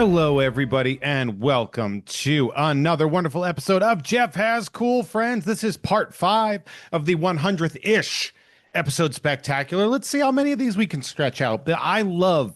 Hello, everybody, and welcome to another wonderful episode of Jeff Has Cool Friends. This is part 5 of the 100th-ish episode spectacular. Let's see how many of these we can stretch out. But I love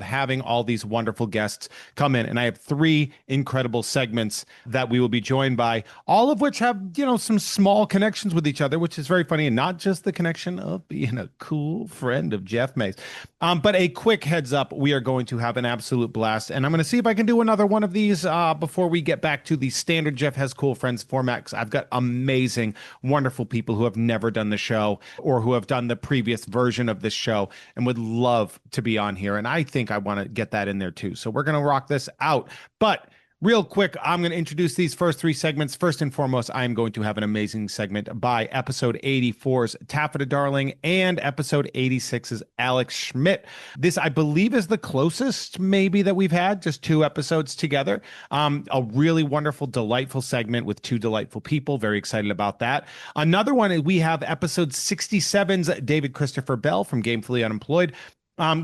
having all these wonderful guests come in, and I have 3 incredible segments that we will be joined by, all of which have, some small connections with each other, which is very funny, and not just the connection of being a cool friend of Jeff Mays. But a quick heads up, we are going to have an absolute blast, and I'm going to see if I can do another one of these before we get back to the standard Jeff Has Cool Friends format, 'cause I've got amazing, wonderful people who have never done the show or who have done the previous version of this show and would love to be on here. And I think I want to get that in there too. So we're going to rock this out. But real quick, I'm going to introduce these first 3 segments. First and foremost, I'm going to have an amazing segment by episode 84's Taffeta Darling and episode 86's Alex Schmidt. This, I believe, is the closest maybe that we've had, just 2 episodes together. A really wonderful, delightful segment with 2 delightful people. Very excited about that. Another one, we have episode 67's David Christopher Bell from Gamefully Unemployed.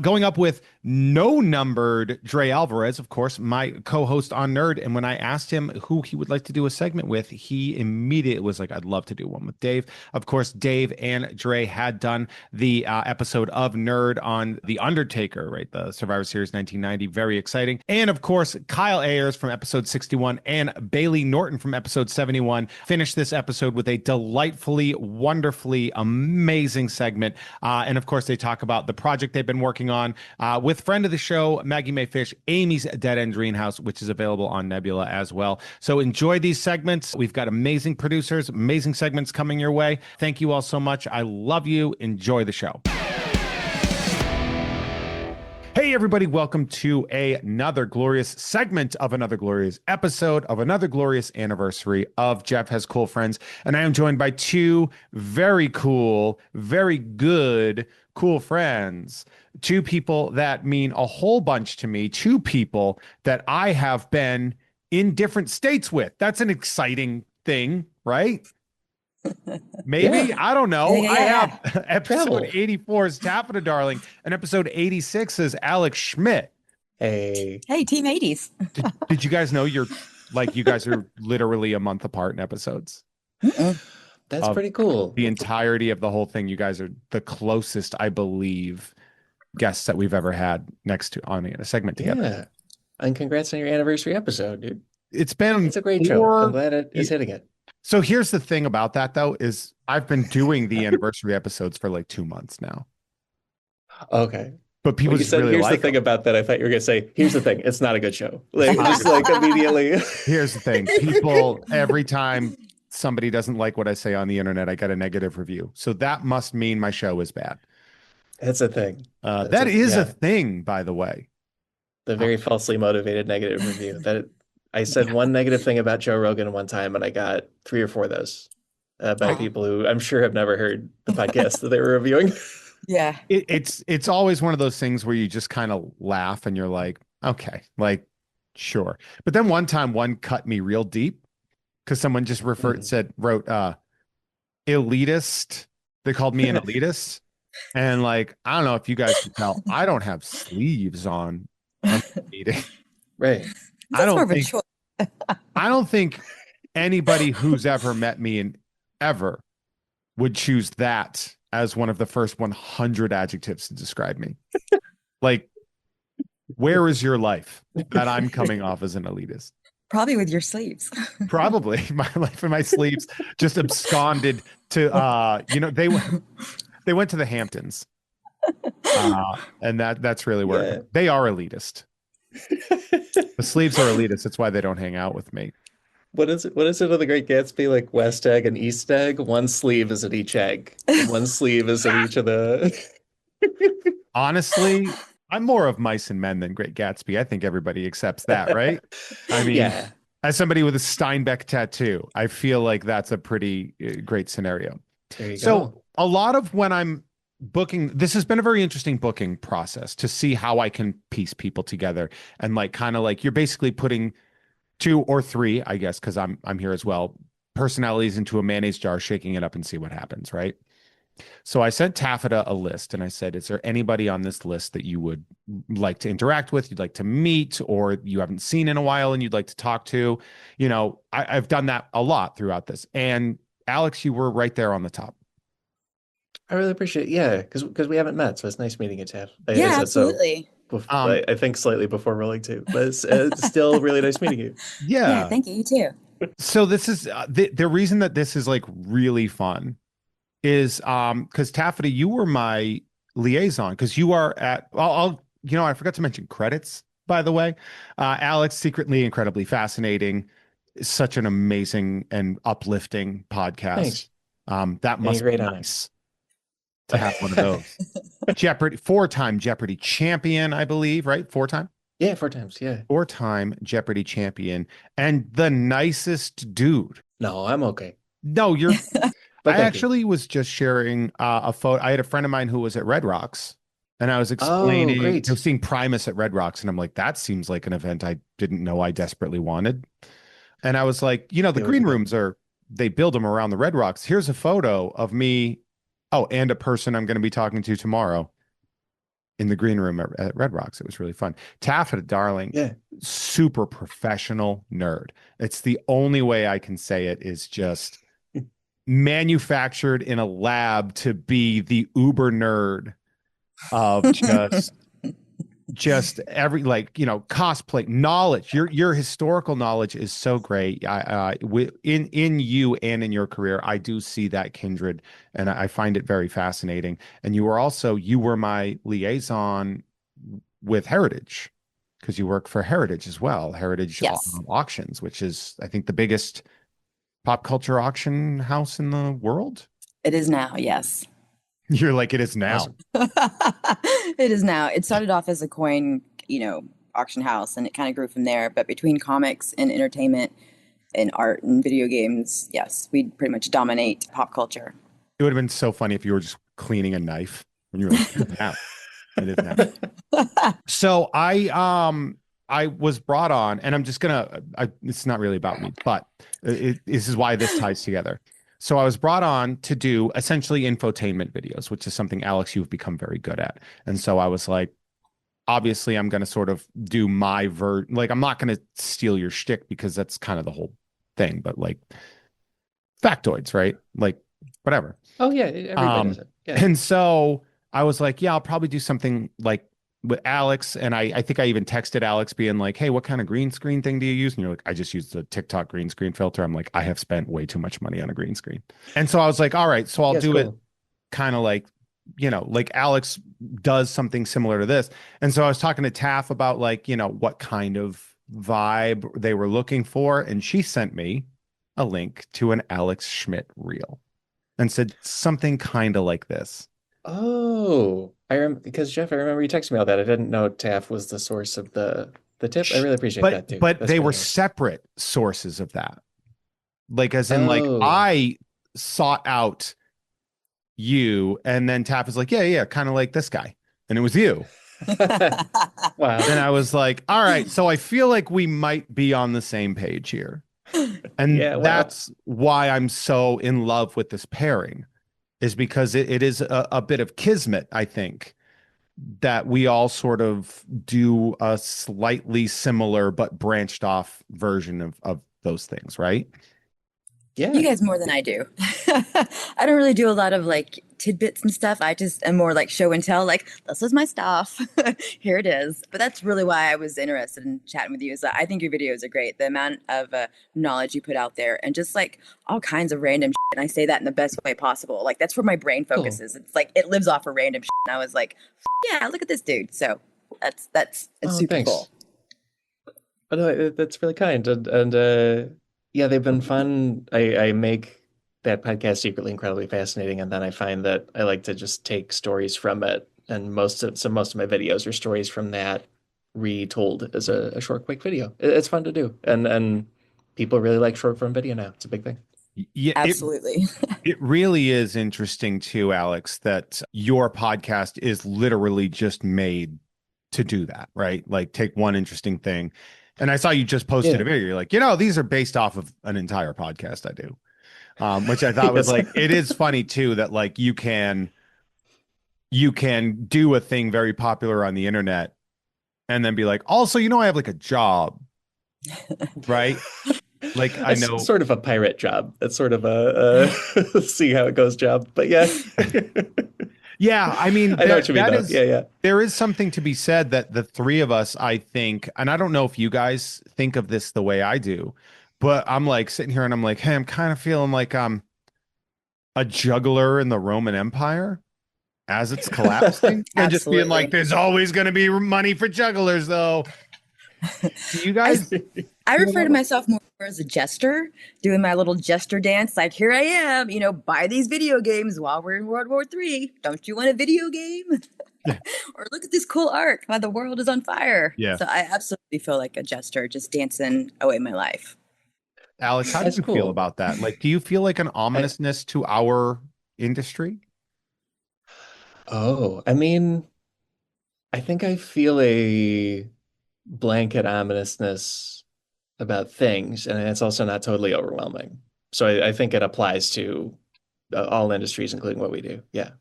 Going up with no numbered Dre Alvarez, of course, my co-host on Nerd. And when I asked him who he would like to do a segment with, he immediately was like, I'd love to do one with Dave. Of course, Dave and Dre had done the episode of Nerd on The Undertaker, right? The Survivor Series 1990. Very exciting. And of course, Kyle Ayers from episode 61 and Bailey Norton from episode 71 finished this episode with a delightfully, wonderfully amazing segment. And of course, they talk about the project they've been working on with friend of the show, Maggie May Fish, Amy's Dead End Greenhouse, which is available on Nebula as well. So enjoy these segments. We've got amazing producers, amazing segments coming your way. Thank you all so much. I love you. Enjoy the show. Hey, everybody, welcome to another glorious segment of another glorious episode of another glorious anniversary of Jeff Has Cool Friends. And I am joined by 2 very cool, very good, cool friends. 2 people that mean a whole bunch to me. 2 people that I have been in different states with. That's an exciting thing, right? Maybe. Yeah. I don't know. Yeah. I have episode 84's Taffeta Darling and episode 86 is Alex Schmidt. Hey, Team 80s. Did you guys know you guys are literally a month apart in episodes? That's pretty cool. The entirety of the whole thing. You guys are the closest, I believe, guests that we've ever had next to on a segment together. Yeah. And congrats on your anniversary episode, dude. It's a great show. I'm glad it is hitting it. So here's the thing about that, though, is I've been doing the anniversary episodes for like 2 months now. Okay. But people just really here's like the thing about that. I thought you were going to say, here's the thing. It's not a good show. Like, just like immediately. Here's the thing. People, every time somebody doesn't like what I say on the internet, I get a negative review. So that must mean my show is bad. That's a thing. That is a thing, by the way. The very falsely motivated negative review. That I said one negative thing about Joe Rogan one time, and I got 3 or 4 of those by people who I'm sure have never heard the podcast that they were reviewing. Yeah. It's always one of those things where you just kind of laugh and you're like, okay, like, sure. But then one time one cut me real deep because someone just wrote elitist. They called me an elitist. And like, I don't know if you guys can tell, I don't have sleeves on. Meeting. Right. I don't think anybody who's ever met me and ever would choose that as one of the first 100 adjectives to describe me. Like, where is your life that I'm coming off as an elitist? Probably with your sleeves. Probably my life in my sleeves, just absconded to they went to the Hamptons. And that's really where they are elitist. The sleeves are elitist. That's why they don't hang out with me. What is it of the Great Gatsby, like West Egg and East Egg? One sleeve is at each egg. One sleeve is at each of the... Honestly, I'm more of Mice and Men than Great Gatsby. I think everybody accepts that, right? I mean, as somebody with a Steinbeck tattoo, I feel like that's a pretty great scenario. There you go. A lot of when I'm booking, this has been a very interesting booking process to see how I can piece people together and like kind of like you're basically putting 2 or 3, I guess, because I'm here as well, personalities into a mayonnaise jar, shaking it up and see what happens, right? So I sent Taffeta a list and I said, is there anybody on this list that you would like to interact with, you'd like to meet, or you haven't seen in a while and you'd like to talk to? I've done that a lot throughout this. And Alex, you were right there on the top. I really appreciate it. Yeah, because we haven't met, so it's nice meeting you, Taff. I Yeah, said so. absolutely. I think slightly before rolling too, but it's still really nice meeting you. Yeah, Yeah. thank you. You too. So this is the reason that this is like really fun is because Taffeta, you were my liaison because you are at I forgot to mention credits, by the way. Alex, secretly incredibly fascinating, such an amazing and uplifting podcast. Thanks. That must be nice to have one of those. Jeopardy, four-time Jeopardy champion, I believe, right? Four-time? Yeah, 4 times. Yeah. Four-time Jeopardy champion and the nicest dude. No, I'm okay. No, you're But I thank actually was just sharing a photo. I had a friend of mine who was at Red Rocks, and I was Oh, explaining, great. I was seeing Primus at Red Rocks, and I'm like, that seems like an event I didn't know I desperately wanted. And I was like, the It would green be good. rooms they build them around the Red Rocks. Here's a photo of me. Oh, and a person I'm going to be talking to tomorrow in the green room at Red Rocks. It was really fun. Taffeta, darling, Yeah. super professional nerd. It's the only way I can say it is just manufactured in a lab to be the uber nerd of just every cosplay knowledge. Your historical knowledge is so great. In you and in your career, I do see that kindred, and I find it very fascinating. And you were my liaison with Heritage because you work for Heritage as well, Heritage Yes. Auctions, which is I think the biggest pop culture auction house in the world. It is now, yes. You're like, it is now. Awesome. It is now. It started off as a coin, auction house, and it kind of grew from there. But between comics and entertainment and art and video games, yes, we pretty much dominate pop culture. It would have been so funny if you were just cleaning a knife and you were like, it is now. It is now. So I was brought on, and I'm just it's not really about me, but this is why this ties together. So I was brought on to do essentially infotainment videos, which is something, Alex, you've become very good at. And so I was like, obviously I'm going to sort of do my like, I'm not going to steal your shtick because that's kind of the whole thing, but like factoids, right? Like whatever. Oh yeah, everybody does it. Yeah. And so I was like, yeah, I'll probably do something like with Alex. And I think I even texted Alex being like, hey, what kind of green screen thing do you use? And you're like, I just use the TikTok green screen filter. I'm like, I have spent way too much money on a green screen. And so I was like, all right, so I'll do it kind of like, like Alex does something similar to this. And so I was talking to Taff about like, what kind of vibe they were looking for. And she sent me a link to an Alex Schmidt reel and said something kind of like this. Oh, because Jeff, I remember you texted me all that. I didn't know Taff was the source of the tip. I really appreciate that too. But That's they really were nice. separate sources of that. Like, as in, like, Oh. I sought out you, and then Taff is like, yeah, kind of like this guy. And it was you. Wow. And I was like, all right, so I feel like we might be on the same page here. And Yeah, wow. that's why I'm so in love with this pairing, is because it is a bit of kismet, I think, that we all sort of do a slightly similar but branched off version of those things, right? Yeah. You guys more than I do. I don't really do a lot of like tidbits and stuff. I just am more like show and tell, like, this is my stuff. Here it is. But that's really why I was interested in chatting with you, is that I think your videos are great. The amount of knowledge you put out there and just like all kinds of random shit. And I say that in the best way possible. Like, that's where my brain focuses. It's like, it lives off of random shit. And I was like, yeah, look at this dude. So it's super thanks. cool. Oh, no, that's really kind. And yeah, they've been fun. I make that podcast secretly incredibly fascinating, and then I find that I like to just take stories from it, and most of my videos are stories from that retold as a short, quick video. It's fun to do, and people really like short form video now. It's a big thing. Yeah, absolutely. It really is interesting too, Alex, that your podcast is literally just made to do that, right? Like, take one interesting thing. And I saw you just posted a video. You're like, these are based off of an entire podcast I do. which I thought was Yes. like, it is funny too that like you can do a thing very popular on the internet and then be like, also, I have like a job, right? Like I That's know, sort of a pirate job. That's sort of a see how it goes job. But yeah, yeah, I mean I know what you mean that though. is Yeah, yeah. there is something to be said that the three of us, I think, and I don't know if you guys think of this the way I do, but I'm like sitting here and I'm like, hey, I'm kind of feeling like I'm a juggler in the Roman Empire as it's collapsing and just being like, Absolutely. there's always going to be money for jugglers, though. Do you I guys I feel refer that to way? myself more as a jester, doing my little jester dance. Like, here I am, buy these video games while we're in World War III. Don't you want a video game? Yeah. Or look at this cool art while the world is on fire. Yeah. So I absolutely feel like a jester, just dancing away my life. Alex, how do That's you feel cool. about that? Like, do you feel like an I ominousness to our industry? I mean, I think I feel a blanket ominousness about things, and it's also not totally overwhelming. So I think it applies to all industries, including what we do. Yeah.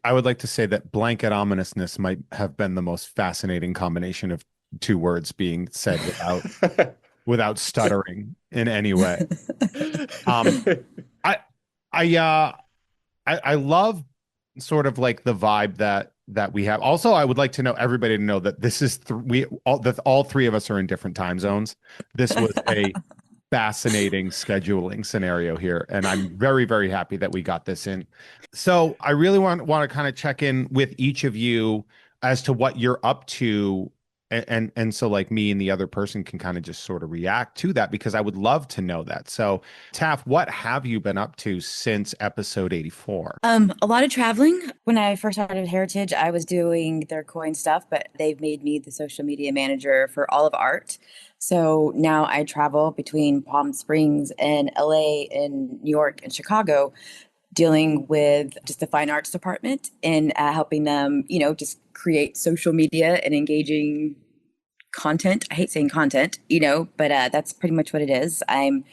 I would like to say that blanket ominousness might have been the most fascinating combination of two words being said without stuttering in any way. Um, I I I love sort of like the vibe that we have. Also, I would like to know everybody to know that this is we all three of us are in different time zones. This was a fascinating scheduling scenario here, and I'm very, very happy that we got this in. So I really want to kind of check in with each of you as to what you're up to, and so like me and the other person can kind of just sort of react to that because I would love to know that. So Taff, what have you been up to since episode 84? A lot of traveling. When I first started Heritage, I was doing their coin stuff, but they've made me the social media manager for all of art. So now I travel between Palm Springs and LA and New York and Chicago, dealing with just the fine arts department and helping them, just create social media and engaging content. I hate saying content, but that's pretty much what it is. I'm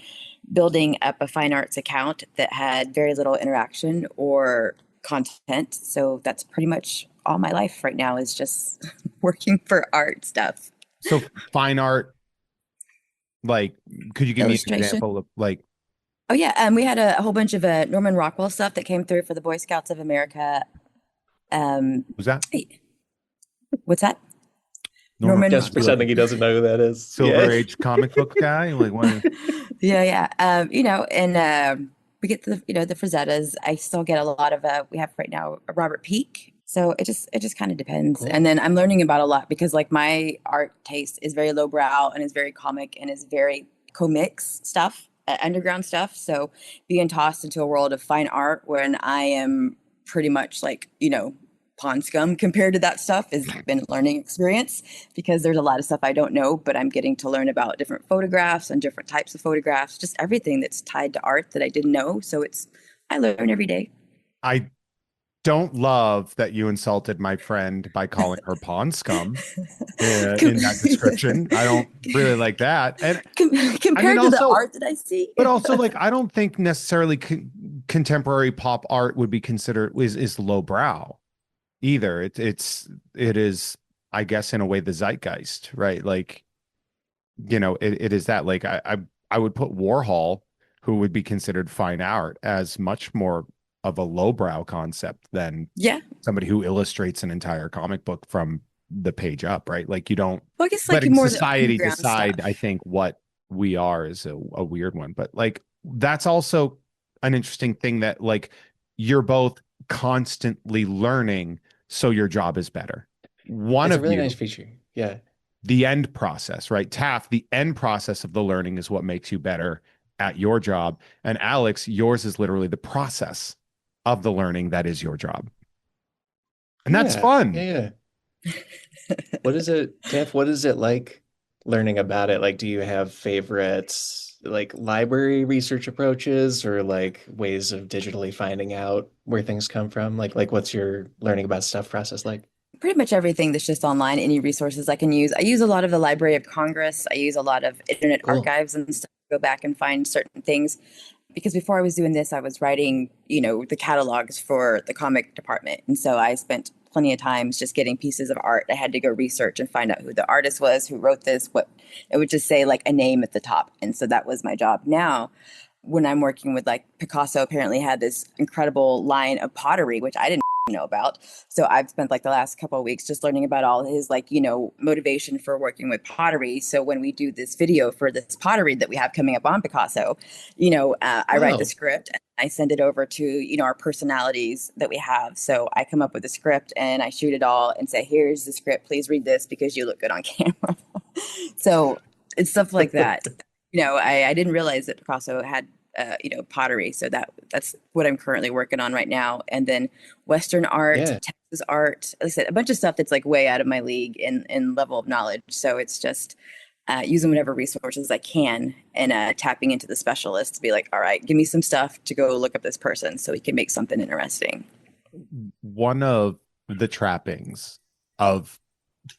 building up a fine arts account that had very little interaction or content. So that's pretty much all my life right now is just working for art stuff. So fine art, like, could you give me an Illustration. example of like, Oh yeah, we had a whole bunch of Norman Rockwell stuff that came through for the Boy Scouts of America. was that What's that? Norman? Norman. Just Be like pretending he doesn't know who that is. Silver Yeah. Age comic book guy? Like what? Yeah, yeah. And we get the Frazettas. I still get a lot of we have right now a Robert Peake. So it just kind of depends. Cool. And then I'm learning about a lot because like my art taste is very lowbrow and is very comic and is very comics stuff, underground stuff. So being tossed into a world of fine art when I am pretty much like, pond scum compared to that stuff has been a learning experience because there's a lot of stuff I don't know, but I'm getting to learn about different photographs and different types of photographs, just everything that's tied to art that I didn't know. So I learn every day. I don't love that you insulted my friend by calling her pond scum in that description. I don't really like that. And I mean, Compared to the also, art that I see. but also, like, I don't think necessarily contemporary pop art would be considered is lowbrow either. It is, I guess, in a way, the zeitgeist, right? Like, it is that. Like, I would put Warhol, who would be considered fine art, as much more of a lowbrow concept than Yeah. somebody who illustrates an entire comic book from the page up, right? Like you don't Well, I guess like letting more the society underground decide, I stuff. think, what we are is a weird one. But like that's also an interesting thing that like you're both constantly learning, so your job is better. One It's a of really nice you, feature. Yeah. the end process, right? Taff, the end process of the learning is what makes you better at your job. And Alex, yours is literally the process of the learning that is your job. And that's Yeah. fun. Yeah. Yeah. What is it, Tiff? What is it like learning about it? Like, do you have favorites, like library research approaches or like ways of digitally finding out where things come from? Like what's your learning about stuff process like? Pretty much everything that's just online, any resources I can use. I use a lot of the Library of Congress. I use a lot of Internet Cool. Archives and stuff to go back and find certain things. because before I was doing this, I was writing, the catalogs for the comic department. And so I spent plenty of times just getting pieces of art. I had to go research and find out who the artist was, who wrote this, what it would just say like a name at the top. And so that was my job. Now, when I'm working with like Picasso, apparently had this incredible line of pottery, which I didn't know about. So I've spent like the last couple of weeks just learning about all his like, motivation for working with pottery. So when we do this video for this pottery that we have coming up on Picasso, I write the script and I send it over to, our personalities that we have. So I come up with a script and I shoot it all and say, here's the script, please read this because you look good on camera. So it's stuff like that. I didn't realize that Picasso had pottery. So that's what I'm currently working on right now. And then Western art, Texas art, like I said, a bunch of stuff that's like way out of my league in level of knowledge. So it's just using whatever resources I can and tapping into the specialists to be like, all right, give me some stuff to go look up this person so we can make something interesting. One of the trappings of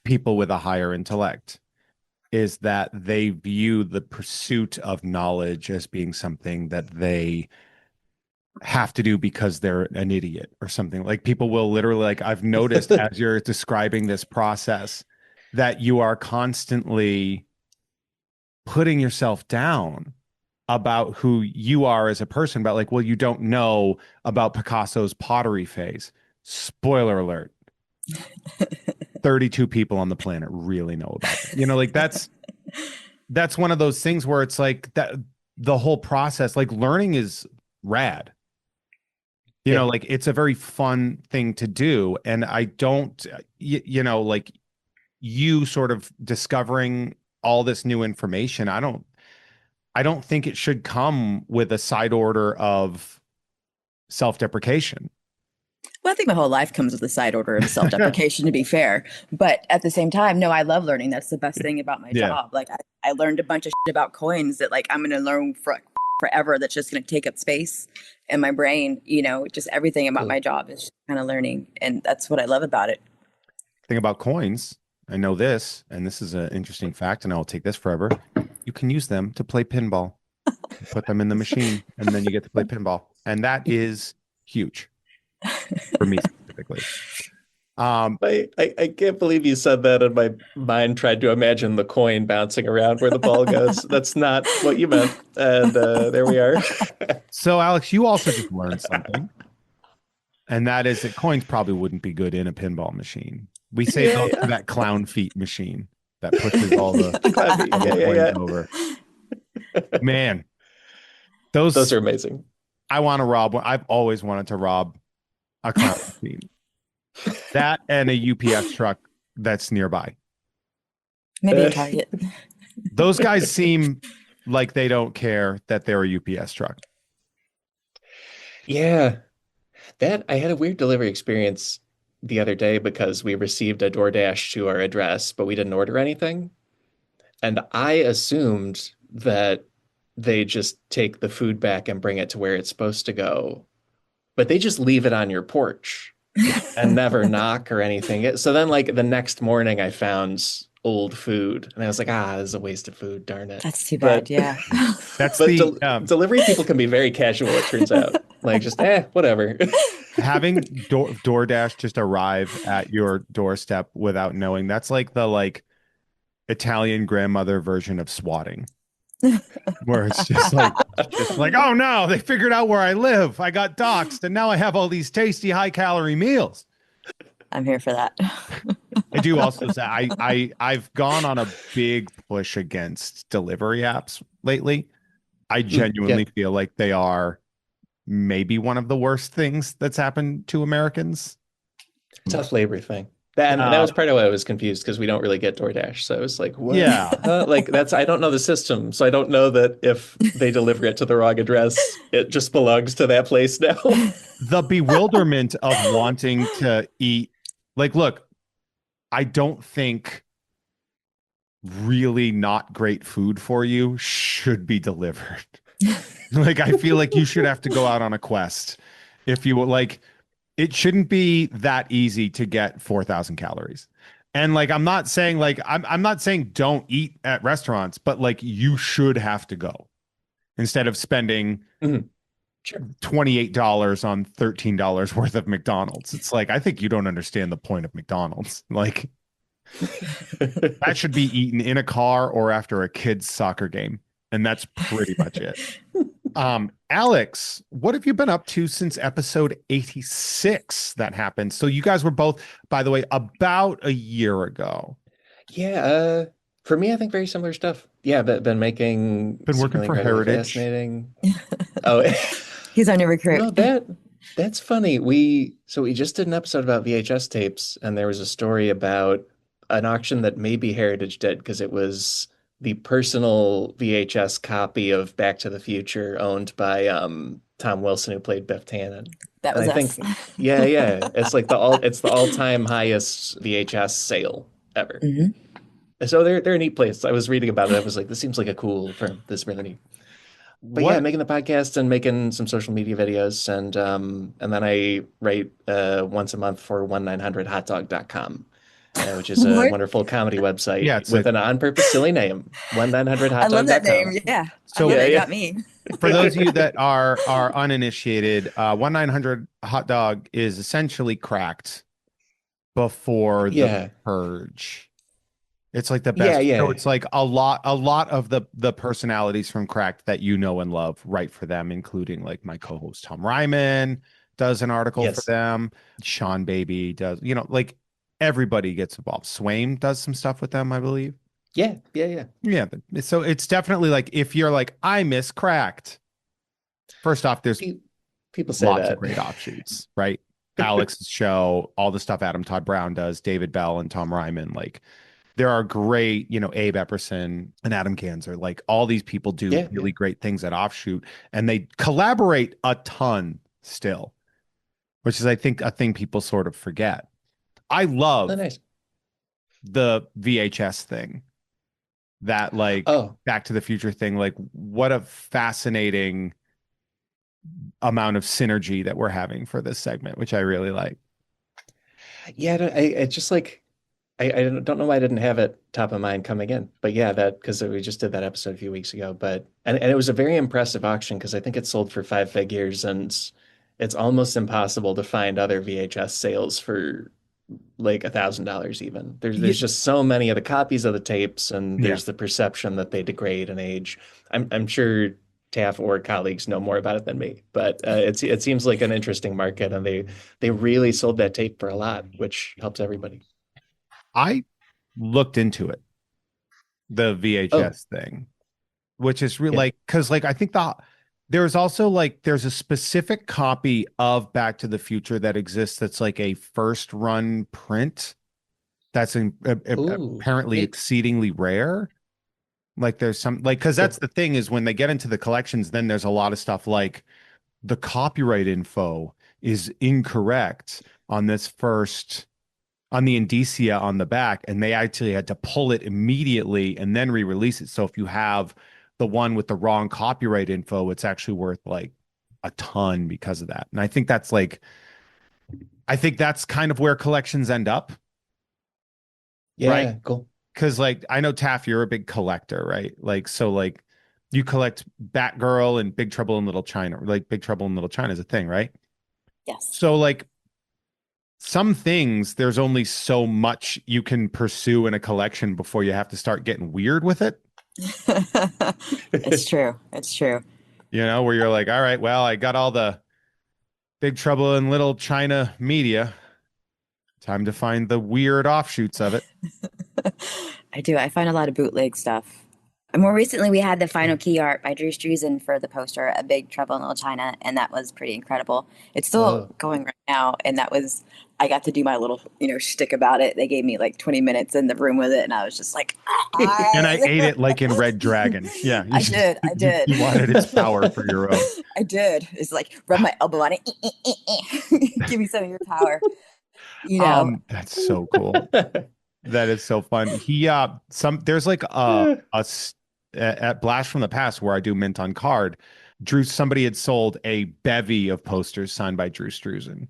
people with a higher intellect is that they view the pursuit of knowledge as being something that they have to do because they're an idiot or something. Like people will literally, like I've noticed as you're describing this process that you are constantly putting yourself down about who you are as a person, about like, well, you don't know about Picasso's pottery phase. Spoiler alert. 32 people on the planet really know about it. Like that's one of those things where it's like that the whole process, like learning is rad. Like it's a very fun thing to do. And I don't, like you sort of discovering all this new information. I don't think it should come with a side order of self-deprecation. Well, I think my whole life comes with a side order of self-deprecation, to be fair. But at the same time, no, I love learning. That's the best thing about my job. Like I learned a bunch of shit about coins that like I'm going to learn forever. That's just going to take up space in my brain. Just everything about my job is just kind of learning. And that's what I love about it. Thing about coins, I know this, and this is an interesting fact, and I'll take this forever. You can use them to play pinball. You put them in the machine, and then you get to play pinball. And that is huge. For me specifically. I can't believe you said that, and my mind tried to imagine the coin bouncing around where the ball goes. That's not what you meant. And there we are. So, Alex, you also just learned something. And that is that coins probably wouldn't be good in a pinball machine. We say that clown feet machine that pushes all the coins over. Man, those are amazing. I want to rob one. I've always wanted to rob a clown machine. That and a UPS truck that's nearby. Maybe a Target. Those guys seem like they don't care that they're a UPS truck. Yeah. I had a weird delivery experience the other day because we received a DoorDash to our address, but we didn't order anything. And I assumed that they just take the food back and bring it to where it's supposed to go. But they just leave it on your porch and never knock or anything. So then like the next morning I found old food and I was like, this is a waste of food, darn it. That's too bad. Yeah. Delivery people can be very casual, it turns out. Like just whatever. Having DoorDash just arrive at your doorstep without knowing, that's like the Italian grandmother version of swatting. Where it's just like, oh no, they figured out where I live. I got doxxed, and now I have all these tasty, high-calorie meals. I'm here for that. I do also say I've gone on a big push against delivery apps lately. I genuinely feel like they are maybe one of the worst things that's happened to Americans. Tough labor thing. That was part of why I was confused because we don't really get DoorDash. So I was like, what? Yeah. I don't know the system. So I don't know that if they deliver it to the wrong address, it just belongs to that place now. The bewilderment of wanting to eat. Like, look, I don't think really not great food for you should be delivered. Like, I feel like you should have to go out on a quest. If you like, it shouldn't be that easy to get 4,000 calories. And like, I'm not saying don't eat at restaurants, but like you should have to go. instead of spending Mhm. Sure. $28 on $13 worth of McDonald's. It's like, I think you don't understand the point of McDonald's. Like, that should be eaten in a car or after a kid's soccer game. And that's pretty much it. Alex, what have you been up to since episode 86 that happened? So you guys were both, by the way, about a year ago. Yeah, for me, I think very similar stuff. Yeah, but been making Been working something for incredibly Heritage. fascinating. Oh, He's our new recruit. no, that's funny. So we just did an episode about VHS tapes, and there was a story about an auction that maybe Heritage did because it was the personal VHS copy of Back to the Future owned by Tom Wilson, who played Biff Tannen. That And was I us. think, yeah, yeah, it's the all-time highest VHS sale ever. Hmm. So they're a neat place. I was reading about it. I was like, this seems like a cool firm. This is really neat. But yeah, What? making the podcast and making some social media videos, and then I write once a month for 1900hotdog.com, which is a What? wonderful comedy Yeah, website it's with a, an on-purpose silly name, I love that name. 1900hotdog.com. Yeah. I so love Yeah, it. It yeah, got me. for those of you that are uninitiated, 1-900 hot dog is essentially cracked before the yeah, purge. It's like the yeah, best. So yeah. it's like a lot of the personalities from Cracked that you know and love write for them, including like my co-host Tom Ryman does an article for Yes. them. Sean Baby does, like everybody gets involved. Swaim does some stuff with them, I believe. Yeah, yeah, yeah. Yeah, so it's definitely like if you're like, I miss Cracked. First off, there's Pe- People say lots of that. great offshoots, right? Alex's show, all the stuff Adam Todd Brown does, David Bell and Tom Ryman, like there are great, Abe Epperson and Adam Kanzer, like all these people do Yeah, yeah. really great things at Offshoot and they collaborate a ton still, which is, I think, a thing people sort of forget. I Oh, love nice. the VHS thing, that like Oh, Back to the Future thing. Like, what a fascinating amount of synergy that we're having for this segment, which I really like. yeah. It's just like I don't know why I didn't have it top of mind coming in, but yeah, that because we just did that episode a few weeks ago. But and it was a very impressive auction because I think it sold for 5 figures, and it's almost impossible to find other VHS sales for like $1,000 even. Yeah. There's just so many of the copies of the tapes, and Yeah. there's the perception that they degrade and age. I'm sure Taff or colleagues know more about it than me, but it seems like an interesting market, and they really sold that tape for a lot, which helps everybody. I looked into it, the Oh, VHS thing, which is really yeah. like, because like I think there's also like there's a specific copy of Back to the Future that exists that's like a first run print that's Ooh, apparently neat. exceedingly rare. Like there's some like, because that's Cool. the thing is when they get into the collections, then there's a lot of stuff like the copyright info is incorrect on this first, on the indicia on the back, and they actually had to pull it immediately and then re-release it. So if you have the one with the wrong copyright info, it's actually worth like a ton because of that. And I think that's kind of where collections end up, right? Yeah, cool. Because like I know Taff, you're a big collector, right? Like so like you collect Batgirl and Big Trouble in Little China. Like Big Trouble in Little China is a thing, right? Yes. So like some things, there's only so much you can pursue in a collection before you have to start getting weird with it. It's true. It's true. Where you're like, all right, well, I got all the Big Trouble in Little China media. Time to find the weird offshoots of it. I do. I find a lot of bootleg stuff. And more recently, we had the final key art by Drew Struzan for the poster, A Big Trouble in Little China, and that was pretty incredible. It's still Oh. going right now, and I got to do my little, shtick about it. They gave me like 20 minutes in the room with it, and I was just like, And I ate it like in Red Dragon. Yeah. I did. I did. You wanted its power for your own. I did. It's like, rub my elbow on it. Give me some of your power. That's so cool. That is so fun. There's like at Blast from the Past where I do mint on card. Somebody had sold a bevy of posters signed by Drew Struzan.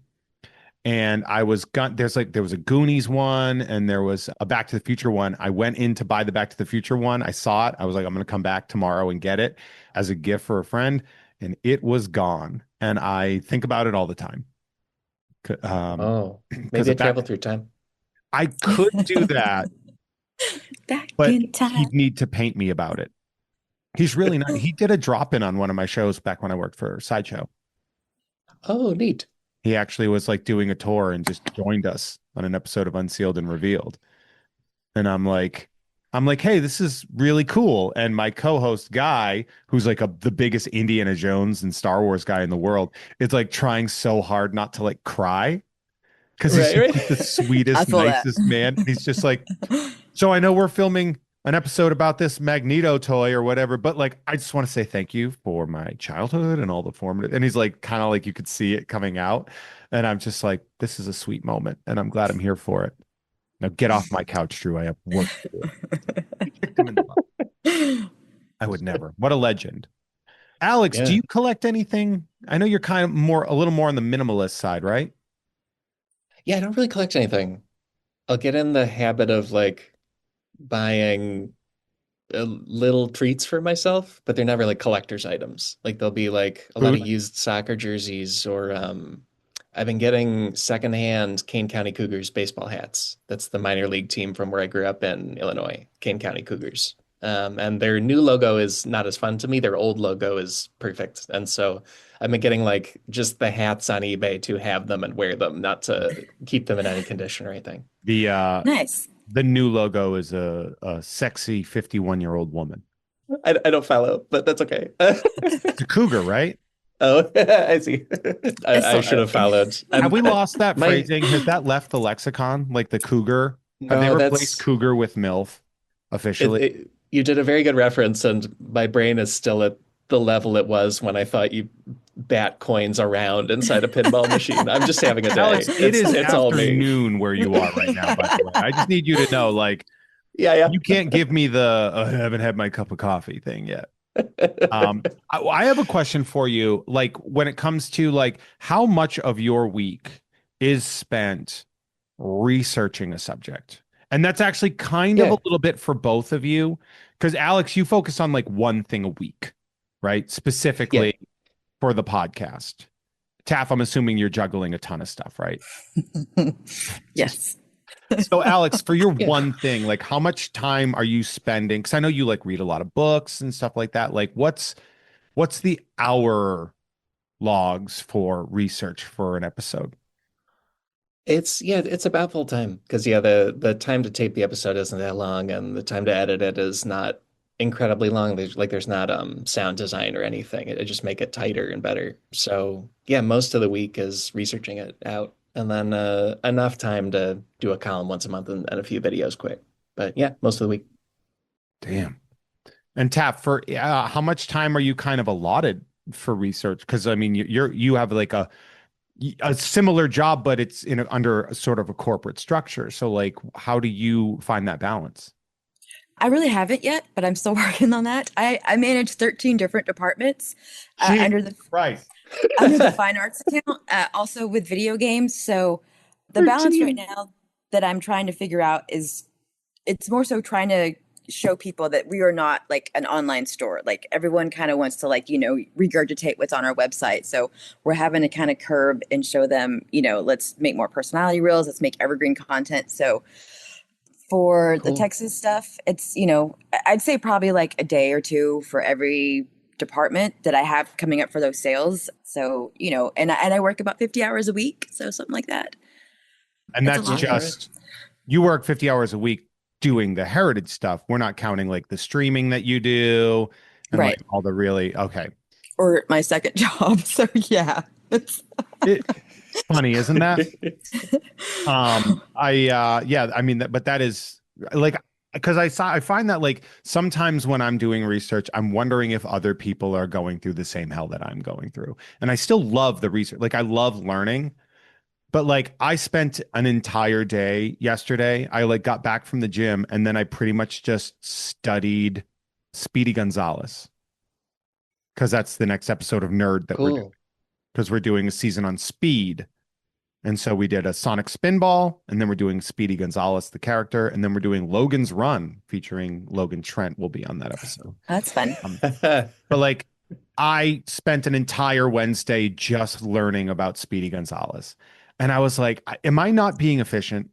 and I was gun there was a Goonies one and there was a Back to the Future one. I went in to buy the Back to the Future one. I saw it. I was like, I'm gonna come back tomorrow and get it as a gift for a friend, and it was gone. And I think about it all the time. Oh, Because maybe I of that, traveled through time. I could do that, Back but in time. he'd need to paint me about it. He's really not. He did a drop in on one of my shows back when I worked for Sideshow. Oh, neat. He actually was like doing a tour and just joined us on an episode of Unsealed and Revealed. And I'm like, hey, this is really cool. And my co-host guy, who's like the biggest Indiana Jones and Star Wars guy in the world, is like trying so hard not to like cry because he's Right, just like the right. I sweetest, feel that. nicest man. And he's just like, so I know we're filming an episode about this Magneto toy or whatever, but like, I just want to say thank you for my childhood and all the formative. And he's like, kind of like you could see it coming out. And I'm just like, this is a sweet moment, and I'm glad I'm here for it. Now get off my couch, Drew. I have work to do. He kicked him in the butt. I would never. What a legend. Alex, do Yeah. you collect anything? I know you're kind of a little more on the minimalist side, right? Yeah, I don't really collect anything. I'll get in the habit of like buying little treats for myself, but they're never like collector's items. Like there'll be like a lot of Food. used soccer jerseys or I've been getting secondhand Kane County Cougars baseball hats. That's the minor league team from where I grew up in Illinois, Kane County Cougars. And their new logo is not as fun to me. Their old logo is perfect. And so I've been getting like just the hats on eBay to have them and wear them, not to keep them in any condition or anything. The uh Nice. the new logo is a sexy 51-year-old woman. I don't follow, but that's okay. It's a cougar, right? Oh, I see. It's I so should have early. followed. Have we lost that My phrasing? Has that left the lexicon? Like the cougar? Have they no, replaced that's cougar with MILF officially? you did a very good reference, and my brain is still at the level it was when I thought you bat coins around inside a pinball machine. I'm just having a Alex, day. it is It's all me. afternoon where you are right now, by the way. I just need you to know, like, Yeah, yeah. you can't give me the I haven't had my cup of coffee thing yet. I have a question for you. Like, when it comes to like how much of your week is spent researching a subject? And that's actually kind of a Yeah, little bit for both of you. Because Alex, you focus on like one thing a week, right? yeah. Specifically for the podcast. Taff, I'm assuming you're juggling a ton of stuff, right? Yes. So, Alex, for your Yeah. one thing, like how much time are you spending? Because I know you like read a lot of books and stuff like that. Like, what's the hour logs for research for an episode? It's about full time because yeah, the time to tape the episode isn't that long, and the time to edit it is not incredibly long. There's not sound design or anything. It just make it tighter and better. So yeah, most of the week is researching it out, and then enough time to do a column once a month and a few videos quick. But yeah, most of the week. Damn. And Taff, for how much time are you kind of allotted for research? Because I mean, you have like a similar job, but it's under a sort of a corporate structure. So like, how do you find that balance? I really haven't yet, but I'm still working on that. I manage 13 different departments Jesus under the Christ. fine arts account, also with video games. So the balance right 13. now that I'm trying to figure out is it's more so trying to show people that we are not like an online store. Like everyone kind of wants to like, regurgitate what's on our website. So we're having to kind of curb and show them, let's make more personality reels, let's make evergreen content. So for the Cool. Texas stuff, it's, I'd say probably like a day or two for every department that I have coming up for those sales. So, and I work about 50 hours a week. So something like that. And It's a that's lot. Yeah, all right. just, you work 50 hours a week doing the heritage stuff. We're not counting like the streaming that you do and like Right. all the really, okay. Or my second job. So yeah. It's It's funny, isn't that? Yeah, I mean, but that is like, because I find that like sometimes when I'm doing research, I'm wondering if other people are going through the same hell that I'm going through. And I still love the research. Like I love learning, but like I spent an entire day yesterday. I like got back from the gym and then I pretty much just studied Speedy Gonzalez because that's the next episode of Nerd that we're doing Cool. because we're doing a season on speed. And so we did a Sonic Spinball, and then we're doing Speedy Gonzalez, the character, and then we're doing Logan's Run featuring Logan Trent will be on that episode. That's fun. But like, I spent an entire Wednesday just learning about Speedy Gonzalez. And I was like, am I not being efficient?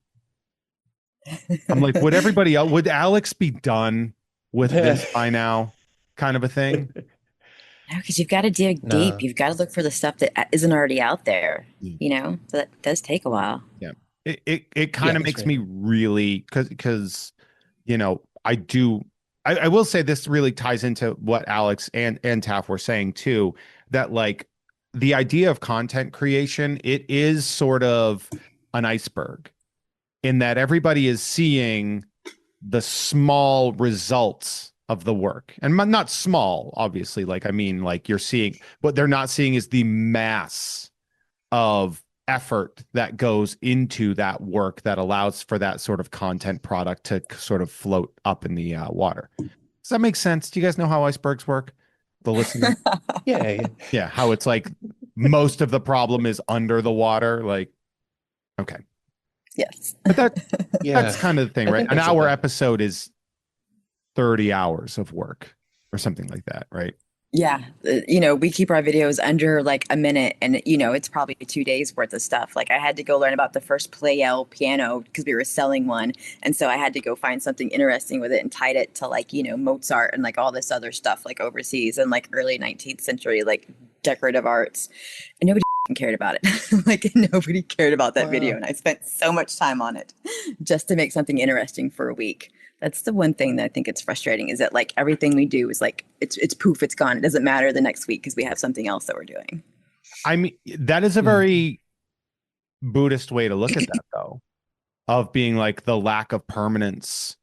I'm like, would everybody else, would Alex be done with this by now? Kind of a thing. No, because you've got to dig deep. No. You've got to look for the stuff that isn't already out there, So that does take a while. Yeah. It kind of Yeah, makes right. me really, because I will say this really ties into what Alex and Taff were saying too, that like the idea of content creation, it is sort of an iceberg in that everybody is seeing the small results of the work, and not small, obviously, like I mean, like you're seeing what they're not seeing is the mass of effort that goes into that work that allows for that sort of content product to sort of float up in the water. Does that make sense? Do you guys know how icebergs work? The listener? Yeah. Yeah, how it's like most of the problem is under the water. Like, okay. Yes. But Yeah. that's kind of the thing, I right? think An that's a hour thing. episode is 30 hours of work or something like that, right? Yeah. We keep our videos under like a minute, and, it's probably 2 days worth of stuff. Like I had to go learn about the first Play-El piano because we were selling one. And so I had to go find something interesting with it and tied it to like, Mozart and like all this other stuff like overseas and like early 19th century, like decorative arts. And nobody cared about it. Like nobody cared about that video. Wow. And I spent so much time on it just to make something interesting for a week. That's the one thing that I think it's frustrating is that like everything we do is like it's poof, it's gone. It doesn't matter the next week because we have something else that we're doing. I mean, that is a very Buddhist way to look at that, though, of being like the lack of permanence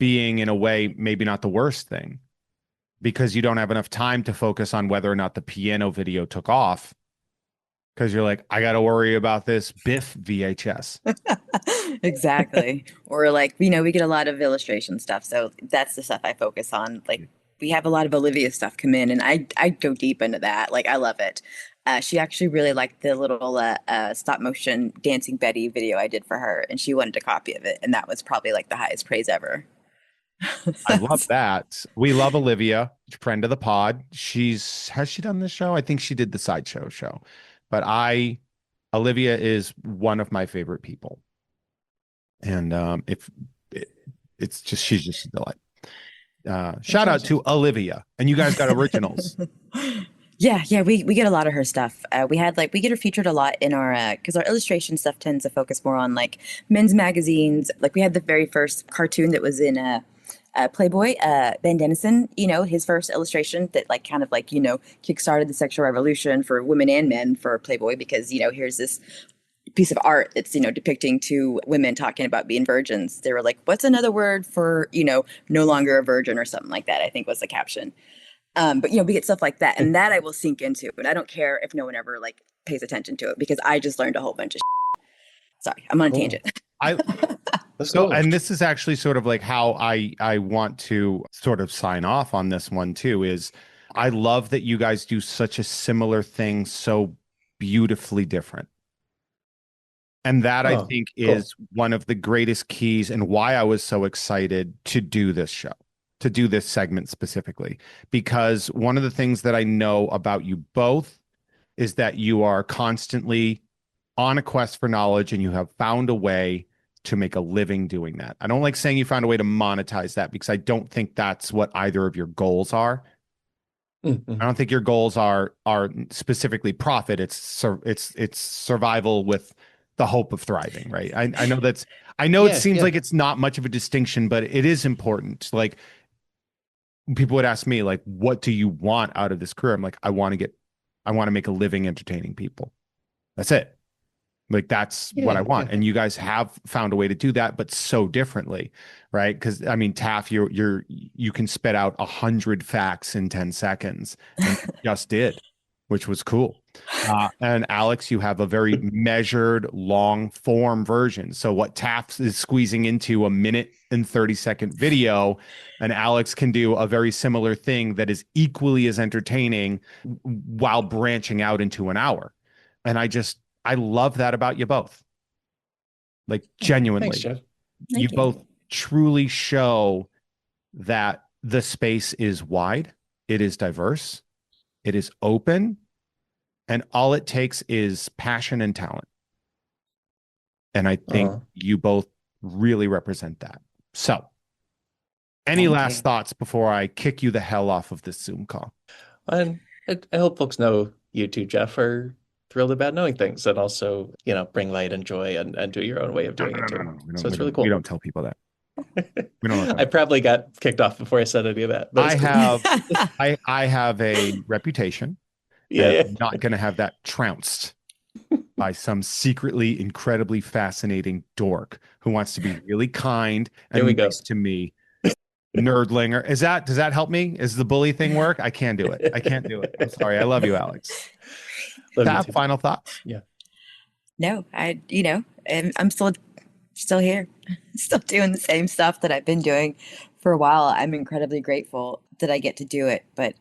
being in a way maybe not the worst thing because you don't have enough time to focus on whether or not the piano video took off because you're like, I got to worry about this Biff VHS. Exactly. Or like, we get a lot of illustration stuff. So that's the stuff I focus on. Like we have a lot of Olivia stuff come in and I go deep into that. Like I love it. She actually really liked the little stop motion Dancing Betty video I did for her. And she wanted a copy of it. And that was probably like the highest praise ever. I love that. We love Olivia, friend of the pod. Has she done this show? I think she did the sideshow show. But Olivia is one of my favorite people. And she's just a delight. Shout out to Olivia. And you guys got originals. Yeah, we get a lot of her stuff. We get her featured a lot in our because our illustration stuff tends to focus more on like men's magazines. Like we had the very first cartoon that was in Playboy, Ben Dennison, his first illustration that like kind of like, kickstarted the sexual revolution for women and men for Playboy because, here's this piece of art that's, depicting two women talking about being virgins. They were like, what's another word for, no longer a virgin or something like that, I think was the caption. But we get stuff like that and that I will sink into, but I don't care if no one ever like pays attention to it because I just learned a whole bunch of shit. Sorry, I'm on a tangent. And this is actually sort of like how I want to sort of sign off on this one too, is I love that you guys do such a similar thing so beautifully different. And that I think is one of the greatest keys and why I was so excited to do this show, to do this segment specifically, because one of the things that I know about you both is that you are constantly on a quest for knowledge and you have found a way to make a living doing that. I don't like saying you found a way to monetize that because I don't think that's what either of your goals are. Mm-hmm. I don't think your goals are specifically profit. It's survival with the hope of thriving, right? I know it seems like it's not much of a distinction, but it is important. Like people would ask me, like, what do you want out of this career? I'm like, I want to make a living entertaining people. That's it. Like that's what I want. And you guys have found a way to do that, but so differently, right? Because I mean, Taff, you can spit out 100 facts in 10 seconds and just did, which was cool. And Alex, you have a very measured, long form version. So what Taff is squeezing into a minute and 30-second video, and Alex can do a very similar thing that is equally as entertaining while branching out into an hour. And I love that about you both. Like Thanks, genuinely, Jeff. you Thank you. both truly show that the space is wide, it is diverse, it is open, and all it takes is passion and talent. And I think you both really represent that. So, any Thank last you. thoughts before I kick you the hell off of this Zoom call? And I hope folks know you two, Jeff, are thrilled about knowing things and also, bring light and joy and do your own way of doing it too. So it's really We cool. don't tell people that. We don't let I them. probably got kicked off before I said any of that. But I it's cool. have I have a reputation, Yeah, and yeah. I'm not going to have that trounced by some secretly incredibly fascinating dork who wants to be really kind There we and go. nice to me. Nerdlinger. Does that help me? Is the bully thing work? I can't do it. I can't do it. I'm sorry. I love you, Alex. Love you Tab, too. final thoughts? Yeah. No, I'm still here, still doing the same stuff that I've been doing for a while. I'm incredibly grateful that I get to do it, but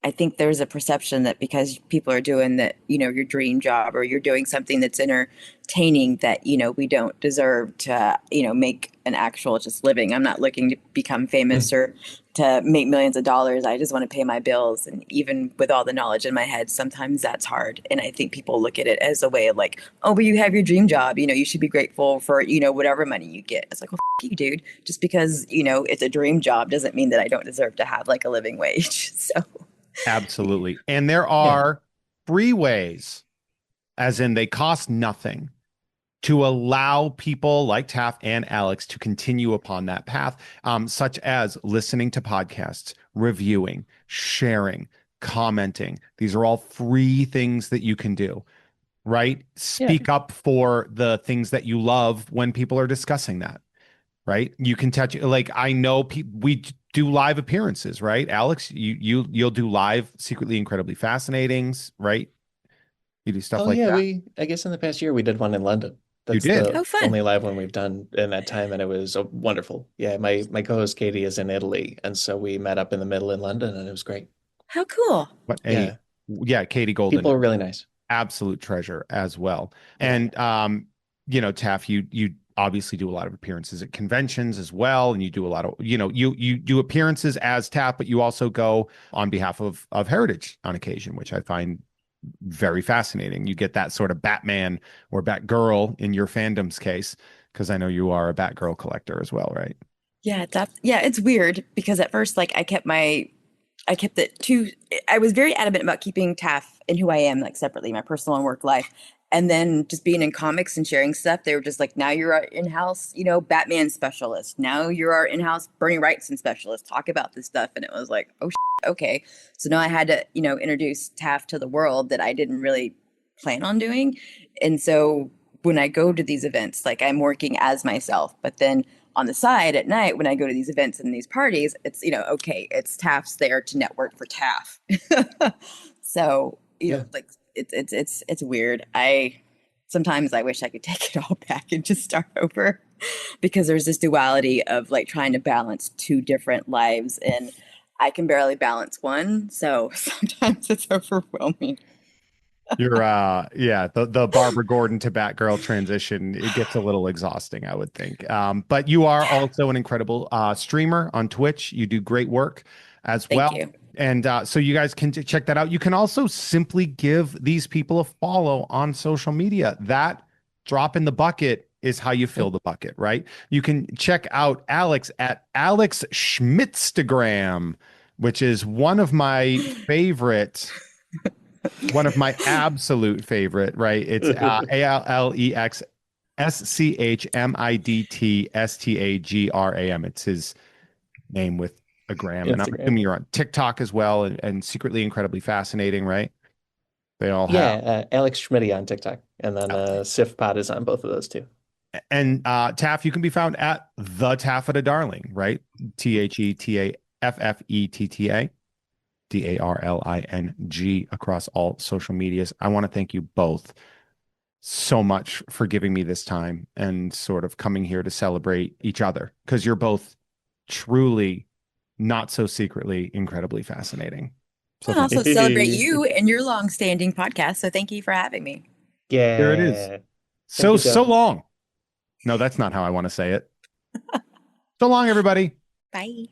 I think there's a perception that because people are doing that, your dream job or you're doing something that's entertaining that, we don't deserve to, make an actual just living. I'm not looking to become famous or to make millions of dollars. I just want to pay my bills. And even with all the knowledge in my head, sometimes that's hard. And I think people look at it as a way of like, oh, but you have your dream job, you should be grateful for, whatever money you get. It's like, well, f- you, dude. Just because, it's a dream job doesn't mean that I don't deserve to have like a living wage. So. Absolutely. And there are free ways, as in they cost nothing, to allow people like Taff and Alex to continue upon that path, such as listening to podcasts, reviewing, sharing, commenting. These are all free things that you can do, right? Speak up for the things that you love when people are discussing that, right? You can touch, like, I know we do live appearances, right? Alex, you'll do live Secretly Incredibly Fascinatings, right? You do stuff like that. I guess in the past year we did one in London. You That's did. the Oh, fun. only live one we've done in that time, and it was wonderful. Yeah, my co-host Katie is in Italy, and so we met up in the middle in London, and it was great. How cool. What Yeah, Katie Golden, people were really nice. absolute treasure as well. Yeah. And Taff, you obviously do a lot of appearances at conventions as well, and you do a lot of, you do appearances as Taff, but you also go on behalf of Heritage on occasion, which I find very fascinating. You get that sort of Batman or Batgirl in your fandom's case, because I know you are a Batgirl collector as well, right? Yeah, it's weird because at first, like, I kept it too. I was very adamant about keeping Taff and who I am like separately, my personal and work life. And then just being in comics and sharing stuff, they were just like, now you're our in-house, Batman specialist. Now you're our in-house Bernie Wrightson specialist. Talk about this stuff. And it was like, oh, okay. So now I had to, introduce Taff to the world that I didn't really plan on doing. And so when I go to these events, like I'm working as myself, but then on the side at night when I go to these events and these parties, it's, okay, it's Taff's there to network for Taff. So, like it's weird. Sometimes I wish I could take it all back and just start over because there's this duality of like trying to balance two different lives and I can barely balance one. So sometimes it's overwhelming. You're the Barbara Gordon to Batgirl transition, it gets a little exhausting, I would think. But you are also an incredible streamer on Twitch. You do great work as well. Thank you. And so you guys can check that out. You can also simply give these people a follow on social media. That drop in the bucket is how you fill the bucket, right? You can check out Alex at Alex Schmitztagram, which is one of my absolute favorite, right? It's ALEXSCHMIDTSTAGRAM. It's his name with a gram. And I'm Instagram. assuming you're on TikTok as well, and Secretly Incredibly Fascinating, right? They all have. Alex Schmidt on TikTok, and then Sif Pod is on both of those too. And Taff, you can be found at the Taffeta Darling, right? TheTaffetta. DARLING across all social medias. I want to thank you both so much for giving me this time and sort of coming here to celebrate each other, because you're both truly not so secretly incredibly fascinating. So And also celebrate you and your long-standing podcast. So thank you for having me. There it is. Yeah. Thank So you, Jeff. long. No, that's not how I want to say it. So long, everybody. Bye.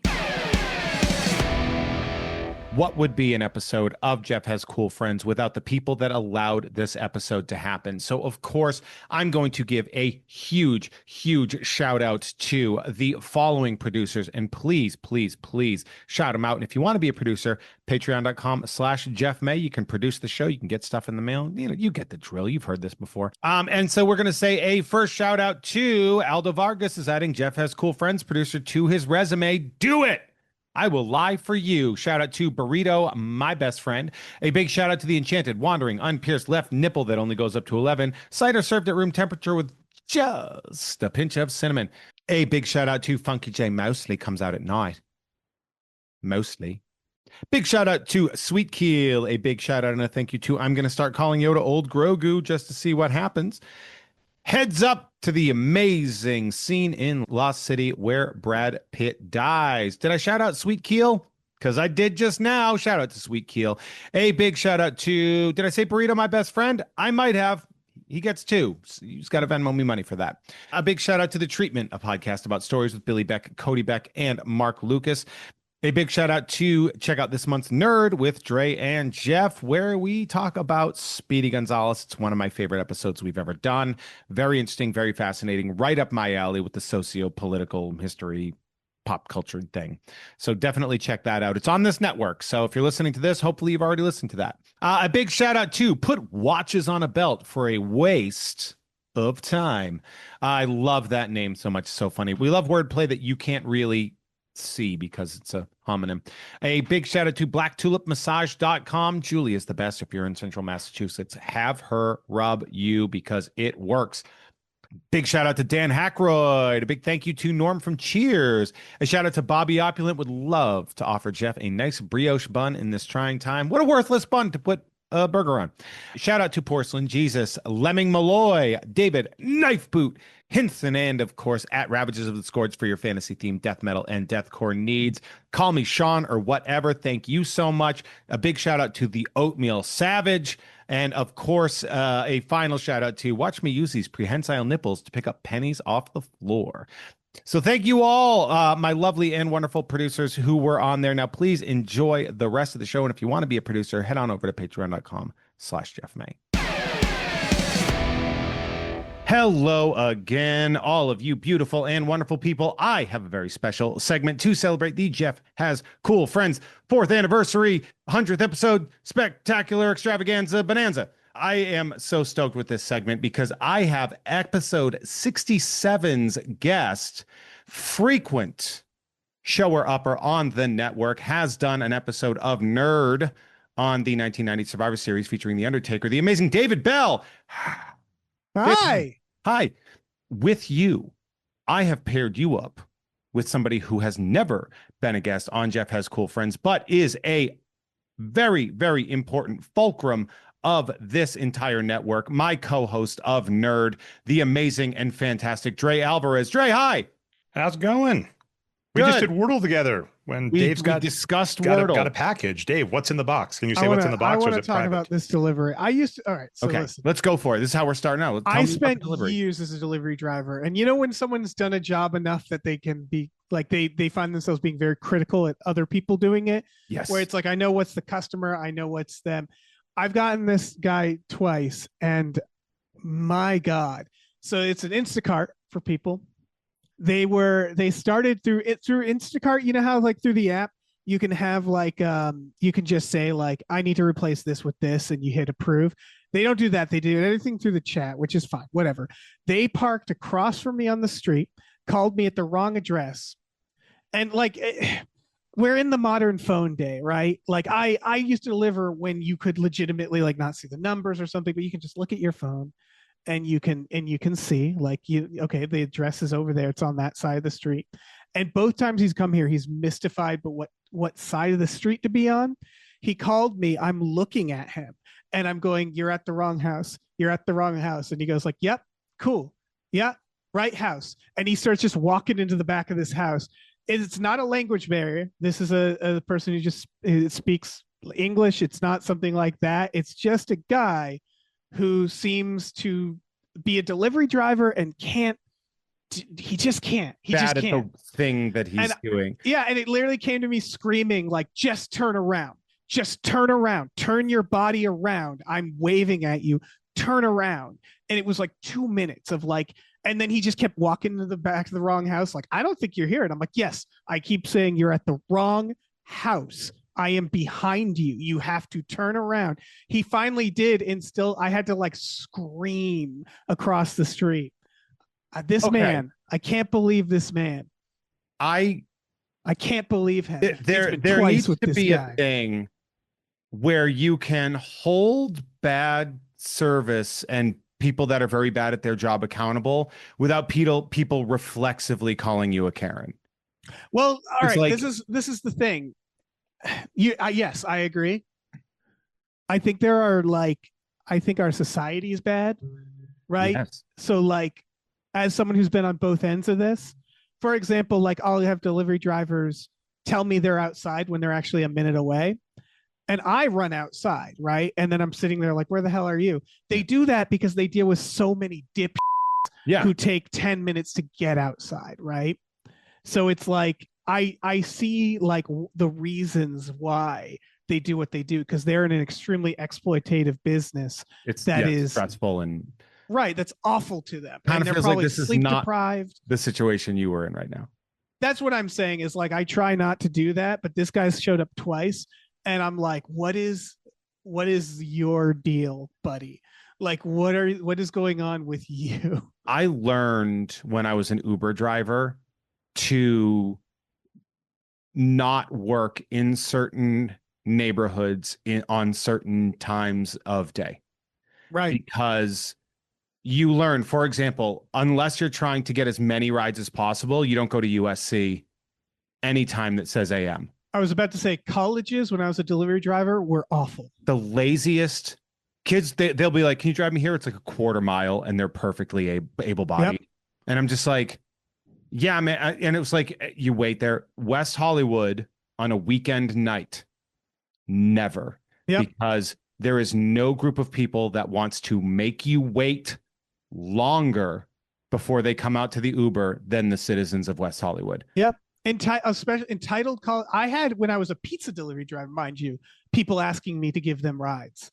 What would be an episode of Jeff Has Cool Friends without the people that allowed this episode to happen? So, of course, I'm going to give a huge, huge shout out to the following producers. And please, please, please shout them out. And if you want to be a producer, patreon.com/Jeff May. You can produce the show. You can get stuff in the mail. You know, you get the drill. You've heard this before. And so we're going to say a first shout out to Aldo Vargas is adding Jeff Has Cool Friends producer to his resume. Do it. I will lie for you. Shout out to Burrito, my best friend. A big shout out to the enchanted, wandering, unpierced left nipple that only goes up to 11. Cider served at room temperature with just a pinch of cinnamon. A big shout out to Funky J Mostly comes out at night. Mostly. Big shout out to Sweet Keel. A big shout out and a thank you to I'm going to start calling Yoda Old Grogu just to see what happens. Heads up to the amazing scene in Lost City where Brad Pitt dies. Did I shout out Sweet Keel? Because I did just now. Shout out to Sweet Keel. A big shout out to, did I say Burrito, my best friend? I might have. He gets 2. So you just got to Venmo me money for that. A big shout out to The Treatment, a podcast about stories with Billy Beck, Cody Beck, and Mark Lucas. A big shout out to check out this month's Nerd with Dre and Jeff, where we talk about Speedy Gonzalez. It's one of my favorite episodes we've ever done. Very interesting, very fascinating, right up my alley with the socio-political history, pop culture thing. So definitely check that out. It's on this network. So if you're listening to this, hopefully you've already listened to that. A big shout out to Put Watches on a Belt for a Waste of Time. I love that name so much. So funny. We love wordplay that you can't really see because it's a homonym. A big shout out to blacktulipmassage.com. Julie is the best if you're in central Massachusetts. Have her rub you because it works. Big shout out to Dan Hackroyd. A big thank you to Norm from Cheers. A shout out to Bobby Opulent. Would love to offer Jeff a nice brioche bun in this trying time. What a worthless bun to put a burger on. Shout out to Porcelain Jesus, Lemming Malloy, David Knife Boot, Hinson, and of course at Ravages of the Scourge for your fantasy themed death metal and deathcore needs. Call me Sean or whatever. Thank you so much. A big shout out to the Oatmeal Savage. And of course, a final shout out to watch me use these prehensile nipples to pick up pennies off the floor. So thank you all, my lovely and wonderful producers who were on there. Now, please enjoy the rest of the show. And if you want to be a producer, head on over to patreon.com/Jeff May. Hello again, all of you beautiful and wonderful people. I have a very special segment to celebrate the Jeff Has Cool Friends 4th anniversary, 100th episode, spectacular extravaganza bonanza. I am so stoked with this segment because I have episode 67's guest, frequent shower upper on the network, has done an episode of Nerd on the 1990 Survivor Series featuring The Undertaker, the amazing David Bell. Hi. Hi. With you, I have paired you up with somebody who has never been a guest on Jeff Has Cool Friends, but is a very, very important fulcrum of this entire network, my co-host of Nerd, the amazing and fantastic Dre Alvarez. Dre, hi. How's it going? We Good. just did Wordle together when Dave's We discussed Wordle. got a package. Dave, what's in the box? Can you say what's in the box? I or want is to it talk private? about this delivery. I used to. All right. So Okay, listen. let's go for it. This is how we're starting out. Tell I me about spent delivery. years as a delivery driver, and you know when someone's done a job enough that they can be like they find themselves being very critical at other people doing it. Yes. Where it's like I know what's the customer, I know what's them. I've gotten this guy twice, and my God. So it's an Instacart for people. They started through Instacart. You know how like through the app you can have like you can just say like I need to replace this with this and you hit approve. They don't do that. They do everything through the chat, which is fine. Whatever. They parked across from me on the street, called me at the wrong address. And like we're in the modern phone day, right? Like I used to deliver when you could legitimately like not see the numbers or something, but you can just look at your phone and you can see like okay, the address is over there. It's on that side of the street. And both times he's come here, he's mystified, but what side of the street to be on. He called me. I'm looking at him and I'm going, you're at the wrong house. You're at the wrong house. And he goes like, yep, cool. Yeah, right house. And he starts just walking into the back of this house. It's not a language barrier. This is a person who just speaks English. It's not something like that. It's just a guy who seems to be a delivery driver and he just can't. He Bad just at can't. the thing that he's doing. Yeah, and it literally came to me screaming like, just turn around. Just turn around. Turn your body around. I'm waving at you. Turn around. And it was like 2 minutes of like, and then he just kept walking to the back of the wrong house. Like, I don't think you're here. And I'm like, yes, I keep saying you're at the wrong house. I am behind you. You have to turn around. He finally did. And still, I had to like scream across the street. This man, I can't believe this man. I can't believe him. There needs to be a thing where you can hold bad service and people that are very bad at their job accountable without people reflexively calling you a Karen. Well, all right. Like, this is the thing. Yes, I agree. I think I think our society is bad, right? Yes. So like, as someone who's been on both ends of this, for example, like I'll have delivery drivers tell me they're outside when they're actually a minute away. And I run outside, right? And then I'm sitting there like, where the hell are you? They do that because they deal with so many who take 10 minutes to get outside, right? So it's like, I see like the reasons why they do what they do, because they're in an extremely exploitative business. It's stressful and right. That's awful to them. Kind of feels like this is not deprived. The situation you were in right now. That's what I'm saying is like, I try not to do that, but this guy's showed up twice and I'm like, what is your deal, buddy? Like, what is going on with you? I learned when I was an Uber driver to not work in certain neighborhoods on certain times of day. Right. Because you learn, for example, unless you're trying to get as many rides as possible, you don't go to USC anytime that says AM. I was about to say colleges when I was a delivery driver were awful. The laziest kids, they'll be like, can you drive me here? It's like a quarter mile and they're perfectly able-bodied. Yep. And I'm just like, yeah, man. And it was like, you wait there. West Hollywood on a weekend night, never. Yep. Because there is no group of people that wants to make you wait longer before they come out to the Uber than the citizens of West Hollywood. Yep. Especially entitled call. I had, when I was a pizza delivery driver, mind you, people asking me to give them rides.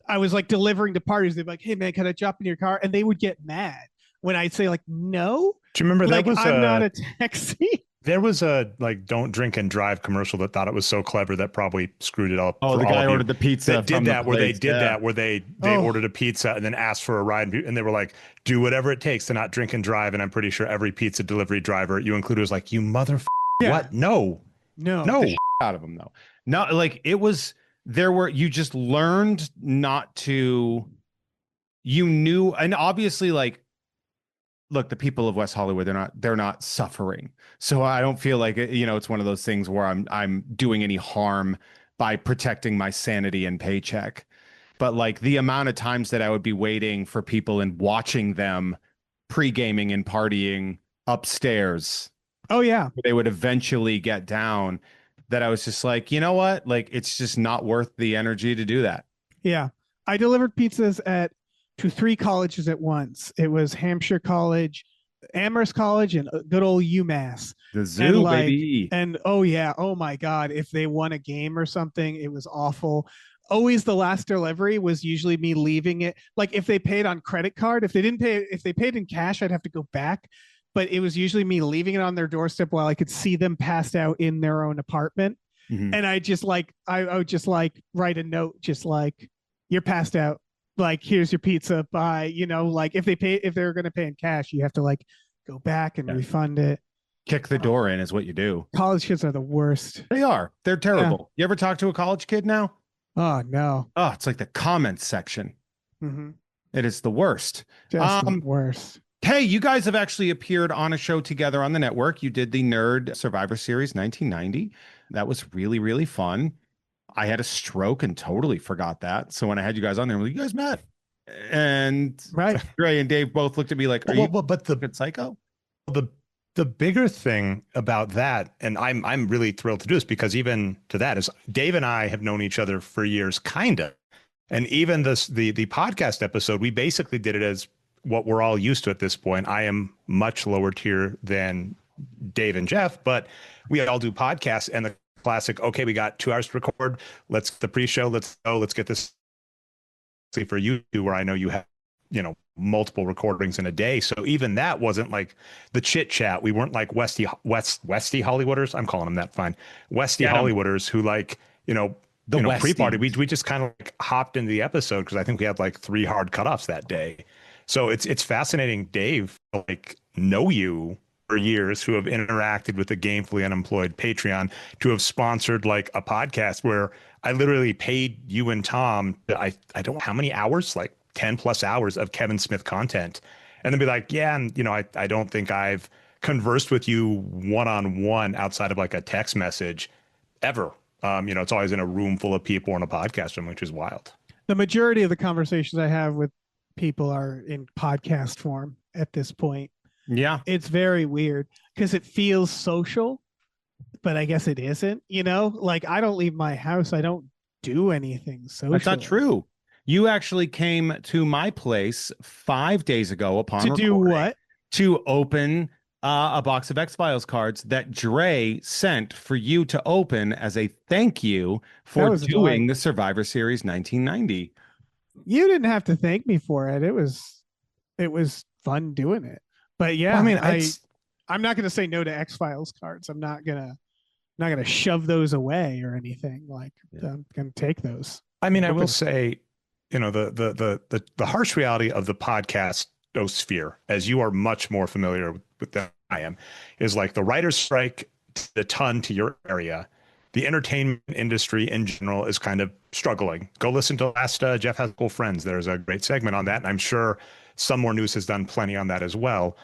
I was like delivering to parties. They'd be like, hey man, can I jump in your car? And they would get mad when I'd say like, no. Do you remember like, that was I'm not a taxi? There was a like don't drink and drive commercial that thought it was so clever that probably screwed it up. Oh, the guy ordered the pizza. That did that where they did that where they ordered a pizza and then asked for a ride and they were like, do whatever it takes to not drink and drive. And I'm pretty sure every pizza delivery driver you included was like, you motherfucker. Yeah. What? No. Out of them though. No, like it was. You just learned not to. You knew, and obviously, like, look, the people of West Hollywood, they're not suffering. So I don't feel like it's one of those things where I'm doing any harm by protecting my sanity and paycheck. But like the amount of times that I would be waiting for people and watching them pre-gaming and partying upstairs. Oh yeah. They would eventually get down, that I was just like, you know what? Like, it's just not worth the energy to do that. Yeah. I delivered pizzas to 3 colleges at once. It was Hampshire College, Amherst College, and good old UMass. The zoo, baby. And oh yeah, oh my God, if they won a game or something, it was awful. Always the last delivery was usually me leaving it. Like if they paid on credit card, if they paid in cash, I'd have to go back. But it was usually me leaving it on their doorstep while I could see them passed out in their own apartment. Mm-hmm. And I would just like write a note, just like, you're passed out. Like, here's your pizza. Bye. Like if they're going to pay in cash, you have to like go back and refund it. Kick the door in is what you do. College kids are the worst. They are. They're terrible. Yeah. You ever talk to a college kid now? Oh no. Oh, it's like the comments section. Mm-hmm. It is the worst. Just the worst. Hey, you guys have actually appeared on a show together on the network. You did the Nerd Survivor Series 1990. That was really, really fun. I had a stroke and totally forgot that. So when I had you guys on there, I'm like, you guys met. And right. Ray and Dave both looked at me like, but the psycho? The bigger thing about that, and I'm really thrilled to do this because even to that is Dave and I have known each other for years, kind of. And even the podcast episode, we basically did it as what we're all used to at this point. I am much lower tier than Dave and Jeff, but we all do podcasts, and the classic, okay, we got 2 hours to record. Let's the pre-show. Let's go. Let's get this for you, where I know you have, multiple recordings in a day. So even that wasn't like the chit chat. We weren't like Westy Hollywooders. I'm calling them that. Fine. Westy Hollywooders who pre-party. We just kind of like hopped into the episode because I think we had like 3 hard cutoffs that day. So it's fascinating, Dave, like know you for years, who have interacted with the Gamefully Unemployed Patreon, to have sponsored like a podcast where I literally paid you and Tom, I don't know how many hours, like 10 plus hours of Kevin Smith content, and then be like, yeah, and I don't think I've conversed with you one-on-one outside of like a text message ever. It's always in a room full of people in a podcast room, which is wild. The majority of the conversations I have with people are in podcast form at this point. Yeah. It's very weird because it feels social, but I guess it isn't, like I don't leave my house. I don't do anything social. That's not true. You actually came to my place 5 days ago upon to do what? To open a box of X-Files cards that Dre sent for you to open as a thank you for doing the Survivor Series 1990. You didn't have to thank me for it. It was fun doing it. But yeah, well, I'm not going to say no to X-Files cards. I'm not gonna shove those away or anything. Like I'm going to take those. I mean, I will say, the harsh reality of the podcast sphere, as you are much more familiar with than I am, is like the writer's strike a ton to your area. The entertainment industry in general is kind of struggling. Go listen to last Jeff Has Cool Friends. There's a great segment on that, and I'm sure Some More News has done plenty on that as well.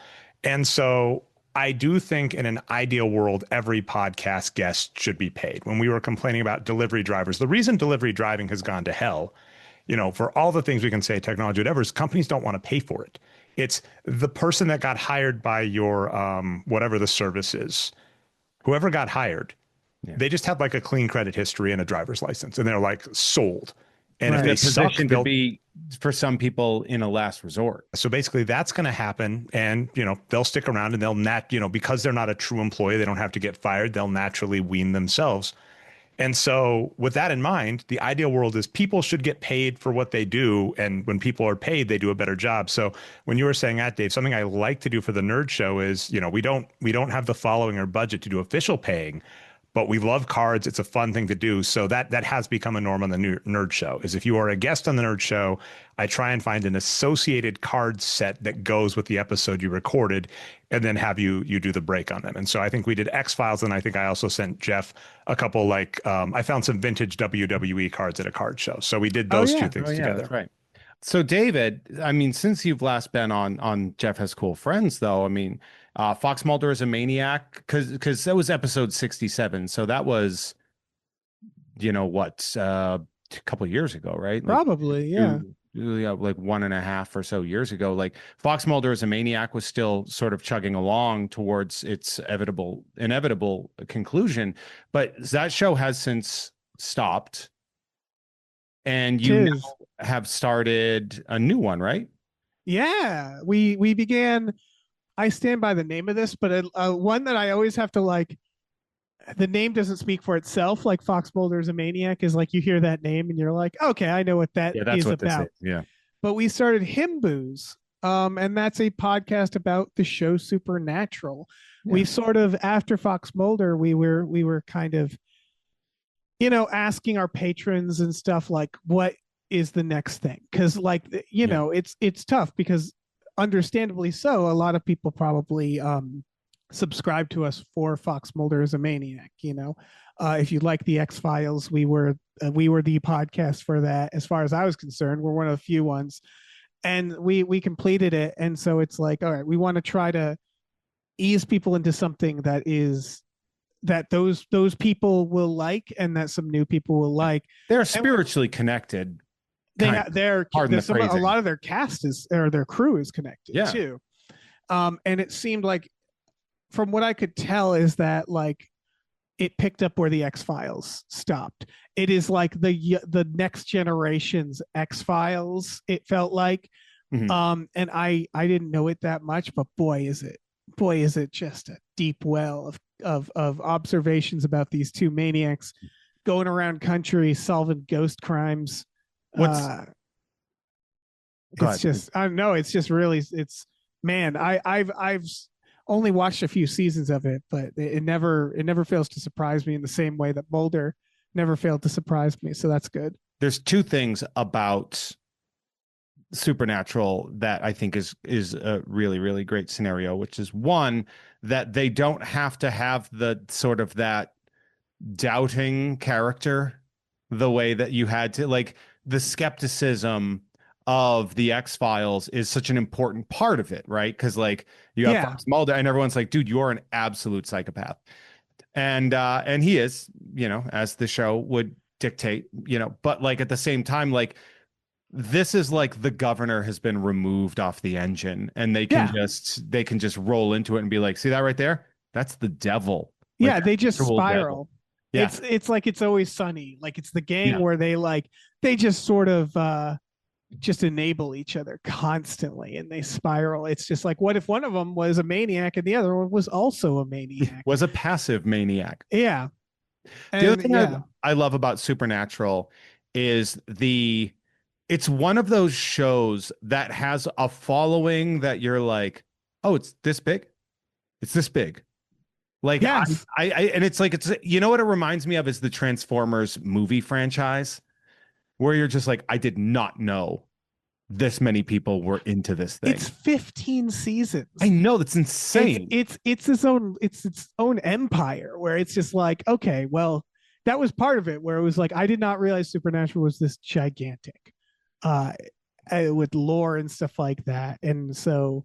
And so I do think in an ideal world, every podcast guest should be paid. When we were complaining about delivery drivers, the reason delivery driving has gone to hell, for all the things we can say, technology, whatever, is companies don't want to pay for it. It's the person that got hired by your, whatever the service is, whoever got hired, they just have like a clean credit history and a driver's license, and they're like sold. And if they suck, they'll be, for some people, in a last resort. So basically that's going to happen, and they'll stick around, and they'll because they're not a true employee, they don't have to get fired, they'll naturally wean themselves. And so with that in mind, the ideal world is people should get paid for what they do, and when people are paid, they do a better job. So when you were saying that, Dave, something I like to do for the Nerd Show is, we don't have the following or budget to do official paying, but we love cards. It's a fun thing to do. So that has become a norm on the Nerd Show, is if you are a guest on the Nerd Show, I try and find an associated card set that goes with the episode you recorded, and then have you do the break on them. And so I think we did X-Files, and I think I also sent Jeff a couple, I found some vintage WWE cards at a card show. So we did those two things together. That's right. So David, I mean, since you've last been on Jeff Has Cool Friends, though, I mean, Fox Mulder is a Maniac, because that was episode 67. So that was, a couple of years ago, right? Probably, yeah. Like 1.5 or so years ago. Like Fox Mulder as a Maniac was still sort of chugging along towards its inevitable conclusion, but that show has since stopped, and you now have started a new one, right? Yeah, we began. I stand by the name of this, but one that I always have to the name doesn't speak for itself. Like Fox Mulder is a Maniac is like, you hear that name and you're like, okay, I know what that's what about. Yeah. But we started Him Booze, and that's a podcast about the show Supernatural. Yeah. We sort of, after Fox Mulder, we were kind of, asking our patrons and stuff like, what is the next thing? Because it's tough, because understandably so, a lot of people probably subscribe to us for Fox Mulder as a Maniac. If you like the X-Files, we were the podcast for that. As far as I was concerned, we're one of the few ones, and we completed it. And so it's like, all right, we want to try to ease people into something that those people will like, and that some new people will like. They're spiritually connected. A lot of their cast their crew is connected too. And it seemed like, from what I could tell, is that it picked up where the X-Files stopped. It is like the next generation's X-Files, it felt like. And I didn't know it that much, but boy is it just a deep well of observations about these two maniacs going around country solving ghost crimes. It's just, I don't know, it's just really, it's, man, I've only watched a few seasons of it, but it never fails to surprise me in the same way that Boulder never failed to surprise me. So that's good. There's two things about Supernatural that I think is a really, really great scenario, which is one, that they don't have to have the sort of that doubting character the way that you had to, like, the skepticism of the X-Files is such an important part of it, right? Because like you have Fox Mulder and everyone's like, dude, you're an absolute psychopath. And he is, you know, as the show would dictate, you know, but like at the same time, like this is like the governor has been removed off the engine and they can just roll into it and be like, see that right there? That's the devil. Like, yeah, they just spiral. Yeah. It's like It's Always Sunny. Like it's the gang where they just sort of just enable each other constantly and they spiral. It's just like, what if one of them was a maniac and the other one was also a maniac? Was a passive maniac. Yeah. And the other thing I love about Supernatural is it's one of those shows that has a following that you're like, oh, it's this big. It's this big. Like, yes. And it's like, you know what it reminds me of is the Transformers movie franchise, where you're just like, I did not know this many people were into this thing. It's 15 seasons. I know, that's insane. It's its own empire where it's just like, okay, well, that was part of it where it was like, I did not realize Supernatural was this gigantic with lore and stuff like that. And so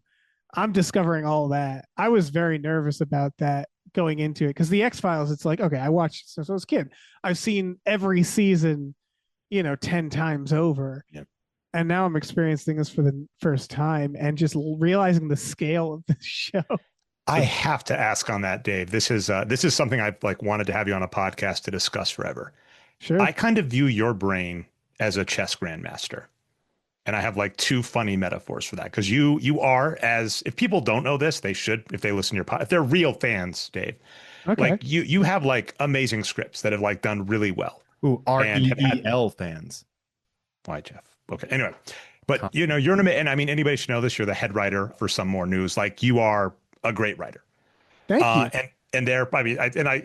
I'm discovering all that. I was very nervous about that going into it because the X-Files, it's like, okay, I watched since I was a kid. I've seen every season, 10 times over. Yep. And now I'm experiencing this for the first time and just realizing the scale of the show. I have to ask on that, Dave. This is something I've wanted to have you on a podcast to discuss forever. Sure. I kind of view your brain as a chess grandmaster. And I have two funny metaphors for that. Because you are, as if people don't know this, they should, if they listen to your podcast, if they're real fans, Dave. Okay. You have amazing scripts that have done really well. Ooh, REEL fans. Why, Jeff? Okay. Anyway, but you're and I mean, anybody should know this. You're the head writer for Some More News. You are a great writer. Thank you. And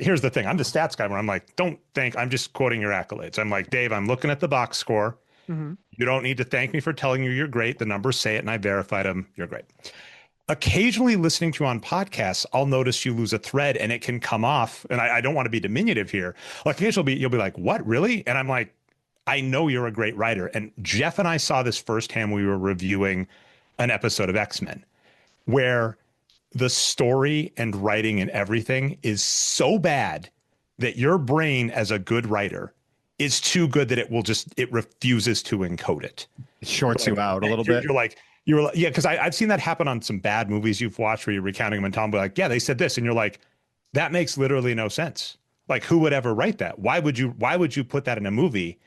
here's the thing. I'm the stats guy where I'm like, don't think I'm just quoting your accolades. I'm like, Dave, I'm looking at the box score. Mm-hmm. You don't need to thank me for telling you you're great. The numbers say it and I verified them. You're great. Occasionally listening to you on podcasts, I'll notice you lose a thread and it can come off. And I don't want to be diminutive here. Occasionally you'll be like, what, really? And I'm like, I know you're a great writer. And Jeff and I saw this firsthand. We were reviewing an episode of X-Men where the story and writing and everything is so bad that your brain as a good writer is too good that it refuses to encode it. It shorts you out a little bit. You're like, yeah, because I've seen that happen on some bad movies you've watched where you're recounting them and Tom will be like, yeah, they said this. And you're like, that makes literally no sense. Who would ever write that? Why would you put that in a movie?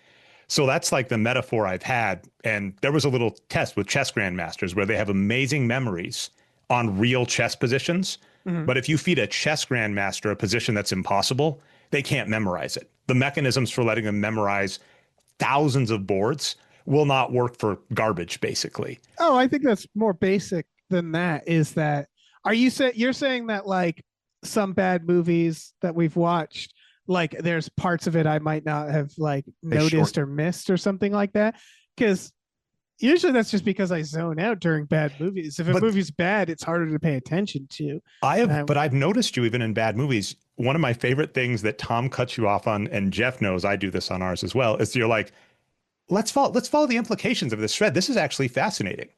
So that's the metaphor I've had. And there was a little test with chess grandmasters where they have amazing memories on real chess positions. Mm-hmm. But if you feed a chess grandmaster a position that's impossible, they can't memorize it. The mechanisms for letting them memorize thousands of boards will not work for garbage, basically. Oh, I think that's more basic than that. Is that you're saying that some bad movies that we've watched, there's parts of it I might not have noticed or missed or something like that? Because usually that's just because I zone out during bad movies. If a movie's bad, it's harder to pay attention to. But I've noticed you even in bad movies. One of my favorite things that Tom cuts you off on, and Jeff knows I do this on ours as well, is you're like, let's follow the implications of this thread. This is actually fascinating.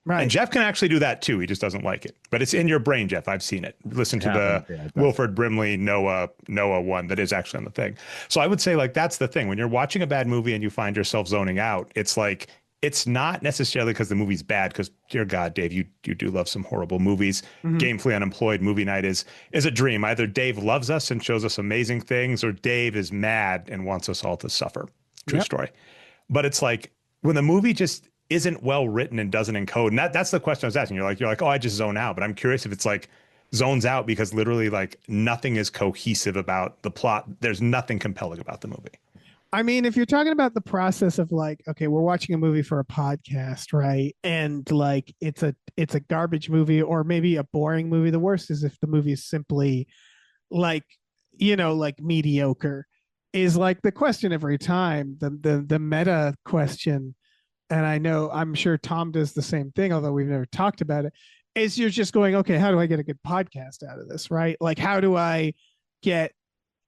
Right. And Jeff can actually do that too. He just doesn't like it. But it's in your brain, Jeff. I've seen it. Listen to the Wilford Brimley Noah one that is actually on the thing. So I would say that's the thing. When you're watching a bad movie and you find yourself zoning out, it's it's not necessarily because the movie's bad, because dear God, Dave, you do love some horrible movies. Mhm. Gamefully Unemployed movie night is a dream. Either Dave loves us and shows us amazing things, or Dave is mad and wants us all to suffer. True Yep. story. But it's like when the movie just isn't well written and doesn't encode, and that's the question I was asking. You're like, oh, I just zone out. But I'm curious if it's like zones out because literally like nothing is cohesive about the plot. There's nothing compelling about the movie. I mean, if you're talking about the process of like, okay, we're watching a movie for a podcast, right? And like it's a garbage movie or maybe a boring movie. The worst is if the movie is simply like, like mediocre is like the question every time, the meta question. And I'm sure Tom does the same thing, although we've never talked about it, is you're just going, okay, how do I get a good podcast out of this, right? Like, how do I get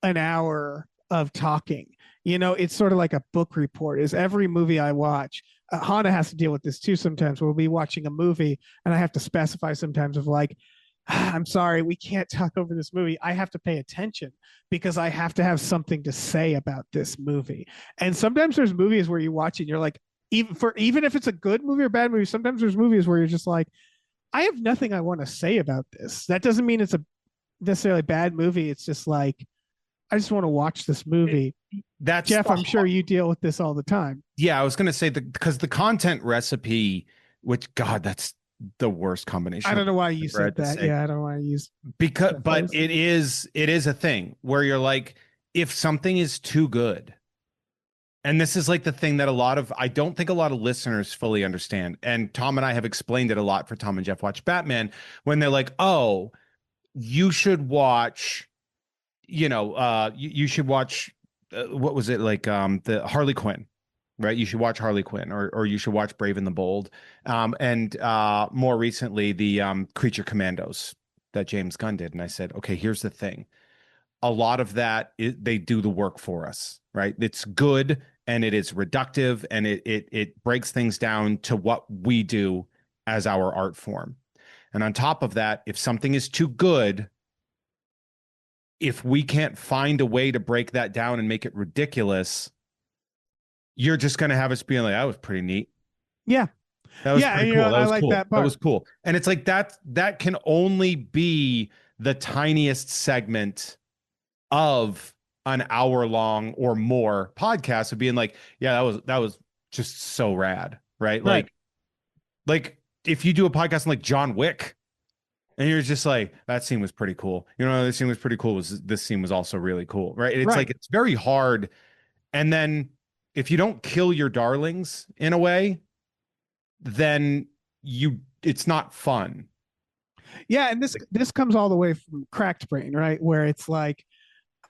an hour of talking? It's sort of like a book report. Is every movie I watch, Hana has to deal with this too sometimes. We'll be watching a movie and I have to specify sometimes of like, I'm sorry, we can't talk over this movie. I have to pay attention because I have to have something to say about this movie. And sometimes there's movies where you watch it and you're like, even if it's a good movie or bad movie, sometimes there's movies where you're just like, I have nothing I want to say about this. That doesn't mean it's a necessarily bad movie. It's just like, I just want to watch this movie. That's Jeff, I'm sure you deal with this all the time. Yeah, I was going to say because the content recipe, which God, that's the worst combination. I don't know why you said that. Yeah, I don't want to use but it is a thing where you're like, if something is too good, and this is like the thing that I don't think a lot of listeners fully understand. And Tom and I have explained it a lot for Tom and Jeff Watch Batman when they're like, oh, you should watch, you should watch, what was it like, the Harley Quinn, right? You should watch Harley Quinn, or you should watch Brave and the Bold, and more recently the Creature Commandos that James Gunn did. And I said, okay, here's the thing: a lot of that they do the work for us, right? It's good and it is reductive and it breaks things down to what we do as our art form. And on top of that, if something is too good, if we can't find a way to break that down and make it ridiculous, you're just going to have us being like, that was pretty neat. Yeah. That was pretty cool. I like that part. That was cool. And it's like that can only be the tiniest segment of an hour long or more podcast of being like, yeah, that was just so rad. Right. Like if you do a podcast on like John Wick, and you're just like, that scene was pretty cool. This scene was pretty cool. This scene was also really cool, right? It's like, it's very hard. And then if you don't kill your darlings in a way, then it's not fun. Yeah, and this comes all the way from Cracked Brain, right? Where it's like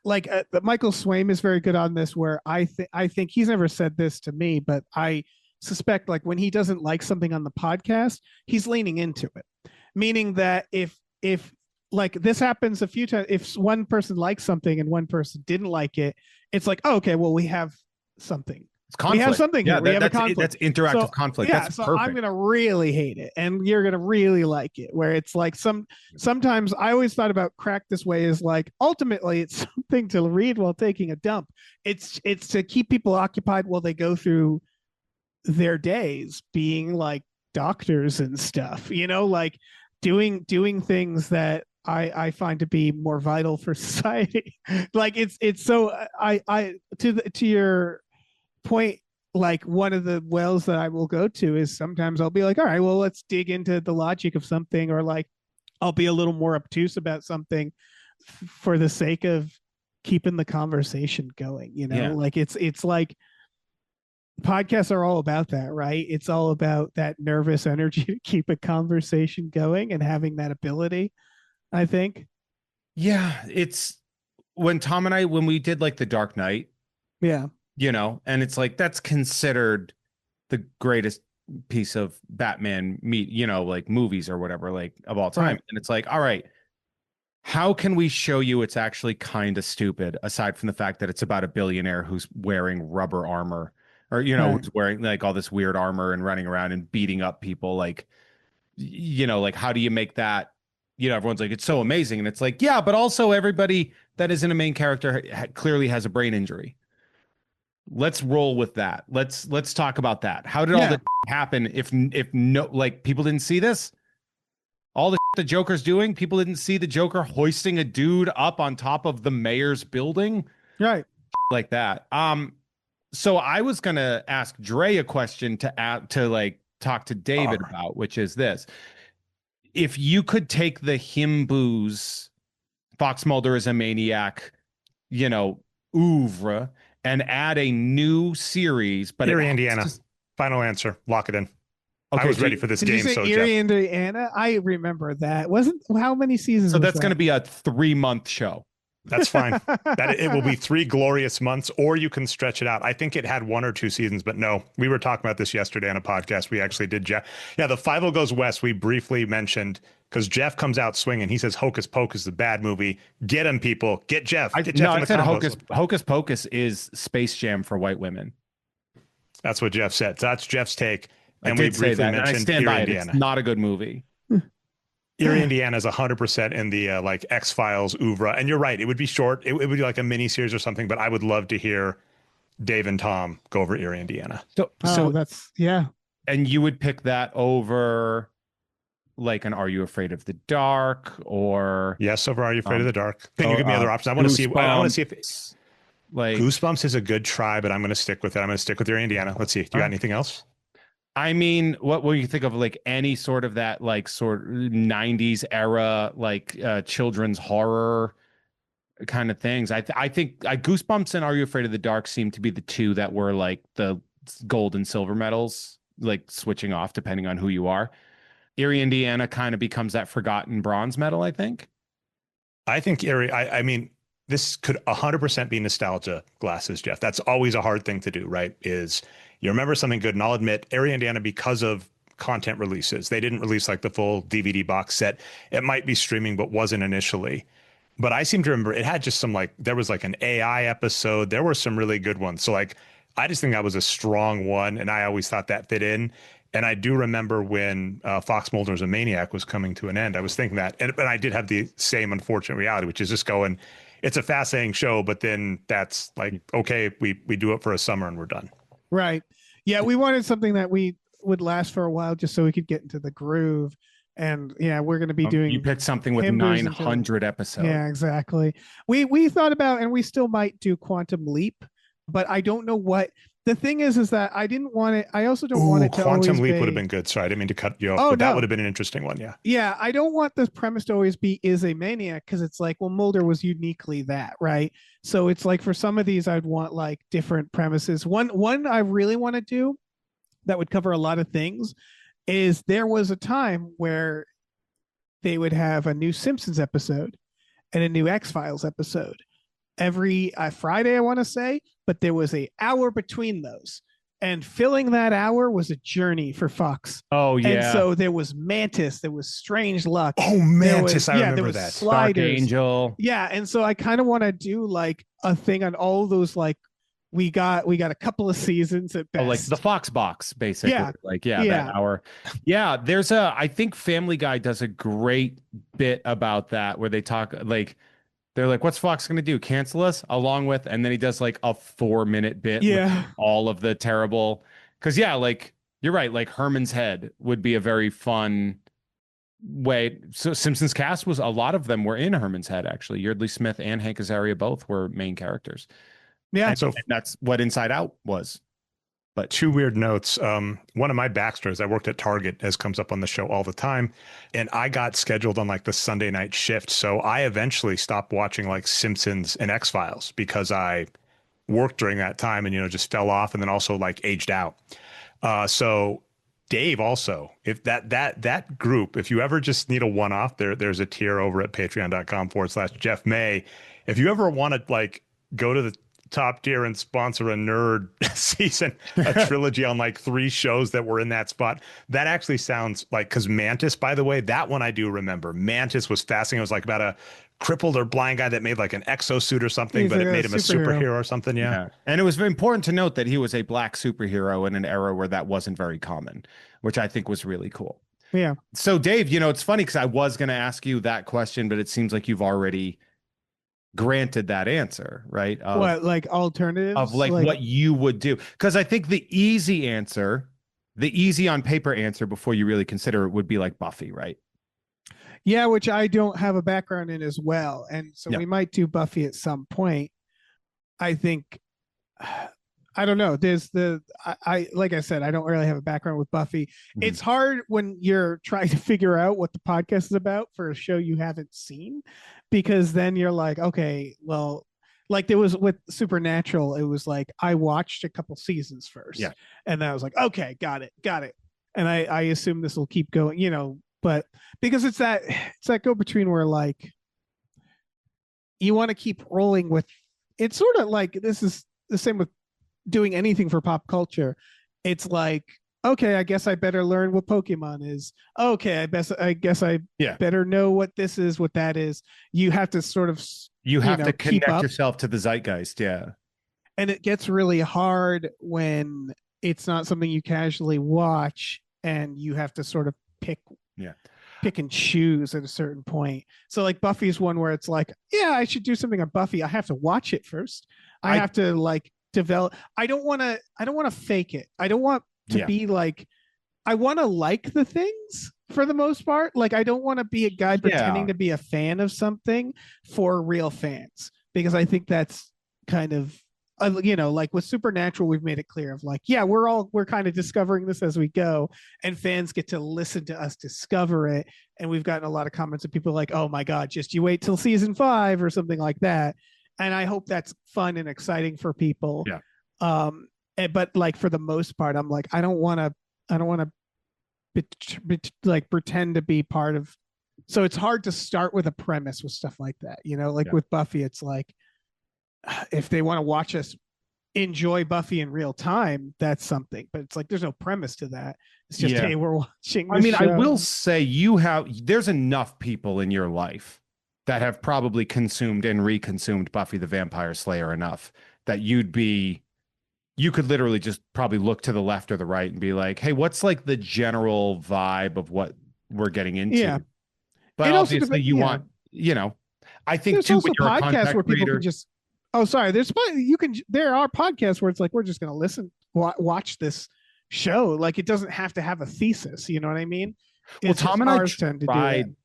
Michael Swaim is very good on this. Where I think he's never said this to me, but I suspect like when he doesn't like something on the podcast, he's leaning into it. Meaning that if like this happens a few times, if one person likes something and one person didn't like it, it's like, oh, okay, well, we have something. It's conflict. We have something here. We have a conflict. That's interactive conflict. Yeah, that's so perfect. I'm gonna really hate it, and you're gonna really like it. Where it's like sometimes I always thought about Crack this way is like ultimately it's something to read while taking a dump. It's to keep people occupied while they go through their days, being like doctors and stuff. Like doing things that I find to be more vital for society. Like it's so I to your point, like one of the wells that I will go to is sometimes I'll be like, all right, well, let's dig into the logic of something, or like I'll be a little more obtuse about something for the sake of keeping the conversation going. Like it's like podcasts are all about that, right? It's all about that nervous energy to keep a conversation going and having that ability, I think. Yeah, it's when Tom and I, when we did like the Dark Knight, yeah, and it's like that's considered the greatest piece of Batman like movies or whatever, like of all time. Right. And it's like, all right, how can we show you it's actually kind of stupid, aside from the fact that it's about a billionaire who's wearing rubber armor, or who's wearing like all this weird armor and running around and beating up people, like like how do you make that, everyone's like, it's so amazing, and it's like, yeah, but also everybody that isn't a main character clearly has a brain injury. let's roll with that. Let's talk about that. How did all that happen? If no, like, people didn't see this, all the Joker's doing, people didn't see the Joker hoisting a dude up on top of the mayor's building, Right. like that. So I was gonna ask Dre a question to like talk to David about, which is this: if you could take the Himboos, Fox Mulder is a maniac, you know, oeuvre, and add a new series, but Erie, Indiana. Final answer. Lock it in. Okay, I was ready for this Did game. you say So Erie, Jeff, Indiana? I remember that. Wasn't how many seasons? so was that's going to that? be a 3-month show. that's fine. That it will be 3 glorious months, or you can stretch it out. I think it had 1 or 2 seasons, but no, we were talking about this yesterday on a podcast. We actually did. Jeff, yeah, the 5 Goes West. We briefly mentioned because Jeff comes out swinging. He says Hocus Pocus is the bad movie. Get him, people. Get Jeff. Get Jeff. I said Hocus Pocus is Space Jam for white women. That's what Jeff said. So that's Jeff's take. And I we did say briefly that, and I mentioned stand Erie, by it. Indiana. It's not a good movie. Erie, Indiana is 100% in the like X-Files oeuvre. And you're right. It would be short. It would be like a mini series or something, but I would love to hear Dave and Tom go over Erie, Indiana. So that's and you would pick that over like an Are You Afraid of the Dark, or Yes, over Are You Afraid of the Dark? Can you give me other options? I want to see. I want to see if it's like Goosebumps is a good try, but I'm going to stick with it. I'm going to stick with Erie, Indiana. Let's see. Do you got anything else? I mean, what when you think of like any sort of that like sort of 90s era like children's horror kind of things, I think Goosebumps and Are You Afraid of the Dark seem to be the two that were like the gold and silver medals, like switching off depending on who you are. Erie, Indiana kind of becomes that forgotten bronze medal, I think. I think Erie, I mean, this could 100% be nostalgia glasses, Jeff. That's always a hard thing to do, right? Is you remember something good. And I'll admit, Erie, Indiana, because of content releases, they didn't release like the full DVD box set. It might be streaming, but wasn't initially. But I seem to remember it had just some like, there was like an AI episode. There were some really good ones. So like, I just think that was a strong one. And I always thought that fit in. And I do remember when Fox Mulder's a Maniac was coming to an end, I was thinking that, but I did have the same unfortunate reality, which is just going, it's a fascinating show, but then that's like, okay, we do it for a summer and we're done. right. Yeah, we wanted something that we would last for a while, just so we could get into the groove. And yeah, we're going to be doing. You picked something with Himboos 900 episodes. Yeah, exactly. We thought about, and we still might do Quantum Leap, but I don't know what. The thing is that I didn't want it. I also don't want it to Quantum always Leap be, would have been good. Sorry, I didn't mean to cut you off, Oh, but that no. would have been an interesting one. Yeah. Yeah, I don't want the premise to always be is a maniac, because it's like, well, Mulder was uniquely that, right? So it's like for some of these, I'd want like different premises. One I really want to do that would cover a lot of things is there was a time where they would have a new Simpsons episode and a new X-Files episode every Friday, I want to say, but there was an hour between those. And filling that hour was a journey for Fox. Oh yeah. And so there was Mantis, there was Strange Luck. Oh, Mantis, I remember that. Dark Sliders. Angel. Yeah, and so I kind of want to do like a thing on all those. Like we got a couple of seasons at best. Oh, like the Fox box, basically. Yeah. Like, Yeah. that hour. Yeah, I think Family Guy does a great bit about that where they talk like, they're like, what's Fox going to do? Cancel us? Along with, and then he does like a 4-minute bit with all of the terrible, because like, you're right, like Herman's Head would be a very fun way. So Simpsons cast was, a lot of them were in Herman's Head, actually. Yeardley Smith and Hank Azaria both were main characters. Yeah. And that's what Inside Out was. But 2 weird notes. One of my backstories, I worked at Target, as comes up on the show all the time. And I got scheduled on like the Sunday night shift. So I eventually stopped watching like Simpsons and X-Files because I worked during that time and, just fell off and then also like aged out. So Dave also, if that group, if you ever just need a one-off, there's a tier over at patreon.com/Jeff May. If you ever want to like go to the top tier and sponsor a nerd season, a trilogy on like 3 shows that were in that spot, that actually sounds like, because Mantis, by the way, that one I do remember. Mantis was fascinating. It was like about a crippled or blind guy that made like an exosuit or something, but it made him a superhero or something. Yeah. And it was very important to note that he was a black superhero in an era where that wasn't very common, which I think was really cool. Yeah. So Dave, it's funny because I was going to ask you that question, but it seems like you've already granted that answer, right? What, like alternatives? Of like what you would do. Because I think the easy answer, the easy on paper answer before you really consider it would be like Buffy, right? Yeah, which I don't have a background in as well. And so Yeah. we might do Buffy at some point. I think I don't know. There's I like I said, I don't really have a background with Buffy. It's hard when you're trying to figure out what the podcast is about for a show you haven't seen, because then you're like, okay, well, like there was with Supernatural, it was like I watched a couple seasons first. Yeah. And then I was like, okay, got it. And I assume this will keep going, you know, but because it's that go between where like you want to keep rolling with, it's sort of like this is the same with doing anything for pop culture. It's like, okay, I guess I better learn what Pokemon is. Okay, I guess I better know what this is, what that is. You have to sort of you have to connect yourself to the zeitgeist, yeah. And it gets really hard when it's not something you casually watch and you have to sort of pick and choose at a certain point. So like Buffy's one where it's like, yeah, I should do something on Buffy. I have to watch it first. I have to like develop. I don't want to fake it. I don't want to be like, I want to like the things for the most part. Like I don't want to be a guy pretending to be a fan of something for real fans, because I think that's kind of you know, like with Supernatural, we've made it clear of like, yeah, we're kind of discovering this as we go, and fans get to listen to us discover it. And we've gotten a lot of comments of people like, oh my God, just you wait till season 5 or something like that. And I hope that's fun and exciting for people. Yeah. But like for the most part, I'm like, I don't want to like pretend to be part of. So it's hard to start with a premise with stuff like that, you know, like with Buffy, it's like, if they want to watch us enjoy Buffy in real time, that's something. But it's like there's no premise to that. It's just hey, we're watching. I mean, I will say there's enough people in your life that have probably consumed and reconsumed Buffy the Vampire Slayer enough that you could literally just probably look to the left or the right and be like, hey, what's like the general vibe of what we're getting into? Yeah. But it obviously you want, you know, I think there's too, also when you're podcasts where people creator, can just, oh, sorry. There are podcasts where it's like, we're just going to watch this show. Like it doesn't have to have a thesis. You know what I mean? Well, Tom and I tried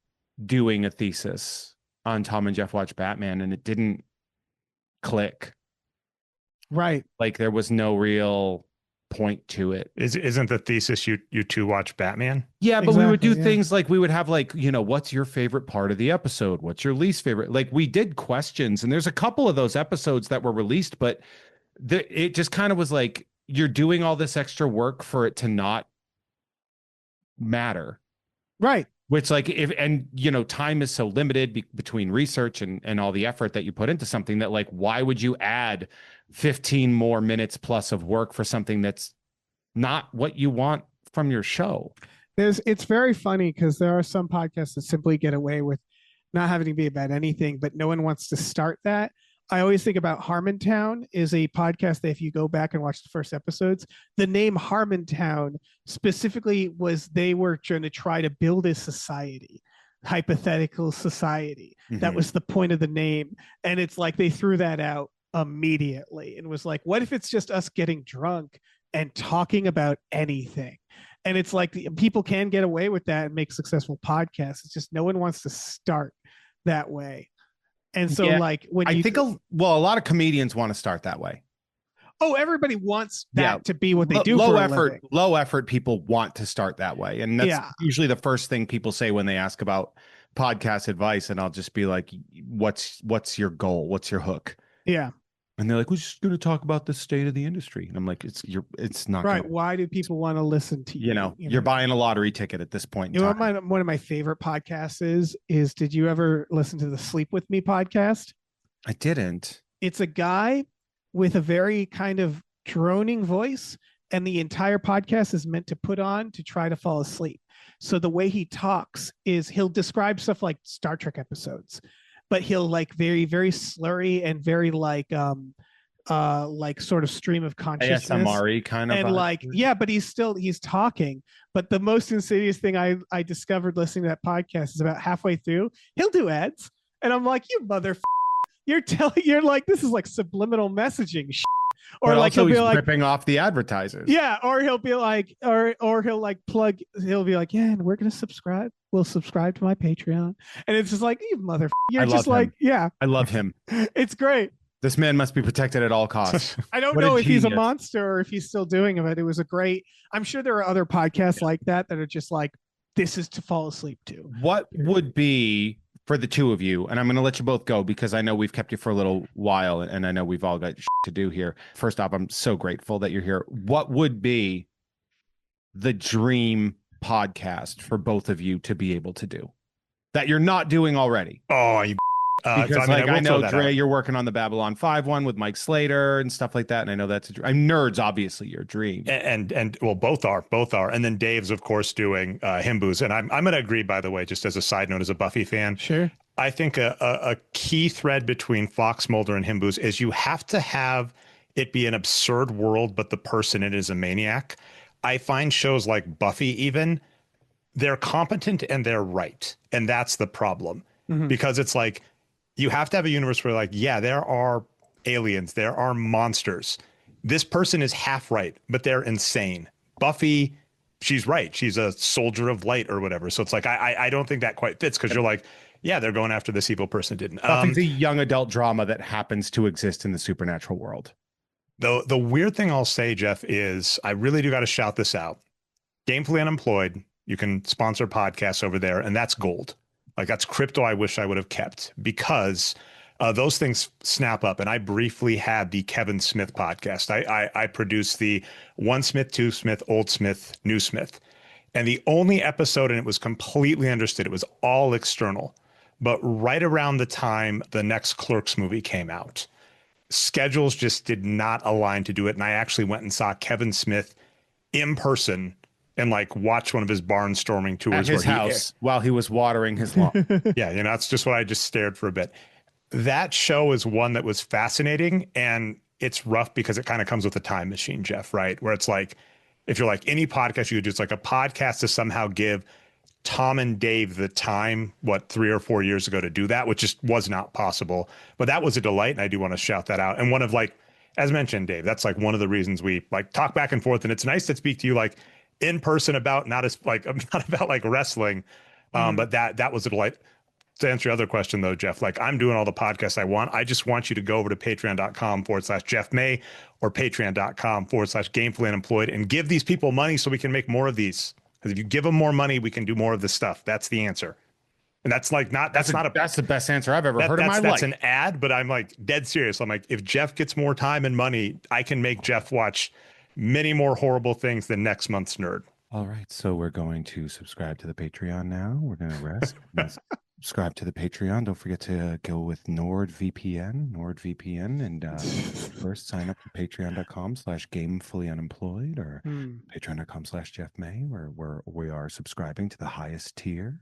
doing a thesis on Tom and Jeff Watch Batman, and it didn't click. Right. Like there was no real point to it. Isn't the thesis you two watch Batman? Yeah, but we would do things like we would have like, you know, what's your favorite part of the episode? What's your least favorite? Like we did questions, and there's a couple of those episodes that were released, but it just kind of was like you're doing all this extra work for it to not matter. Right. Which like you know, time is so limited between research and all the effort that you put into something that like, why would you add 15 more minutes plus of work for something that's not what you want from your show? It's very funny because there are some podcasts that simply get away with not having to be about anything, but no one wants to start that. I always think about Harmontown is a podcast that if you go back and watch the first episodes, the name Harmontown specifically was they were trying to try to build a society, hypothetical society. Mm-hmm. That was the point of the name. And it's like they threw that out immediately and was like, what if it's just us getting drunk and talking about anything? And it's like people can get away with that and make successful podcasts. It's just no one wants to start that way. And so like when I think a lot of comedians want to start that way. Oh, everybody wants that to be what they do. Low effort people want to start that way. And that's usually the first thing people say when they ask about podcast advice. And I'll just be like, what's your goal? What's your hook? Yeah. And they're like, we're just going to talk about the state of the industry. And I'm like, it's not right. Why do people want to listen to you? You know, you're buying a lottery ticket at this point. You know what one of my favorite podcasts is did you ever listen to the Sleep With Me podcast? I didn't. It's a guy with a very kind of droning voice, and the entire podcast is meant to put on to try to fall asleep. So the way he talks is he'll describe stuff like Star Trek episodes, but he'll like very, very slurry and very like sort of stream of consciousness. ASMR kind of. And like, yeah, but he's talking. But the most insidious thing I discovered listening to that podcast is about halfway through, he'll do ads. And I'm like, you you're like, this is like subliminal messaging. Or but like also he'll be he's like, ripping off the advertisers. yeah, or he'll be like, or he'll like he'll be like, yeah, and we're gonna subscribe. We'll subscribe to my Patreon, and it's just like, you mother. You're I just love like, him. yeah, I love him. it's great. This man must be protected at all costs. I don't What a know if he's a genius. monster or if he's still doing it, but it was a great. I'm sure there are other podcasts like that are just like, this is to fall asleep to. What would be for the two of you, and I'm going to let you both go because I know we've kept you for a little while and I know we've all got shit to do here. First off, I'm so grateful that you're here. What would be the dream podcast for both of you to be able to do that you're not doing already? Oh, you Because so, I will know, throw that Dre, out. you're working on the Babylon 5 one with Mike Slater and stuff like that. And I know that's I'm nerds, obviously, your dream. And well, both are, and then Dave's of course doing Himbus, and I'm going to agree, by the way, just as a side note, as a Buffy fan. Sure. I think a key thread between Fox Mulder and Himbus is you have to have it be an absurd world, but the person in it is a maniac. I find shows like Buffy, even, they're competent and they're right, and that's the problem. Because it's like, you have to have a universe where, like, yeah, there are aliens, there are monsters. This person is half right, but they're insane. Buffy, she's right. She's a soldier of light or whatever. So it's like, I don't think that quite fits, because you're like, yeah, they're going after this evil person who didn't. Buffy's a young adult drama that happens to exist in the supernatural world. The weird thing I'll say, Jeff, is I really do got to shout this out. Gamefully Unemployed, you can sponsor podcasts over there, and that's gold. Like, that's crypto I wish I would have kept, because those things snap up. And I briefly had the Kevin Smith podcast. I produced the One Smith, Two Smith, Old Smith, New Smith. And the only episode, and it was completely understood, it was all external. But right around the time the next Clerks movie came out, schedules just did not align to do it. And I actually went and saw Kevin Smith in person and like watch one of his barnstorming tours At his house while he was watering his lawn. Yeah, that's just what I just stared for a bit. That show is one that was fascinating, and it's rough because it kind of comes with a time machine, Jeff, right? Where it's like, if you're like any podcast you could do, it's like a podcast to somehow give Tom and Dave the time, 3 or 4 years ago, to do that, which just was not possible. But that was a delight, and I do want to shout that out. And one of, like, as mentioned, Dave, that's like one of the reasons we like talk back and forth, and it's nice to speak to you like in person about not about like wrestling, but that was a delight. To answer your other question though, Jeff, like, I'm doing all the podcasts I want. I just want you to go over to patreon.com/Jeff May or patreon.com/Gamefully Unemployed and give these people money so we can make more of these. Because if you give them more money, we can do more of this stuff. That's the answer. And that's like that's the best answer I've ever heard in my life. That's an ad, but I'm like dead serious. I'm like, if Jeff gets more time and money, I can make Jeff watch many more horrible things than next month's Nerd. All right, so we're going to subscribe to the Patreon now. We're going to rest. Subscribe to the Patreon. Don't forget to go with NordVPN, and first sign up to patreon.com/gamefullyunemployed or patreon.com/Jeff May, where we are subscribing to the highest tier.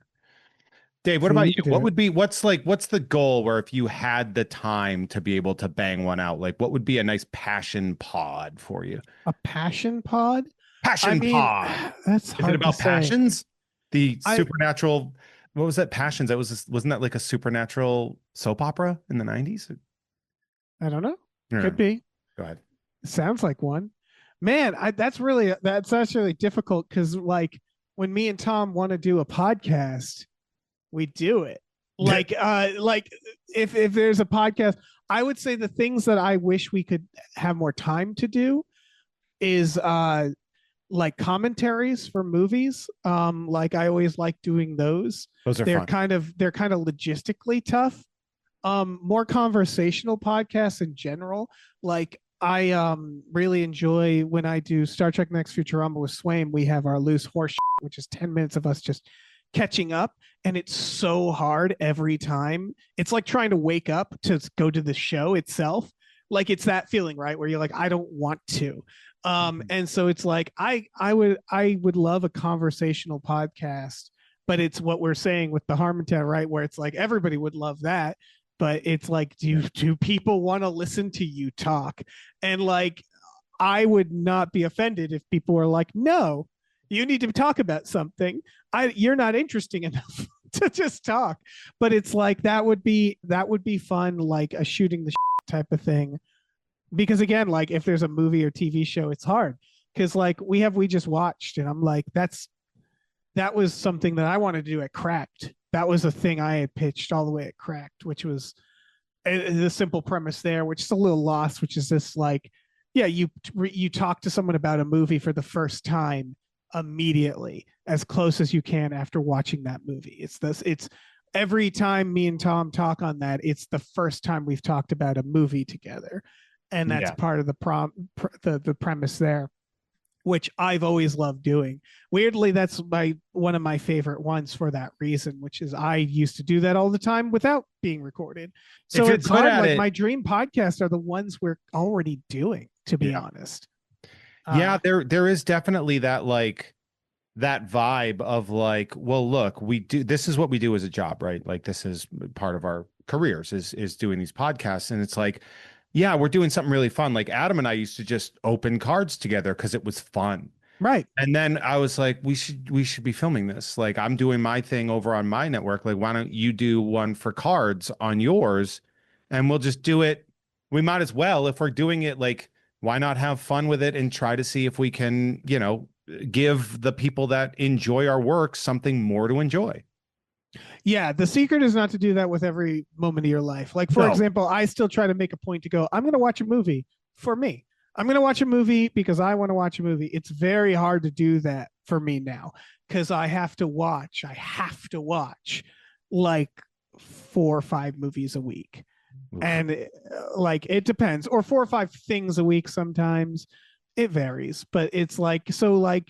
Dave, what about you? What's the goal where if you had the time to be able to bang one out, like what would be a nice passion pod for you? A passion pod? Passion pod. That's hard. Is it about to say. passions? The supernatural. What was that? Passions. Wasn't that like a supernatural soap opera in the 90s? I don't know. Yeah. Could be. Go ahead. Sounds like one. Man, that's actually difficult, because like when me and Tom want to do a podcast, we do it. Like if there's a podcast, I would say the things that I wish we could have more time to do is like commentaries for movies. Like I always like doing those. Those are they're fun. they're kind of logistically tough. More conversational podcasts in general. Like I really enjoy when I do Star Trek Next Futurama with Swain. We have our loose horse, which is 10 minutes of us just catching up, and it's so hard every time. It's like trying to wake up to go to the show itself. Like it's that feeling, right, where you're like, I don't want to. And so it's like I would love a conversational podcast, but it's what we're saying with the Harmontown, right, where it's like everybody would love that, but it's like, do people want to listen to you talk? And like, I would not be offended if people were like, no, you need to talk about something. You're not interesting enough. to just talk. But it's like that would be fun, like a shooting the type of thing. Because again, like if there's a movie or TV show, it's hard because like we just watched, and I'm like that was something that I wanted to do at Cracked. That was a thing I had pitched all the way at Cracked, which was the simple premise there, which is a little lost, which is this like, yeah, you talk to someone about a movie for the first time immediately, as close as you can after watching that movie. It's every time me and Tom talk on that, it's the first time we've talked about a movie together, and that's part of the premise there, which I've always loved doing. Weirdly, that's one of my favorite ones for that reason, which is I used to do that all the time without being recorded. So it's hard. Like my dream podcasts are the ones we're already doing, to be honest. Yeah, there is definitely that like that vibe of like, well, look, this is what we do as a job, right? Like this is part of our careers is doing these podcasts. And it's like, yeah, we're doing something really fun. Like Adam and I used to just open cards together because it was fun. Right. And then I was like, we should be filming this. Like I'm doing my thing over on my network. Like, why don't you do one for cards on yours? And we'll just do it. We might as well, if we're doing it, like, why not have fun with it and try to see if we can, give the people that enjoy our work something more to enjoy. Yeah, the secret is not to do that with every moment of your life. Like, for example, I still try to make a point to go, I'm going to watch a movie for me. I'm going to watch a movie because I want to watch a movie. It's very hard to do that for me now because I have to watch like 4 or 5 movies a week. Oof. And like, it depends, or 4 or 5 things a week. Sometimes it varies, but it's like, so like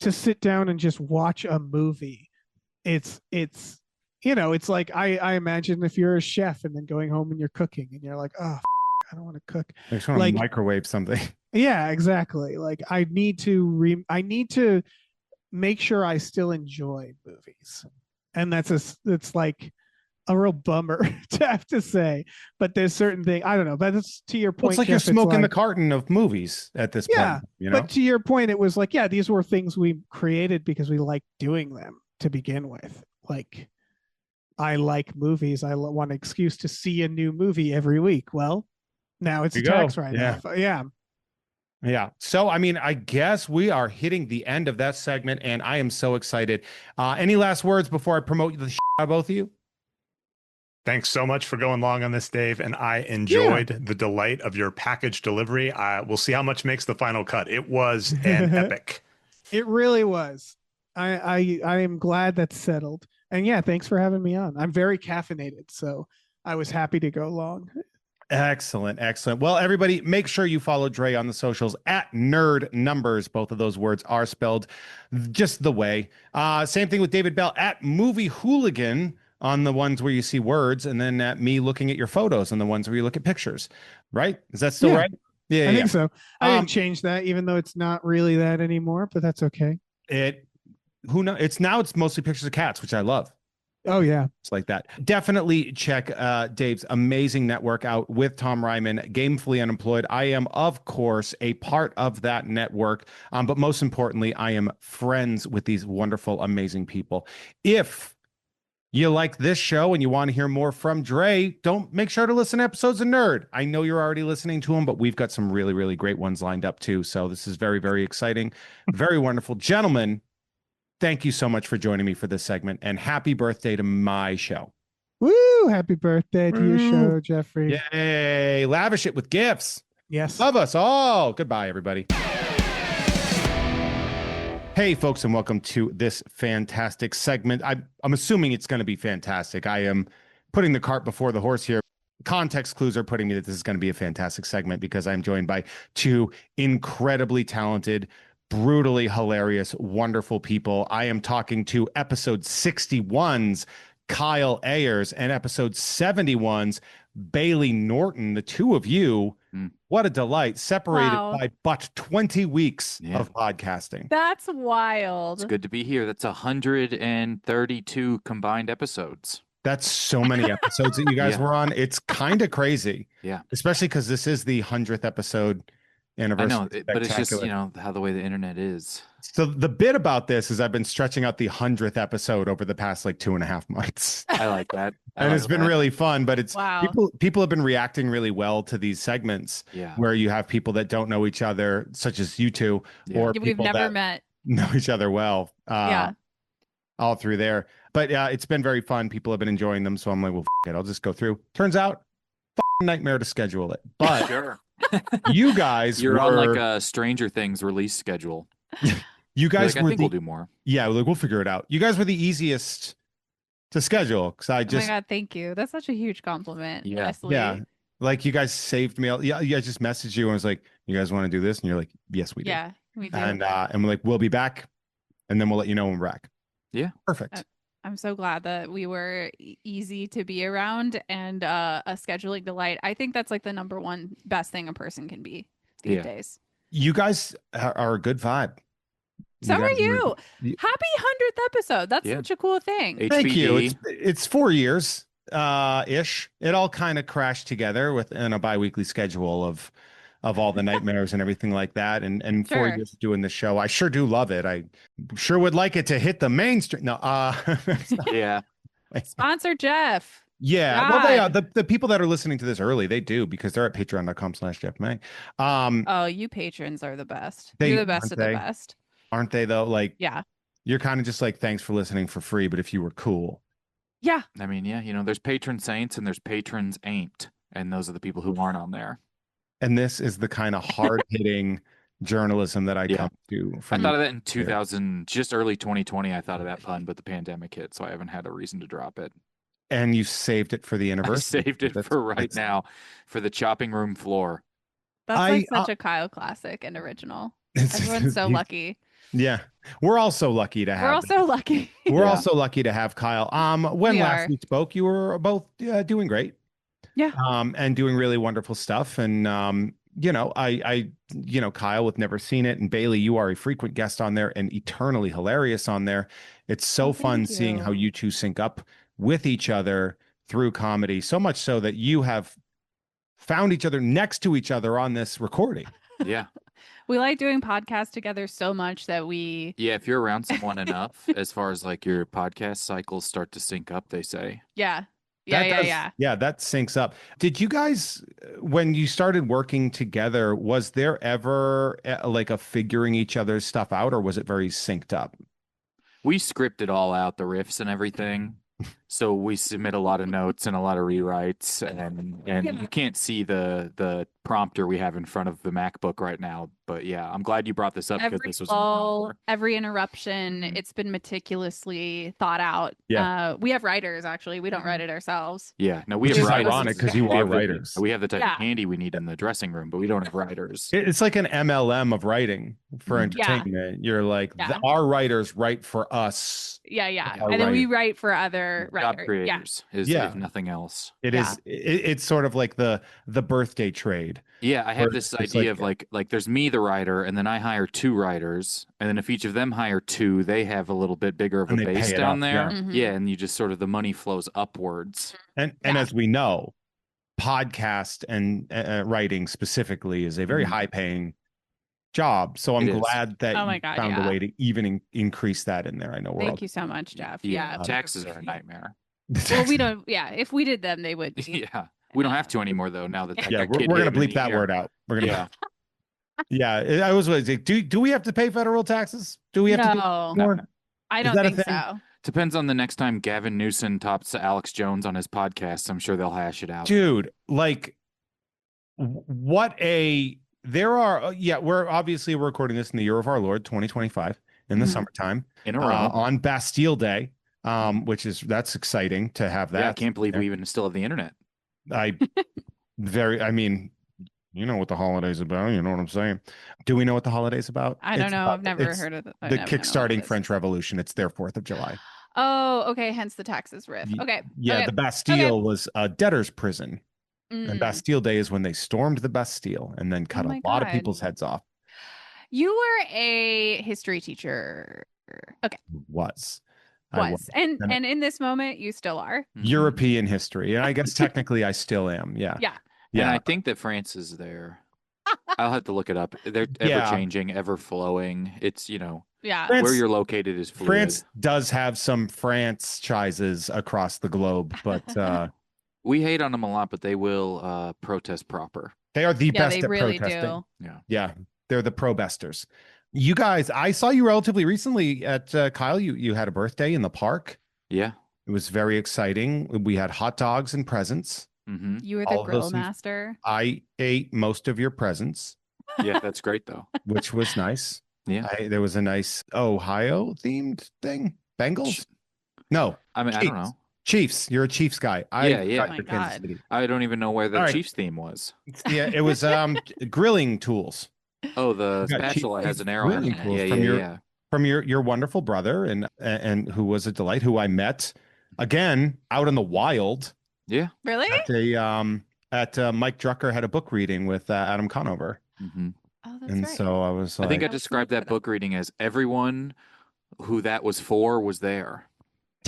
to sit down and just watch a movie, it's it's like I imagine if you're a chef and then going home and you're cooking and you're like, oh, I don't want to cook. I just want to microwave something. Yeah, exactly. Like I need to make sure I still enjoy movies, and it's like a real bummer to have to say. But there's certain things I don't know. But it's to your point. Well, it's like Jeff, you're smoking the carton of movies at this point. But to your point, it was like, yeah, these were things we created because we liked doing them to begin with. Like, I like movies. I want an excuse to see a new movie every week. Well, now it's a tax write-off. Yeah. So, I mean, I guess we are hitting the end of that segment, and I am so excited. Any last words before I promote the out of both of you? Thanks so much for going long on this, Dave. And I enjoyed the delight of your package delivery. We'll see how much makes the final cut. It was an epic. It really was. I am glad that's settled. And yeah, thanks for having me on. I'm very caffeinated, so I was happy to go long. Excellent. Well, everybody, make sure you follow Dre on the socials at Nerd Numbers. Both of those words are spelled just the way. Same thing with David Bell at Movie Hooligan on the ones where you see words, and then at me looking at your photos on the ones where you look at pictures. Right? Is that still right? Yeah, I think so. I didn't change that, even though it's not really that anymore, but that's okay. It's mostly pictures of cats, which I love. Oh yeah, it's like that. Definitely check Dave's amazing network out with Tom Ryman, Gamefully Unemployed. I am, of course, a part of that network, but most importantly, I am friends with these wonderful, amazing people. If you like this show and you want to hear more from Dre, make sure to listen to episodes of Nerd. I know you're already listening to them, but we've got some really, really great ones lined up too. So this is very, very exciting, very wonderful. Gentlemen, thank you so much for joining me for this segment, and happy birthday to my show. Woo! Happy birthday to your show, Jeffrey. Yay! Lavish it with gifts. Yes. Love us all. Goodbye, everybody. Hey, folks, and welcome to this fantastic segment. I'm assuming it's going to be fantastic. I am putting the cart before the horse here. Context clues are putting me that this is going to be a fantastic segment because I'm joined by 2 incredibly talented, brutally hilarious, wonderful people. I am talking to episode 61's Kyle Ayers and episode 71's Bailey Norton. The 2 of you, what a delight, separated by but 20 weeks of podcasting. That's wild. It's good to be here. That's 132 combined episodes. That's so many episodes that you guys were on. It's kind of crazy. Yeah. Especially because this is the 100th episode I anniversary know, but it's just, spectacular. how the way the internet is. So the bit about this is I've been stretching out the 100th episode over the past like 2.5 months. I like that. I And like it's been that. really fun, but it's Wow. people have been reacting really well to these segments Yeah. where you have people that don't know each other, such as you two, Yeah. or We've people never that met. know each other well. Yeah. All through there. But yeah, it's been very fun. People have been enjoying them. So I'm like, well, it, I'll just go through. Turns out, nightmare to schedule it. But Sure. you guys You're on like were, a Stranger Things release schedule. you You're guys like, I were think the, we'll do more. yeah, like, we'll figure it out. You guys were the easiest to schedule because I Oh my just, God, thank you. That's such a huge compliment. Yeah. Honestly. yeah, like you guys saved me. Yeah, I just messaged you and was like, you guys want to do this? And you're like, yes, we do. Yeah, we do. And we're like, we'll be back, and then we'll let you know when we're back. Yeah. Perfect. I'm so glad that we were easy to be around and a scheduling delight. I think that's like the number one best thing a person can be these Yeah. days. You guys are a good vibe. So are guys you. you- Happy 100th episode. That's Yeah. such a cool thing. Thank you. HBD. It's 4 years ish. It all kind of crashed together within a bi-weekly schedule of all the nightmares and everything like that. And 4 Sure. years of doing the show. I sure do love it. I sure would like it to hit the mainstream. No, Yeah. Sponsor Jeff. yeah. Well, they are God. the people that are listening to this early, they do because they're at patreon.com/JeffMay. Oh, you patrons are the best. They- You're the best aren't of the they? best. Aren't they though? Like Yeah. you're kind of just like, thanks for listening for free, but if you were cool. Yeah. I mean, yeah, there's patron saints and there's patrons ain't. And those are the people who aren't on there. And this is the kind of hard-hitting journalism that I Yeah. come to I from thought of that in 2000, just early 2020. I thought of that pun, but the pandemic hit, so I haven't had a reason to drop it. and you saved it for the I anniversary. saved it That's- for right that's- now for the chopping room floor. That's I- like such a Kyle classic and original. it's- Everyone's so he's- lucky. Yeah, we're all so lucky to have. We're all so lucky. we're Yeah. also lucky to have Kyle. When We last are. we spoke, you were both doing great. Yeah. And doing really wonderful stuff. And I Kyle with Never Seen It, and Bailey, you are a frequent guest on there and eternally hilarious on there. It's so Oh, fun thank seeing how you. you two sync up with each other through comedy. So much so that you have found each other next to each other on this recording. Yeah. We like doing podcasts together so much that we, Yeah. If you're around someone enough, as far as like your podcast cycles start to sync up, they say. yeah. That does- Yeah. Yeah, that syncs up. Did you guys, when you started working together, was there ever like a figuring each other's stuff out, or was it very synced up? We script it all out, the riffs and everything. So we submit a lot of notes and a lot of rewrites, and Yeah. you can't see the prompter we have in front of the MacBook right now. But yeah, I'm glad you brought this up because Every this was lull, every interruption, it's been meticulously thought out. Yeah. We have writers, actually. We don't write it ourselves. yeah. No, we Which have is writers. ironic because you We are have the- writers. We have the type Yeah. of candy we need in the dressing room, but we don't have writers. It's like an MLM of writing for Mhm. Yeah. entertainment. You're like, Yeah. our writers write for us. Yeah. Our And then we writer. write for other Job writers. Yeah. creators is Yeah. if nothing else. It's sort of like the birthday trade. Yeah, I have Or this it's idea of like there's me, the writer, and then I hire two writers, and then if each of them hire two, they have a little bit bigger of a And they pay base it down up, there. Mhm. Yeah, and you just sort of the money flows upwards. And Yeah. as we know, podcast and writing specifically is a very Mhm. high paying job. So I'm It is. glad that Oh my you God, found yeah. a way to even increase that in there. I know we're all Thank you so much, Jeff. Yeah, Yeah. taxes are a nightmare. Well, we don't. Yeah. If we did them, they would. Be. Yeah, we don't have to anymore though. Now that Yeah, we're gonna bleep that word out. We're gonna Yeah, I was like, do we have to pay federal taxes? Do we have to No, do more? I Is don't that a think thing? so. depends on the next time Gavin Newsom tops Alex Jones on his podcast. I'm sure they'll hash it out. Dude, like what a there are we're obviously recording this in the year of our Lord 2025 in the Mhm. summertime In a row. on Bastille Day, that's exciting to have that. Yeah, I can't believe we even still have the internet. I mean, you know what the holiday's about, you know what I'm saying? Do we know what the holiday's about? I don't It's know. about- I've never it's heard of it. the kickstarting French Revolution. It's their 4th of July. Oh, okay. Hence the taxes riff. Ye- Okay. Yeah, okay. the Bastille was a debtor's prison. And Mm. Bastille Day is when they stormed the Bastille and then cut Oh a my lot of God. people's heads off. You were a history teacher. Okay. Was. I Was. And And- and in this moment, you still are. Mhm. European history. And I guess technically I still am. Yeah. Yeah. And Yeah. I think that France is there. I'll have to look it up. They're Yeah. ever changing, ever flowing. It's, Yeah. France- where you're located is fluid. France does have some franchises across the globe, but We hate on them a lot, but they will protest proper. they are the Yeah, best they at really protesting. do. Yeah. Yeah, they're the pro-besters. You guys, I saw you relatively recently at Kyle. You had a birthday in the park. Yeah. It was very exciting. We had hot dogs and presents. Mm-hmm. You were All the of grill those things. master. I ate most of your presents, Yeah, that's great though. which was nice. Yeah. There was a nice Ohio themed thing. Bengals? No, I mean, I don't know. Chiefs. You're a Chiefs guy. Yeah, yeah. got Oh my the Kansas God. City. I don't even know where the All right. Chiefs theme was. Yeah, it was grilling tools. Oh, the You got spatula Chiefs has an arrow in grilling it. tools Yeah, from yeah, your- yeah. From your wonderful brother and who was a delight, who I met again out in the wild Yeah. Really? at Mike Drucker had a book reading with Adam Conover. Mm-hmm. Oh, that's And right. so I was like, I think I I was described looking that for book reading as everyone who that was for was there.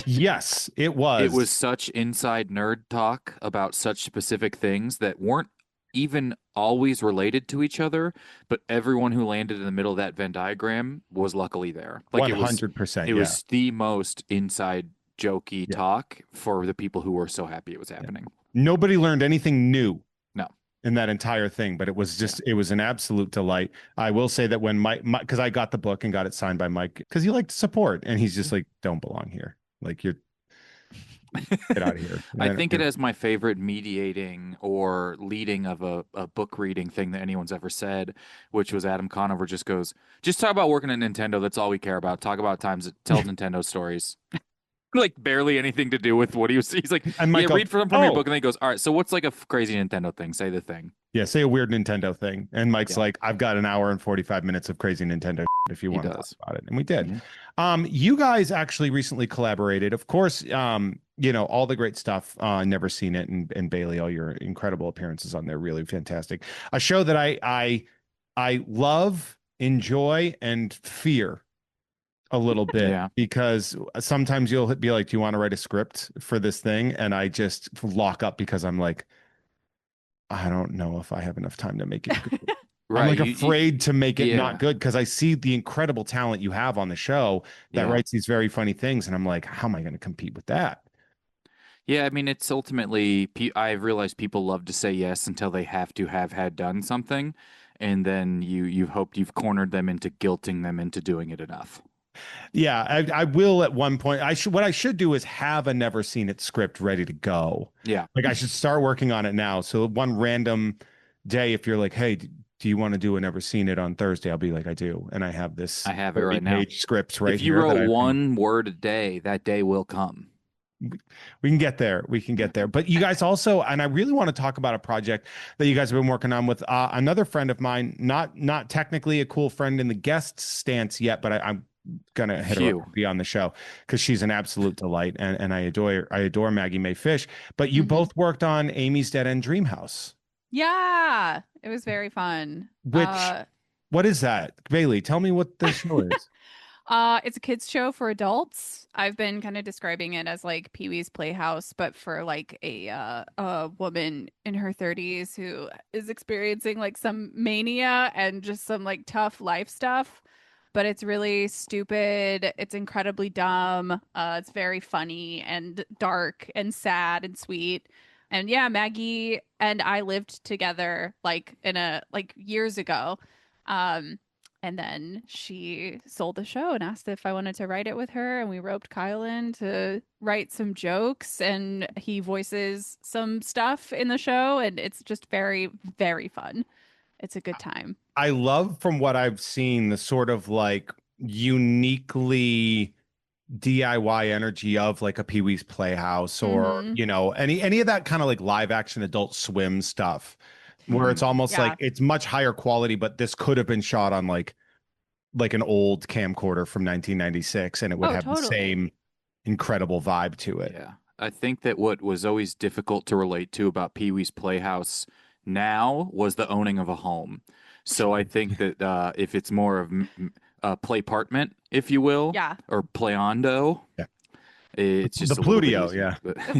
yes, it was. It was such inside nerd talk about such specific things that weren't even always related to each other, but everyone who landed in the middle of that Venn diagram was luckily there. Like 100%. it was the most inside jokey Yeah. talk for the people who were so happy it was happening. Nobody learned anything new. No. In that entire thing, but it was just it was an absolute delight. I will say that when Mike, because I got the book and got it signed by Mike, because he liked support, and he's just like, don't belong here. Like, you're get out of here. I think it has my favorite mediating or leading of a book reading thing that anyone's ever said, which was Adam Conover just goes, just talk about working at Nintendo. That's all we care about. Talk about times, tell Nintendo stories. Like barely anything to do with what he was. He's like, And Mike yeah, goes, read from your book, and then he goes, all right. So what's like a crazy Nintendo thing? Say the thing. Yeah, say a weird Nintendo thing. And Mike's Yeah. like, I've got an hour and 45 minutes of crazy Nintendo if you He want to talk does. about it. And we did. Yeah. You guys actually recently collaborated. Of course, all the great stuff. Never Seen It, and Bailey, all your incredible appearances on there. Really fantastic. A show that I love, enjoy, and fear a little bit, Yeah. because sometimes you'll be like, do you want to write a script for this thing? And I just lock up because I'm like, I don't know if I have enough time to make it good. Right. I'm like afraid to make it yeah. not good, because I see the incredible talent you have on the show that Yeah. writes these very funny things. And I'm like, how am I going to compete with that? Yeah, I mean, it's ultimately, I've realized people love to say yes until they have to have had done something. And then you've hoped you've cornered them into guilting them into doing it enough. Yeah, I will at one point. What I should do is have a Never Seen It script ready to go. Yeah. Like, I should start working on it now. So one random day, if you're like, hey, do you want to do a Never Seen It on Thursday? I'll be like, I do. And I have this. I have it right now. Script right If you here that I wrote can- one word a day, that day will come. We can get there. We can get there. But you guys also, and I really want to talk about a project that you guys have been working on with another friend of mine, not technically a cool friend in the guest stance yet, but I'm gonna hit her up to be on the show because she's an absolute delight, and I adore Maggie Mae Fish. But you both worked on Amy's Dead End Dream House. Yeah, it was very fun. Which what is that? Bailey, tell me what the show is. It's a kids show for adults. I've been kind of describing it as like Pee-wee's Playhouse, but for like a woman in her 30s who is experiencing like some mania and just some like tough life stuff. But it's really stupid. It's incredibly dumb. It's very funny and dark and sad and sweet. And yeah, Maggie and I lived together like years ago. And then she sold the show and asked if I wanted to write it with her. And we roped Kyle in to write some jokes, and he voices some stuff in the show. And it's just very, very fun. It's a good time. I love, from what I've seen, the sort of like uniquely DIY energy of like a Pee-wee's Playhouse, or any of that kind of like live action Adult Swim stuff, where it's almost like it's much higher quality, but this could have been shot on like an old camcorder from 1996, and it would have the same incredible vibe to it. Yeah, I think that what was always difficult to relate to about Pee-wee's Playhouse now was the owning of a home. So I think that if it's more of a playpartment, if you will, or playondo, it's just the Plutio,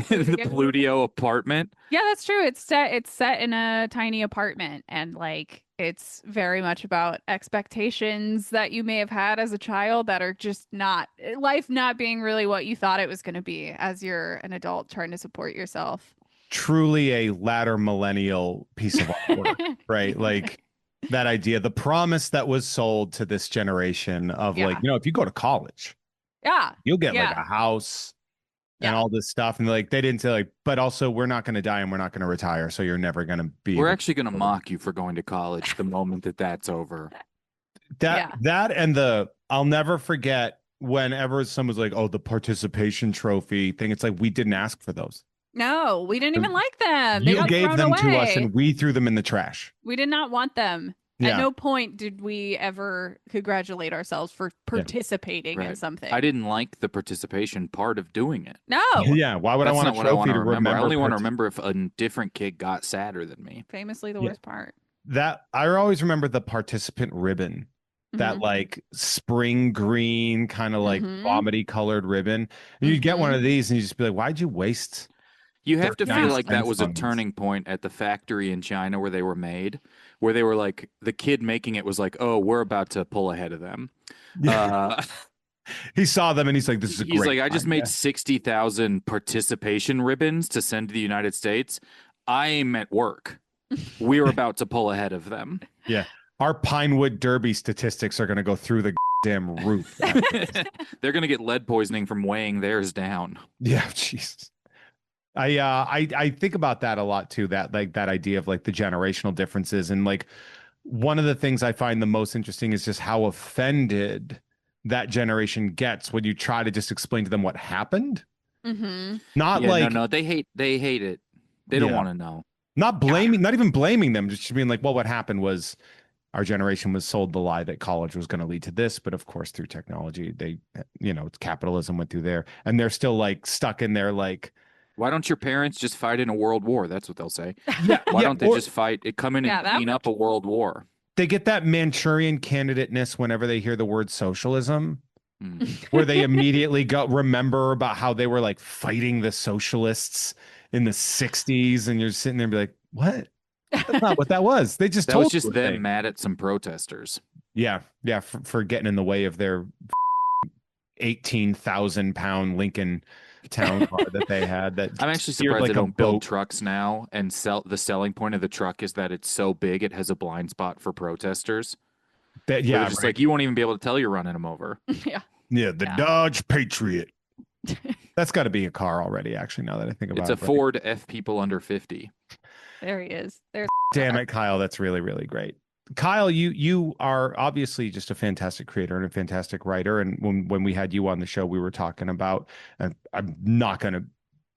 the Plutio apartment. Yeah, that's true. It's set in a tiny apartment, and like It's very much about expectations that you may have had as a child that are just not, life not being really what you thought it was going to be as you're an adult trying to support yourself. Truly a latter millennial piece of artwork, right? Like that idea, the promise that was sold to this generation of like, Yeah. if you go to college, Yeah. you'll get like Yeah. a house and Yeah. all this stuff. And like, they didn't say like, but also we're not going to die and we're not going to retire. So you're never going to be. We're able actually going to mock you for going to college the moment that that's over. that and I'll never forget whenever someone's like, oh, the participation trophy thing. It's like, we didn't ask for those. No, we didn't even like them. They You got gave thrown them away. to us and we threw them in the trash. We did not want them. Yeah. At no point did we ever congratulate ourselves for participating in Right. something. I didn't like the participation part of doing it. No. Yeah. Why would That's I want a not what I trophy want to remember? I only want to remember if a different kid got sadder than me. Famously the Yeah. worst part. That I always remember the participant ribbon, that Mhm. like spring green kind of like Mhm. vomity colored ribbon. And you'd get one of these and you just be like, why'd you waste? You have to Yeah. feel like that was a Funds. turning point at the factory in China where they were made, where they were like, the kid making it was like, oh, we're about to pull ahead of them. He saw them and he's like, this is a He's great like, I just time. made Yeah. 60,000 participation ribbons to send to the United States. I'm at work. We're about to pull ahead of them. Yeah. Our Pinewood Derby statistics are going to go through the damn roof. They're going to get lead poisoning from weighing theirs down. Yeah. Jesus. I think about that a lot too, that like that idea of like the generational differences. And like one of the things I find the most interesting is just how offended that generation gets when you try to just explain to them what happened. Mm-hmm. Not Yeah, like no, they hate it. They don't Yeah. want to know. not blaming, not even blaming them, just being like, well, what happened was our generation was sold the lie that college was going to lead to this, but of course through technology, they, it's capitalism went through there, and they're still like stuck in there like, Why don't your parents just fight in a world war? That's what they'll say. yeah, Why yeah, don't they or just fight? Come in Yeah, and that clean up a world war. they get that Manchurian candidateness whenever they hear the word socialism, Hmm. where they immediately remember about how they were like fighting the socialists in the 60s, and you're sitting there and be like, what? That's not what that was. They just That told was just you a them thing. mad at some protesters. Yeah, for getting in the way of their 18,000-pound Lincoln town car that they had. That I'm actually steered surprised like they a don't build boat. trucks now and sell. The selling point of the truck is that it's so big it has a blind spot for protesters. That, Where yeah, they're just right. like, you won't even be able to tell you're running them over. Yeah. Yeah, the Yeah. Dodge Patriot. That's got to be a car already. Actually, now that I think about It's it, a Ford F people under 50. There he is. There's Damn it, Kyle. That's really, really great. Kyle, you are obviously just a fantastic creator and a fantastic writer. And when we had you on the show, we were talking about, and I'm not going to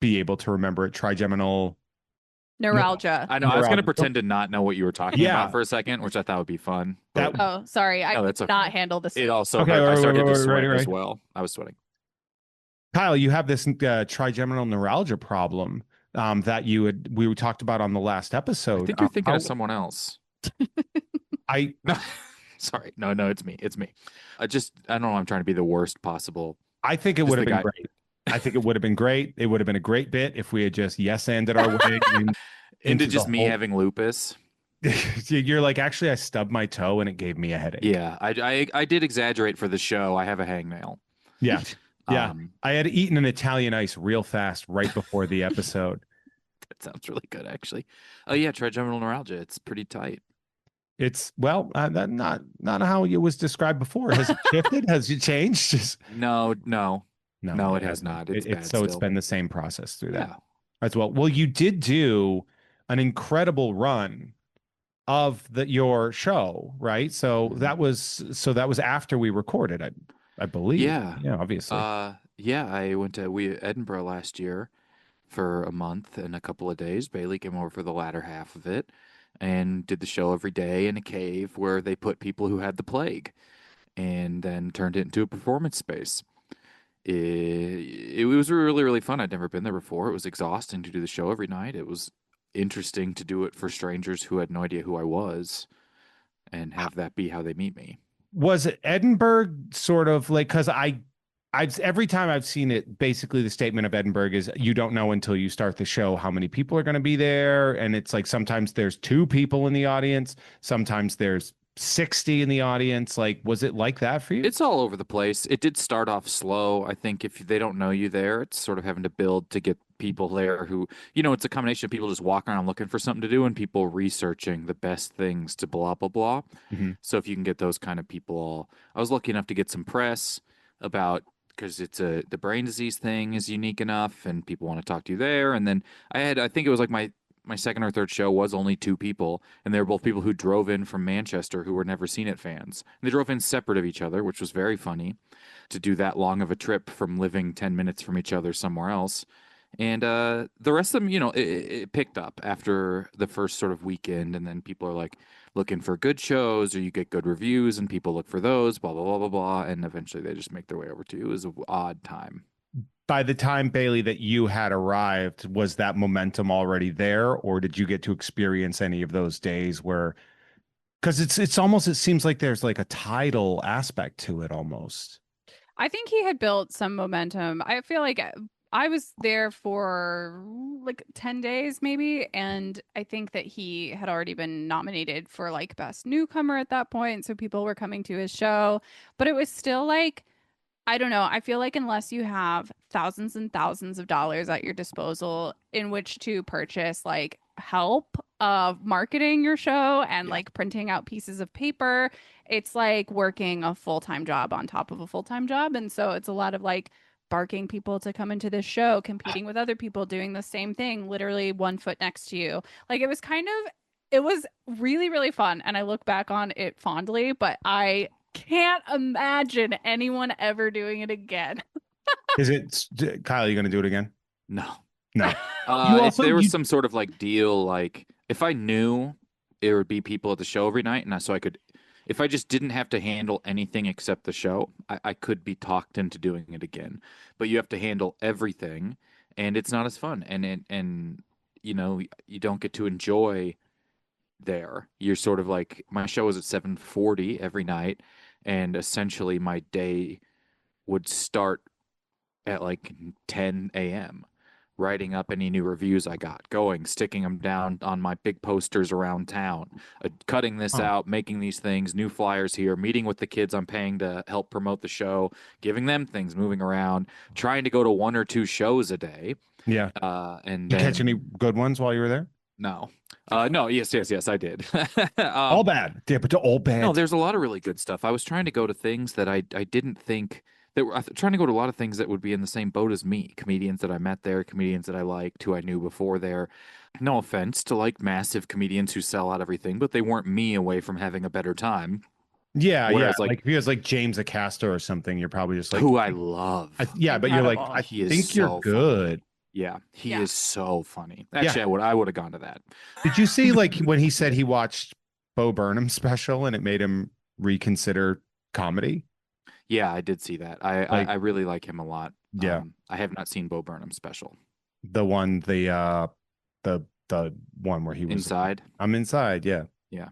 be able to remember it, trigeminal. neuralgia. I know. I was going to Neuralgia. pretend to not know what you were talking Yeah. about for a second, which I thought would be fun. That- But Oh, sorry. I No, did that's okay. not handle this. it also Okay, hurt. I wait, started wait, to wait, sweat right. as well. I was sweating. Kyle, you have this trigeminal neuralgia problem that we talked about on the last episode. I think you're thinking how- of someone else. I No, sorry. No, it's me. It's me. I don't know. I'm trying to be the worst possible. I think it Just would have the been guy- great. I think it would have been great. It would have been a great bit if we had just yes-anded our way Into into just the me whole- having lupus. You're like, actually, I stubbed my toe and it gave me a headache. Yeah, I did exaggerate for the show. I have a hangnail. Yeah. Yeah. Um, I had eaten an Italian ice real fast right before the episode. that sounds really good, actually. Oh yeah, trigeminal neuralgia. It's pretty tight. It's that not how it was described before. Has it shifted? Has it changed? Just No, no, it has not. It's bad so it's still. been the same process through that Yeah. as well. Well, you did do an incredible run of your show, right? So Mhm. that was after we recorded, I believe. Yeah. Yeah, obviously. Yeah, I went to Edinburgh last year for a month and a couple of days. Bailey came over for the latter half of it and did the show every day in a cave where they put people who had the plague and then turned it into a performance space. It was really, really fun. I'd never been there before. It was exhausting to do the show every night. It was interesting to do it for strangers who had no idea who I was and have that be how they meet me. Was it Edinburgh sort of like, because Every time I've seen it, basically the statement of Edinburgh is you don't know until you start the show how many people are going to be there. And it's like sometimes there's 2 people in the audience, sometimes there's 60 in the audience. Like, was it like that for you? It's all over the place. It did start off slow. I think if they don't know you there, it's sort of having to build to get people there who, it's a combination of people just walking around looking for something to do and people researching the best things to blah, blah, blah. Mhm. So if you can get those kind of people, I was lucky enough to get some press about, because the brain disease thing is unique enough and people want to talk to you there. And then I think it was like my second or third show was only 2 people, and they were both people who drove in from Manchester who were never seen it fans. And they drove in separate of each other, which was very funny to do that long of a trip from living 10 minutes from each other somewhere else. And the rest of them, it picked up after the first sort of weekend, and then people are like looking for good shows, or you get good reviews, and people look for those, blah, blah, blah, blah, blah, and eventually they just make their way over to you. It was an odd time. By the time, Bailey, that you had arrived, was that momentum already there, or did you get to experience any of those days where, because it's almost, it seems like there's like a tidal aspect to it almost. I think he had built some momentum. I feel like I was there for like 10 days maybe, and I think that he had already been nominated for like best newcomer at that point, so people were coming to his show, but it was still like, I don't know. I feel like unless you have thousands and thousands of dollars at your disposal in which to purchase like help of marketing your show and like printing out pieces of paper, it's like working a full-time job on top of a full-time job. And so it's a lot of like barking people to come into this show, competing with other people doing the same thing, literally 1 foot next to you. Like it was really, really fun. And I look back on it fondly, but I can't imagine anyone ever doing it again. Is it, Kyle, you going to do it again? No. No. If there was some sort of like deal, like if I knew there would be people at the show every night, and so I could, if I just didn't have to handle anything except the show, I could be talked into doing it again. But you have to handle everything, and it's not as fun, and you don't get to enjoy there. You're sort of like, my show is at 7:40 every night, and essentially my day would start at like 10 a.m. writing up any new reviews I got, going, sticking them down on my big posters around town, cutting this out, making these things, new flyers here, meeting with the kids I'm paying to help promote the show, giving them things, moving around, trying to go to 1 or 2 shows a day. Yeah. And you then, catch any good ones while you were there? No. No, yes, I did. All bad. Yeah, but all bad. No, there's a lot of really good stuff. I was trying to go to things that I didn't think that were trying to go to a lot of things that would be in the same boat as me. Comedians that I met there, comedians that I liked, who I knew before there. No offense to like massive comedians who sell out everything, but they weren't me away from having a better time. Yeah, Whereas, yeah. Like if he was like James Acosta or something, you're probably just like, who I love. Yeah, but you're like, Incredible. I He is think you're so good. Yeah, he Yeah. is so funny. Actually, I would have gone to that. Did you see like when he said he watched Bo Burnham's special and it made him reconsider comedy? Yeah, I did see that. I really like him a lot. Yeah. I have not seen Bo Burnham's special. The one, the one where he was Inside? I'm inside. Yeah. Yeah.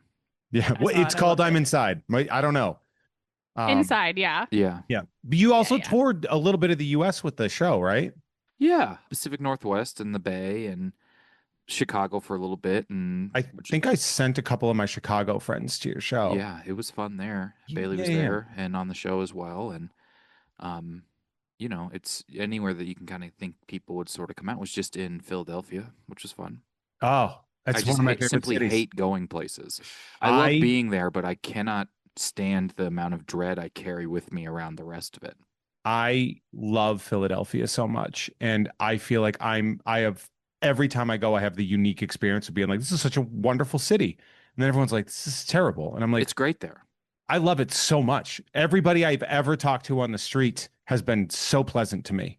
Yeah. I Well, saw it's it. I called loved I'm it. Inside. I don't know. Inside, yeah. Yeah. Yeah. But you also yeah. toured a little bit of the US with the show, right? Yeah. Pacific Northwest and the Bay and Chicago for a little bit. And I think I sent a couple of my Chicago friends to your show. yeah, it was fun there. Bailey was Yeah. there and on the show as well. And, it's anywhere that you can kind of think people would sort of come out was just in Philadelphia, which was fun. Oh, that's I one just of my favorite simply cities. hate going places. I love being there, but I cannot stand the amount of dread I carry with me around the rest of it. I love Philadelphia so much, and I feel like every time I go, I have the unique experience of being like, this is such a wonderful city. And then everyone's like, this is terrible. And I'm like, It's great there. I love it so much. Everybody I've ever talked to on the street has been so pleasant to me.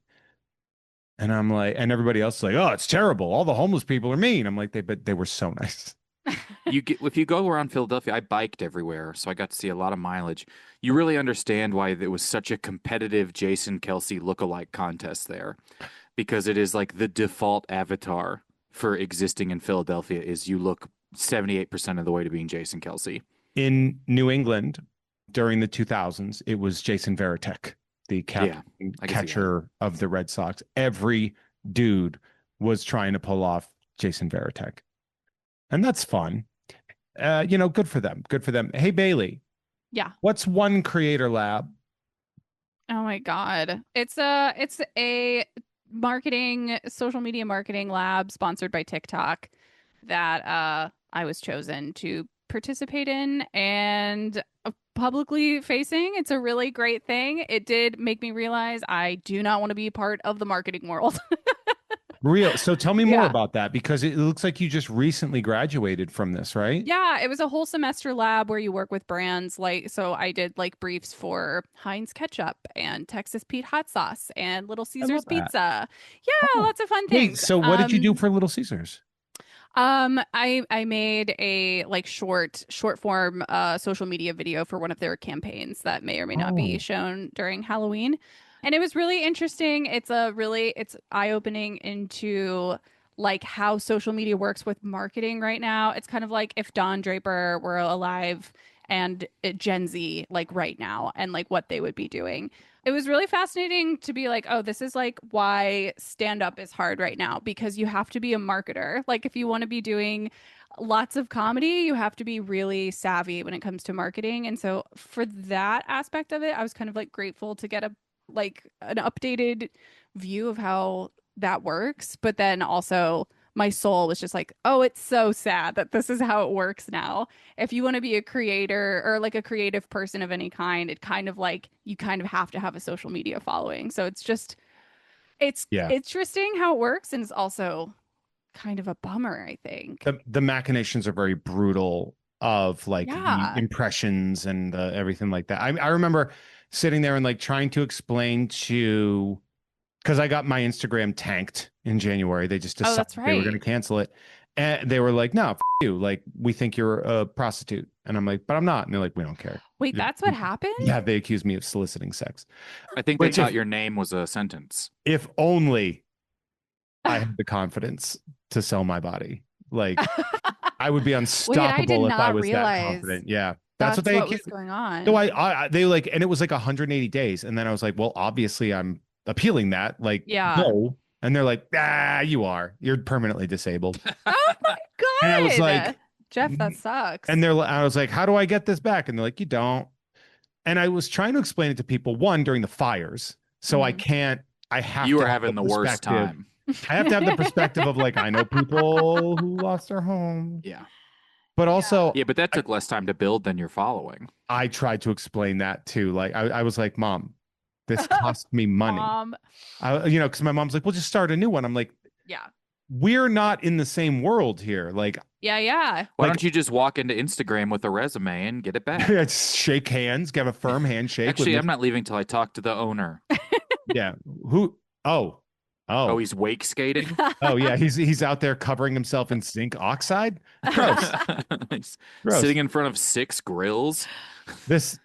And I'm like, and everybody else is like, oh, it's terrible. All the homeless people are mean. I'm like, but they were so nice. If you go around Philadelphia, I biked everywhere, so I got to see a lot of mileage. You really understand why there was such a competitive Jason Kelsey lookalike contest there, because it is like the default avatar for existing in Philadelphia is you look 78% of the way to being Jason Kelsey. In New England during the 2000s, it was Jason Veritek. the Yeah, I can see catcher of the Red Sox. Every dude was trying to pull off Jason Varitek. And that's fun. Good for them. Good for them. Hey, Bailey, Yeah. what's one creator lab? Oh my God. It's a social media marketing lab sponsored by TikTok that I was chosen to participate in, and publicly facing. It's a really great thing. It did make me realize I do not want to be part of the marketing world. Real. So tell me more Yeah. about that, because it looks like you just recently graduated from this, right? Yeah, it was a whole semester lab where you work with brands. So I did like briefs for Heinz ketchup and Texas Pete hot sauce and Little Caesars that. pizza. Yeah, Oh. lots of fun Wait, things. so what did you do for Little Caesars? I made a like short form social media video for one of their campaigns that may or may not be shown during Halloween. And it was really interesting. It's eye-opening into like how social media works with marketing right now. It's kind of like if Don Draper were alive and Gen Z like right now, and like what they would be doing. It was really fascinating to be like, oh, this is like why stand up is hard right now, because you have to be a marketer. Like if you want to be doing lots of comedy, you have to be really savvy when it comes to marketing. And so for that aspect of it, I was kind of like grateful to get an updated view of how that works. But then also my soul was just like, oh, it's so sad that this is how it works now. If you want to be a creator or like a creative person of any kind, it kind of like you kind of have to have a social media following. So it's interesting how it works, and it's also kind of a bummer, I think. The machinations are very brutal of like the Yeah. impressions and everything like that. I remember sitting there and like trying to explain to, because I got my Instagram tanked in January. They just decided that's they were going to right. cancel it. And they were like, no, you. Like, we think you're a prostitute. And I'm like, but I'm not. And they're like, we don't care. Wait, that's what happened? Yeah, they accused me of soliciting sex. I think they Which thought your name was a sentence. If only I had the confidence to sell my body. Like, I would be unstoppable if I was that confident. Yeah. That's what they was going on. No, they like, and it was like 180 days. And then I was like, well, obviously I'm appealing that. Like, Yeah. no. And they're like, you are. You're permanently disabled. Oh my God. And I was like, Jeff, that sucks. and I was like, how do I get this back? And they're like, you don't. And I was trying to explain it to people, one, during the fires. So I have You to were have having the worst time. I have to have the perspective of like, I know people who lost their home. Yeah. But also, yeah, but that took less time to build than your following. I tried to explain that too. Like, I was like, Mom, this cost me money. Mom. Because my mom's like, we'll just start a new one. I'm like, yeah, we're not in the same world here. Like, yeah. Why don't you just walk into Instagram with a resume and get it back? just shake hands, give a firm handshake. Actually, I'm not leaving till I talk to the owner. Yeah. Who? Oh, he's wake skating. Oh yeah, he's out there covering himself in zinc oxide. Gross. He's Gross. sitting in front of 6 grills. This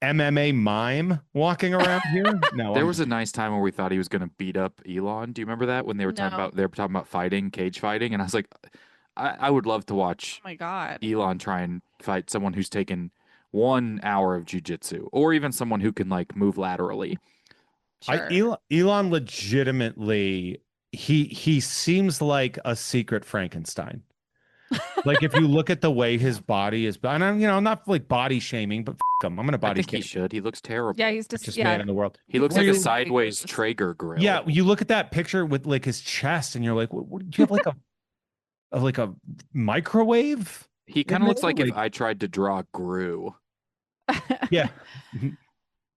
MMA mime walking around here. No, There was a nice time where we thought he was going to beat up Elon. Do you remember that when they were talking about fighting, cage fighting? And I was like, I would love to watch. Oh my God. Elon try and fight someone who's taken 1 hour of jujitsu, or even someone who can like move laterally. Sure. Elon legitimately, he seems like a secret Frankenstein. Like if you look at the way his body is, and I'm not like body shaming, but him, I'm gonna body I think shame. he should. He looks terrible. Yeah, he's Just man in the world. He looks like a sideways Traeger grill. Yeah, you look at that picture with like his chest, and you're like, what do you have like a microwave? He kind of looks like if I tried to draw Gru. Yeah.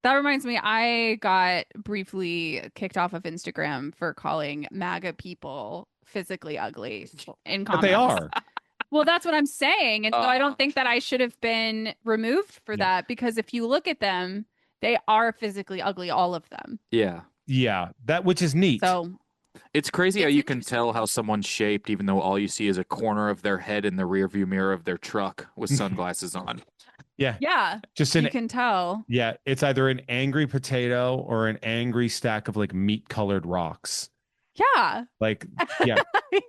That reminds me, I got briefly kicked off of Instagram for calling MAGA people physically ugly in comments. But they are. Well, that's what I'm saying. And so I don't think that I should have been removed for that, because if you look at them, they are physically ugly, all of them. Yeah. Yeah. Which is neat. So it's crazy how you can tell how someone's shaped, even though all you see is a corner of their head in the rearview mirror of their truck with sunglasses on. Yeah. Yeah. Just you can tell. Yeah. It's either an angry potato or an angry stack of like meat colored rocks. Yeah. Like, yeah.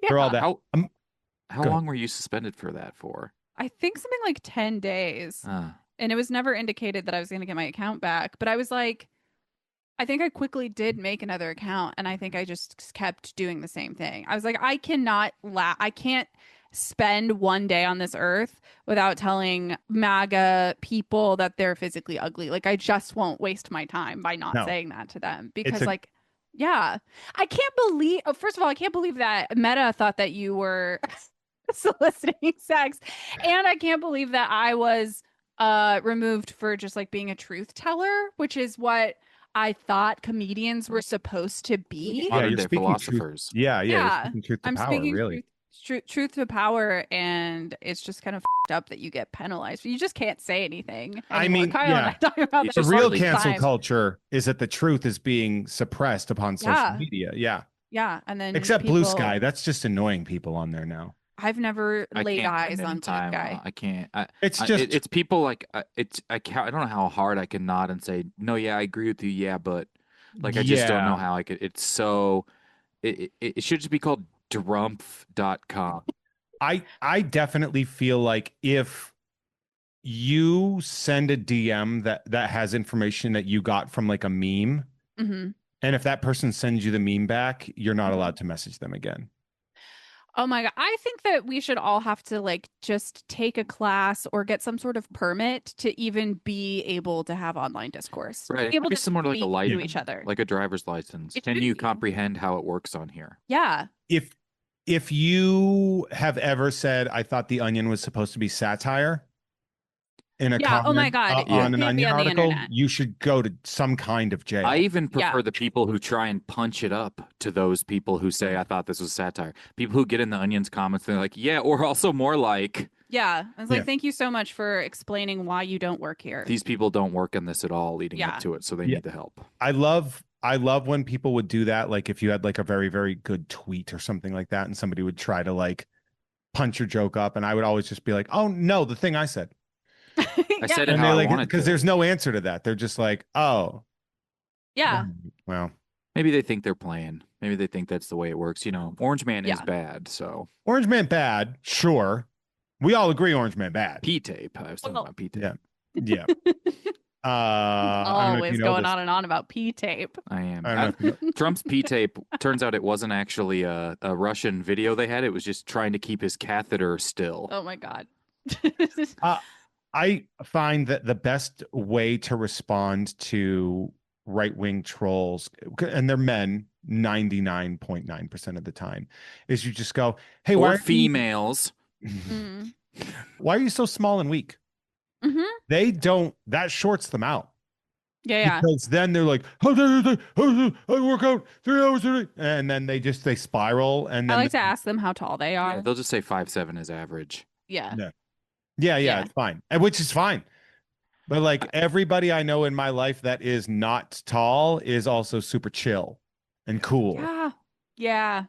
They're all that. How long were you suspended for that for? I think something like 10 days. And it was never indicated that I was going to get my account back. But I was like, I think I quickly did make another account, and I think I just kept doing the same thing. I was like, I can't spend one day on this earth without telling MAGA people that they're physically ugly. Like, I just won't waste my time by not No. saying that to them It's because, a like, yeah, I can't believe. First of all, I can't believe that Meta thought that you were soliciting sex, and I can't believe that I was removed for just like being a truth teller, which is what I thought comedians were supposed to be. yeah, Modern you're day speaking truth. philosophers. Yeah, you're Yeah, speaking truth to I'm power, speaking really. truth to power, and it's just kind of fed up that you get penalized. You just can't say anything I anymore. mean, Kyle and I talk about It's this The just all real the cancel time. culture is that the truth is being suppressed upon social Yeah. media. Yeah. Yeah, and then Except people, Blue Sky. That's just annoying people on there now. I've never I laid can't eyes spend any on Blue time. Sky. I can't. It's just it's people like I can't. I don't know how hard I can nod and say no. Yeah, I agree with you. Yeah, but like I just don't know how I could. It's so. It should just be called drumpf.com. I definitely feel like if you send a DM that has information that you got from like a meme, hmm and if that person sends you the meme back, you're not Mhm. allowed to message them again. Oh my God. I think that we should all have to like just take a class or get some sort of permit to even be able to have online discourse. Right. Be able It's to similar to like a speak to license, each other. like a driver's license. It Can should you be. comprehend how it works on here? Yeah. If you have ever said I thought the Onion was supposed to be satire in a Yeah. Oh my comment God. You on an can't be Onion on the article, internet. you should go to some kind of jail. I even Yeah. prefer the people who try and punch it up to those people who say I thought this was satire. People who get in the Onion's comments, they're like, yeah, or also more like Yeah. I was like, Yeah. thank you so much for explaining why you don't work here. these people don't work in this at all leading Yeah. up to it, so they Yeah. need the help. I love when people would do that. Like if you had like a very, very good tweet or something like that, and somebody would try to like punch your joke up, and I would always just be like, "Oh no, the thing I said." I said it And how they I like wanted because to. there's no answer to that. They're just like, "Oh, Yeah. well, Maybe they think they're playing. Maybe they think that's the way it works. You know, Orange Man is Yeah. bad, so Orange Man bad, sure. We all agree Orange Man bad." P-tape. I was talking Well, about P-tape. Yeah. Yeah. I don't know if Always you know going this. on and on about P-tape. I am. I don't know if you know. Trump's P-tape, turns out it wasn't actually a Russian video they had. It was just trying to keep his catheter still. Oh my God. I find that the best way to respond to right-wing trolls, and they're men 99.9% of the time, is you just go, "Hey, Or why are females. Mm. why are you so small and weak?" hmm They don't, that shorts them out. Yeah. Because then they're like, I work out 3 hours a day. And then they spiral. And I then like to ask them how tall they Yeah, are. they'll just say 5'7" is average. Yeah. yeah, Yeah. it's fine. And which is fine. But like everybody I know in my life that is not tall is also super chill and cool. Yeah. Yeah.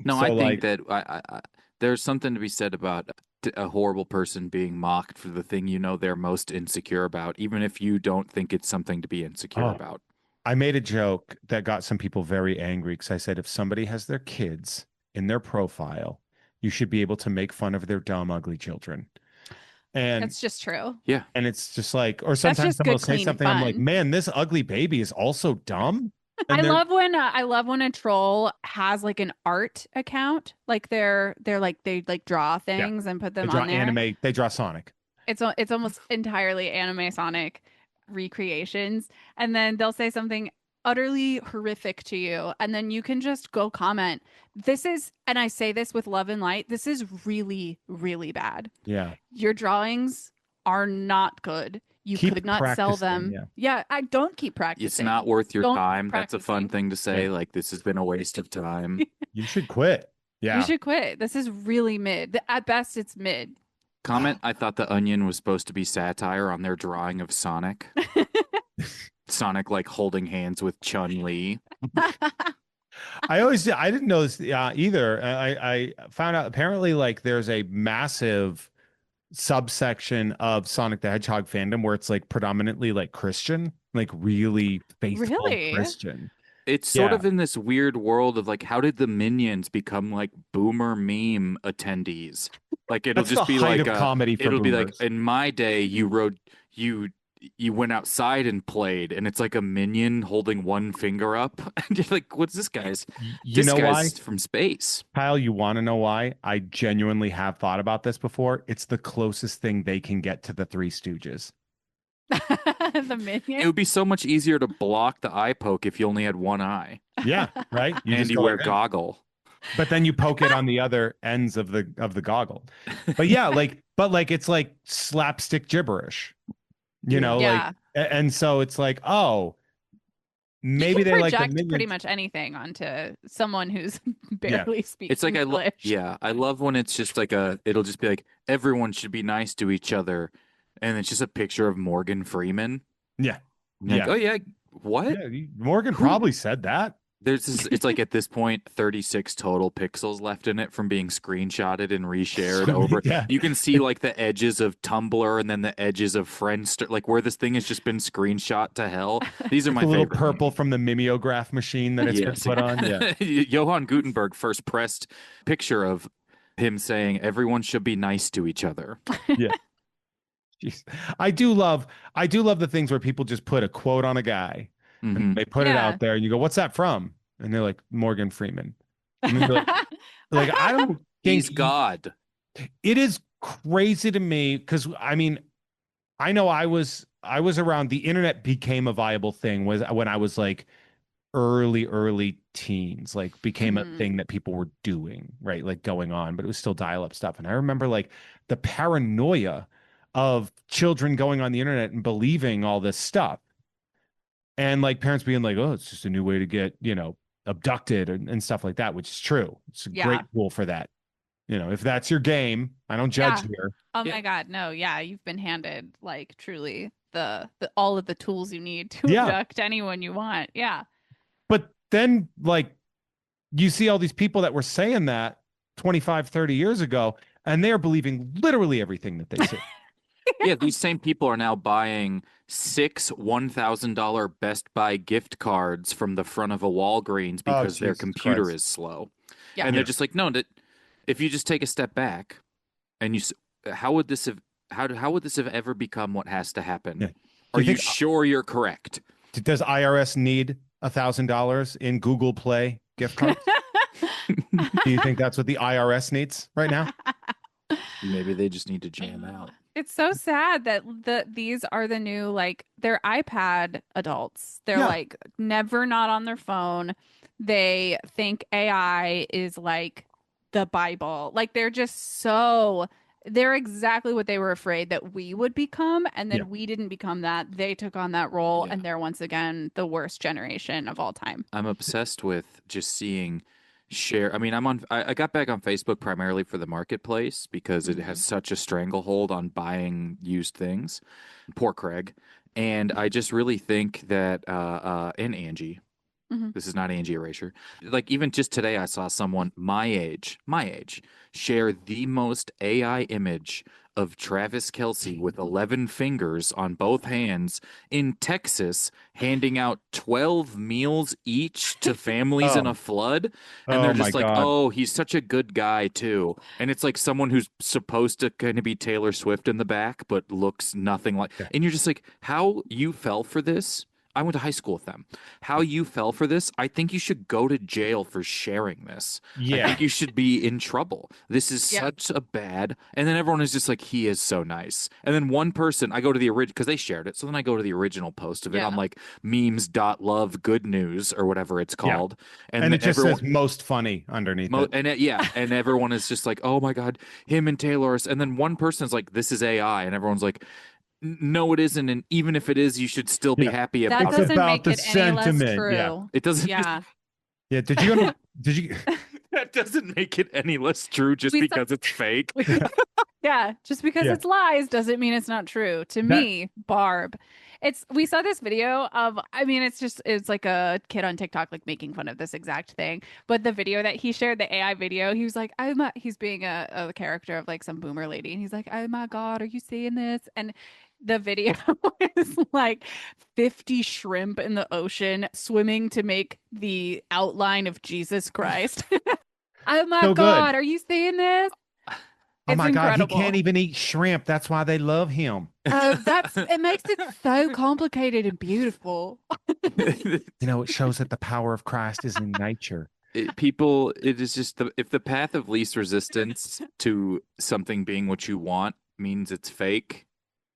No, So, I think like- that there's something to be said about a horrible person being mocked for the thing you know they're most insecure about, even if you don't think it's something to be insecure Oh. about. I made a joke that got some people very angry because I said, if somebody has their kids in their profile, you should be able to make fun of their dumb, ugly children. And That's just true. and it's just like, or sometimes just someone will good, say clean something, I'm like, fun. man, this ugly baby is also dumb. And I they're- love when a troll has like an art account, like they're like they like draw things and put they them draw on there. anime, they draw Sonic. It's almost entirely anime Sonic recreations, and then they'll say something utterly horrific to you, and then you can just go comment. This is, and I say this with love and light, this is really, really bad. Yeah. Your drawings are not good. You Keep could not sell practicing, them. Yeah, I don't keep practicing. It's not worth your Don't time. That's a fun practicing. thing to say. Yeah. Like, this has been a waste of time. You should quit. Yeah. You should quit. This is really mid. At best, it's mid. Comment, I thought the Onion was supposed to be satire on their drawing of Sonic. Sonic, like, holding hands with Chun-Li. I didn't know this either. I found out apparently like there's a massive subsection of Sonic the Hedgehog fandom where it's like predominantly like Christian, like really faithful Really? Christian. It's sort Yeah. of in this weird world of, like, how did the Minions become, like, boomer meme attendees? Like, it'll That's just the be height like of comedy for it'll be like, boomers. in my day, you you went outside and played, and it's like a minion holding one finger up, and you're like, "What's this guy's? You This know why? guy's from space." Kyle, you want to know why? I genuinely have thought about this before. It's the closest thing they can get to the Three Stooges. The It minion. would be so much easier to block the eye poke if you only had one eye, Yeah, right. and just you go wear like this. goggle. But then you poke it on the other ends of the goggle. But yeah, like it's like slapstick gibberish, Yeah. and so it's like, oh, You maybe can they like the project pretty minions. much anything onto someone who's Yeah. barely speaking It's like English. I love when it's just like it'll just be like everyone should be nice to each other, and it's just a picture of Morgan Freeman. Yeah. And you're Yeah. like, oh yeah, what? Yeah, Morgan probably said that. There's this, it's like at this point 36 total pixels left in it from being screenshotted and reshared over. Yeah. You can see like the edges of Tumblr and then the edges of Friendster, like where this thing has just been screenshot to hell. These are my The little favorite. purple from the mimeograph machine that it's been Yes. put on. Yeah. Johann Gutenberg first pressed picture of him saying everyone should be nice to each other. Yeah. Jeez. I do love the things where people just put a quote on a guy Mhm. and they put it Yeah. out there and you go, what's that from? And they're like, Morgan Freeman. And then you're like, I don't He's think God. it is crazy to me because I mean, I know I was around, the internet became a viable thing was when I was like early teens, like became a Mhm. thing that people were doing, right? Like going on, but it was still dial-up stuff. And I remember like the paranoia of children going on the internet and believing all this stuff. And like parents being like, oh, it's just a new way to get, abducted and stuff like that, which is true. It's a great Yeah. tool for that. If that's your game, I don't judge Yeah. here. Oh Yeah. my God, no, yeah, you've been handed like truly the all of the tools you need to Yeah. abduct anyone you want. Yeah. But then like you see all these people that were saying that 25, 30 years ago, and they're believing literally everything that they say. Yeah, these same people are now buying 6 $1,000 Best Buy gift cards from the front of a Walgreens because their Jesus computer Christ. is slow. Yeah. And Yeah. they're just like, no, if you just take a step back and how would this have ever become what has to happen? Yeah. Do Are you you think- sure you're correct? Does IRS need $1,000 in Google Play gift cards? Do you think that's what the IRS needs right now? Maybe they just need to jam out. It's so sad that these are the new, like, they're iPad adults. They're Yeah. like never not on their phone. They think AI is like the Bible. Like they're exactly what they were afraid that we would become. And then Yeah. we didn't become that. They took on that role. Yeah. And they're once again the worst generation of all time. I'm obsessed with just seeing I mean, I got back on Facebook primarily for the marketplace because it has such a stranglehold on buying used things. Poor Craig. And I just really think that and Angie. Mhm. This is not Angie Erasure. Like even just today I saw someone my age, share the most AI image of Travis Kelce with 11 fingers on both hands in Texas, handing out 12 meals each to families in Oh. a flood. And they're Oh just my like, God. oh, he's such a good guy too. And it's like someone who's supposed to kind of be Taylor Swift in the back, but looks nothing like. Yeah. And you're just like, how you fell for this? I went to high school with them. How you fell for this? I think you should go to jail for sharing this. I Yeah. think you should be in trouble. This is Yeah. such a bad. And then everyone is just like, he is so nice. And then one person, I go to the original because they shared it. So then I go to the original post of it Yeah. on like memes.love good news or whatever it's Yeah. called. And it just says most funny underneath it. And everyone is just like, oh my God, him and Taylor. And then one person's like, this is AI. And everyone's like, no, it isn't. And even if it is, you should still be Yeah. happy That about It's it. doesn't about make the it any less sentiment, true. yeah. It doesn't. Yeah. Yeah. Did you That doesn't make it any less true just We saw- because it's fake. Yeah, just because Yeah. it's lies doesn't mean it's not true. To me, Barb, we saw this video of, I mean, it's like a kid on TikTok like making fun of this exact thing. But the video that he shared, the AI video, he was like, he's being a character of like some boomer lady, and he's like, oh my God, are you seeing this? And the video is like 50 shrimp in the ocean swimming to make the outline of Jesus Christ. Oh my So good. God, are you seeing this? Oh It's my God, he can't incredible. even eat shrimp. That's why they love him. It makes it so complicated and beautiful. You know, it shows that the power of Christ is in nature. It is just if the path of least resistance to something being what you want means it's fake,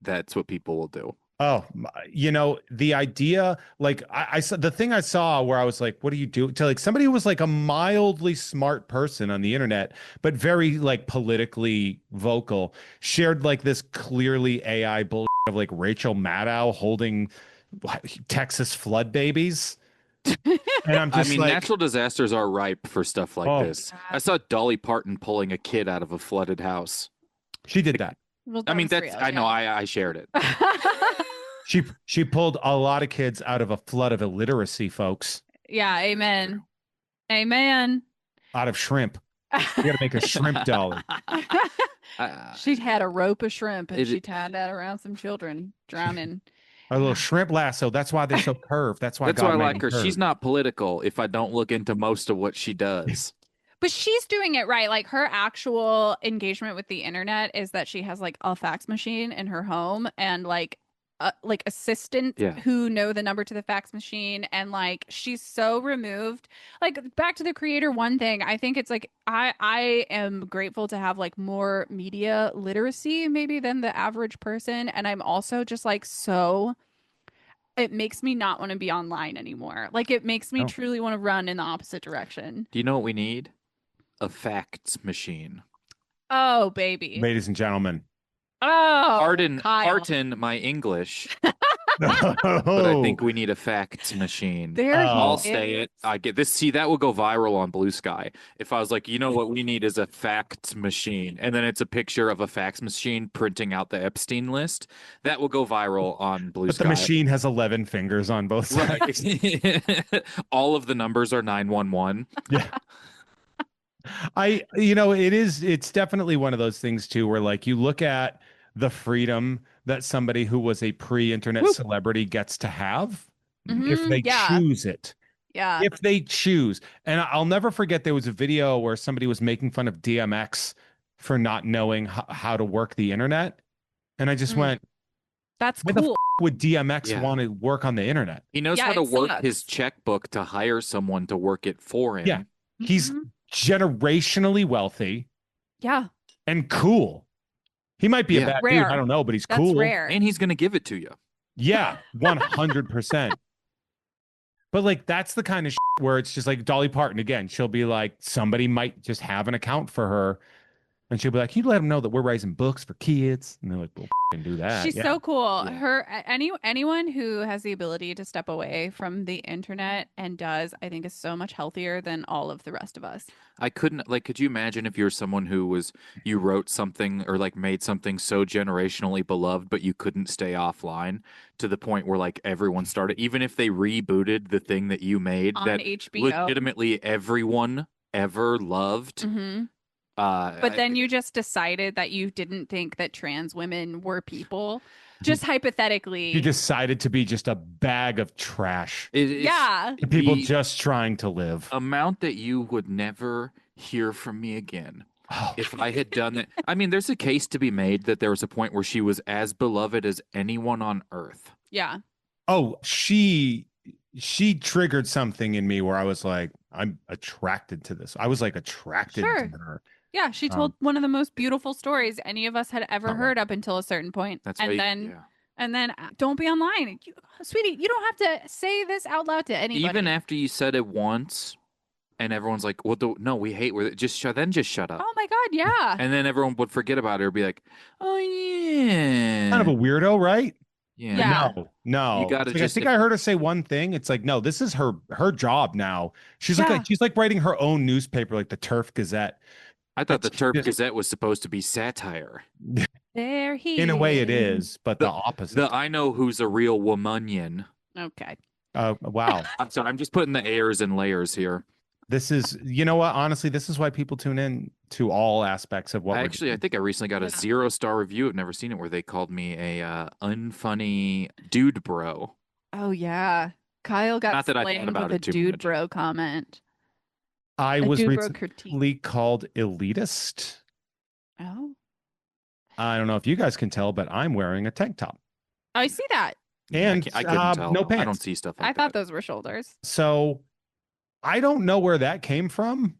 that's what people will do. Oh, you know, the idea, like I saw the thing I saw where I was like, what do you do? To like somebody who was like a mildly smart person on the internet, but very like politically vocal, shared like this clearly AI bullshit of like Rachel Maddow holding Texas flood babies. And I'm I just mean, like, natural disasters are ripe for stuff like oh, this. I saw Dolly Parton pulling a kid out of a flooded house. she did that. Well, I mean, was that's real, I know yeah. I shared it. She pulled a lot of kids out of a flood of illiteracy, folks, Yeah, amen. Amen. out of shrimp. You got to make a shrimp dolly. She had a rope of shrimp and It- she tied that around some children drowning. A little shrimp lasso. That's why they're so curved. That's why That's God why I made like them her. She's curved. not political if I don't look into most of what she does. But she's doing it right. Like her actual engagement with the internet is that she has like a fax machine in her home and like assistants Yeah. who know the number to the fax machine, and like she's so removed. Like back to the creator one thing, I think it's like I am grateful to have like more media literacy maybe than the average person, and I'm also just like so it makes me not want to be online anymore. Like it makes me Oh. truly want to run in the opposite direction. Do you know what we need? A facts machine. Oh, baby. Ladies and gentlemen. Oh, Pardon Kyle. my English, Oh. but I think we need a facts machine. There he I'll Oh. say is. it. I get this. See, that would go viral on Blue Sky. If I was like, you know what we need is a fax machine, and then it's a picture of a fax machine printing out the Epstein list, that will go viral on Blue But Sky. the machine has 11 fingers on both sides. Right. All of the numbers are 911. Yeah. It's definitely one of those things too, where like you look at the freedom that somebody who was a pre-internet Whoop. celebrity gets to have if Mhm, they yeah. choose it. Yeah. If they choose. And I'll never forget there was a video where somebody was making fun of DMX for not knowing how to work the internet. And I just Mm. went, That's why the cool. would DMX Yeah. want to work on the internet? He knows Yeah, how to it work his sucks. checkbook to hire someone to work it for him. Yeah. He's Mhm. generationally wealthy Yeah. and cool. He might be Yeah. a bad dude, Rare. I don't know, but he's That's cool. rare. And he's going to give it to you. Yeah, 100%. But like that's the kind of where it's just like Dolly Parton again. She'll be like, somebody might just have an account for her, and she'll be like, "Can you let them know that we're raising books for kids?" And they're like, "Well, can do that." She's Yeah. so cool. Yeah. Anyone who has the ability to step away from the internet and does, I think, is so much healthier than all of the rest of us. I couldn't could you imagine if you're someone you wrote something or like made something so generationally beloved, but you couldn't stay offline to the point where like everyone started, even if they rebooted the thing that you made On that HBO. legitimately everyone ever loved. Mhm. But then you just decided that you didn't think that trans women were people. Just hypothetically. You decided to be just a bag of trash. Yeah. People the just trying to live. amount that you would never hear from me again. Oh, If I had done it, I mean, there's a case to be made that there was a point where she was as beloved as anyone on earth. Yeah. oh, she triggered something in me where I was like, I'm attracted to this. I was like attracted Sure. to her. Yeah. She told one of the most beautiful stories any of us had ever Not heard up until a certain point. That's and why then don't be online. Sweetie, you don't have to say this out loud to anybody. even after you said it once, and everyone's like, "Well, no, we hate where just shut up." Oh my God, yeah. And then everyone would forget about it or be like, "Oh yeah, Kind of a weirdo, right? yeah." Yeah. No. You gotta It's like, I just- think I heard her say one thing. It's like, no, this is her job now. She's Yeah. like she's like writing her own newspaper, like the Turf Gazette. I thought the It's Turf just- Gazette was supposed to be satire. There he In a way, it is. is, but the opposite. The I know who's a real womanian. Okay. Wow. I'm sorry, I'm just putting the airs and layers here. This is, you know what? Honestly, this is why people tune in to all aspects of what. Actually, I think I recently got a Yeah. 0-star review. I've never seen it where they called me a unfunny dude bro. Oh yeah. Kyle got Not that I thought slammed about with a it too dude much. bro comment. I A was dude bro critique. recently called elitist. Oh. I don't know if you guys can tell, but I'm wearing a tank top I see that. and I couldn't tell. no I don't pants. see stuff like I thought that. those were shoulders. So I don't know where that came from,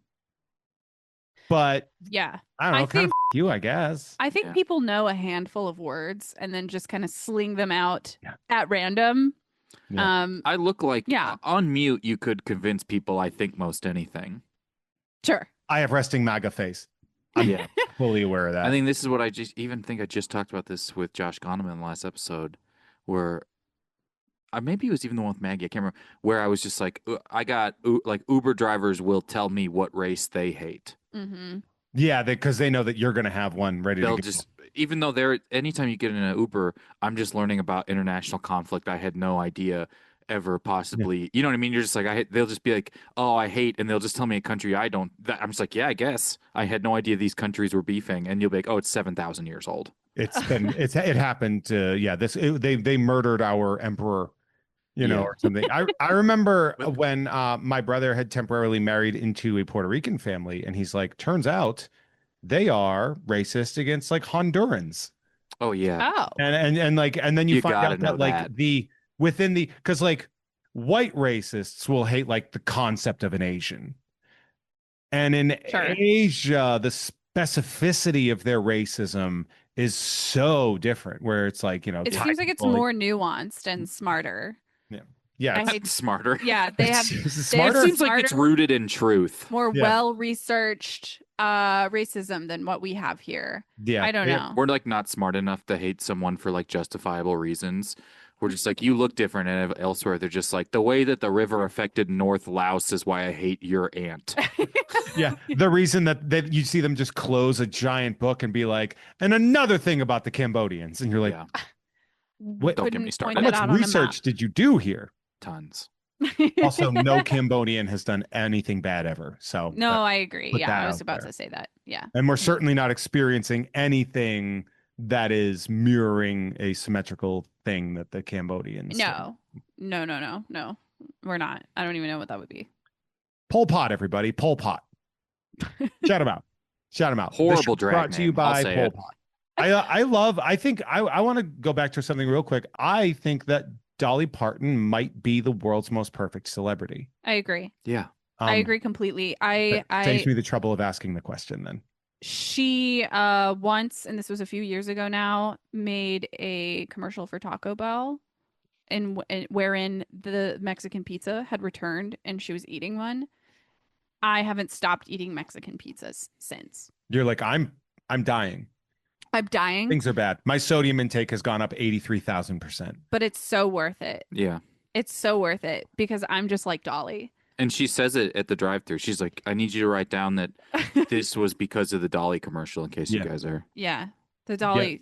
but Yeah. I don't know. I Kind of think you, I guess. I think Yeah. people know a handful of words and then just kind of sling them out Yeah. at random. Yeah. I look like Yeah. on mute. You could convince people I think most anything. Sure. I have resting MAGA face. I'm Yeah. fully aware of that. I think this is what I think I just talked about this with Josh Goneman in the last episode, where maybe it was even the one with Maggie. I can't remember. Where I was just like, I got like Uber drivers will tell me what race they hate. Mm-hmm. Yeah, because they know that you're going to have one ready They'll to go. just, even though anytime you get in an Uber, I'm just learning about international conflict. I had no idea ever possibly, you know what I mean? You're just like, they'll just be like, oh, I hate, and they'll just tell me a country I don't. I'm just like, yeah, I guess I had no idea these countries were beefing, and you'll be like, oh, it's 7,000 years old. It happened. They murdered our emperor, Yeah. or something. I remember when my brother had temporarily married into a Puerto Rican family, and he's like, turns out they are racist against like Hondurans. Oh yeah. Oh. And then you find gotta out know that like that. because like white racists will hate like the concept of an Asian. And in Sure. Asia, the specificity of their racism is so different, where it's like, It seems like it's more nuanced and smarter. Yeah, I hate smarter. Yeah, they have smarter. It seems like it's rooted in truth. more Yeah. well-researched racism than what we have here. Yeah, I don't know. We're like not smart enough to hate someone for like justifiable reasons. We're just like, you look different, and elsewhere they're just like, the way that the river affected North Laos is why I hate your aunt. Yeah, the reason that you see them just close a giant book and be like, and another thing about the Cambodians, and you're like, Yeah, what? Don't get me Couldn't started. point How that much out on a research did you do here? tons. map. Also, no Cambodian has done anything bad ever. So No, I agree. put Yeah, that I was out about there. to say that. Yeah. And we're certainly not experiencing anything that is mirroring a symmetrical thing that the Cambodians. No. No. We're not. I don't even know what that would be. Pol Pot, everybody. Pol Pot. Shout him out. Shout him out. Horrible This show drag brought to you name. I'll by say Pol it. Pot. I want to go back to something real quick. I think that Dolly Parton might be the world's most perfect celebrity. I agree. Yeah. I agree completely. Saves me the trouble of asking the question then. She once, and this was a few years ago now, made a commercial for Taco Bell wherein the Mexican pizza had returned and she was eating one. I haven't stopped eating Mexican pizzas since. You're like, I'm dying. I'm dying, Things are bad. My sodium intake has gone up 83,000%. but it's so worth it. Yeah. It's so worth it because I'm just like Dolly. And she says it at the drive-thru. She's like, I need you to write down that this was because of the Dolly commercial, in case you guys are. Yeah. The Dolly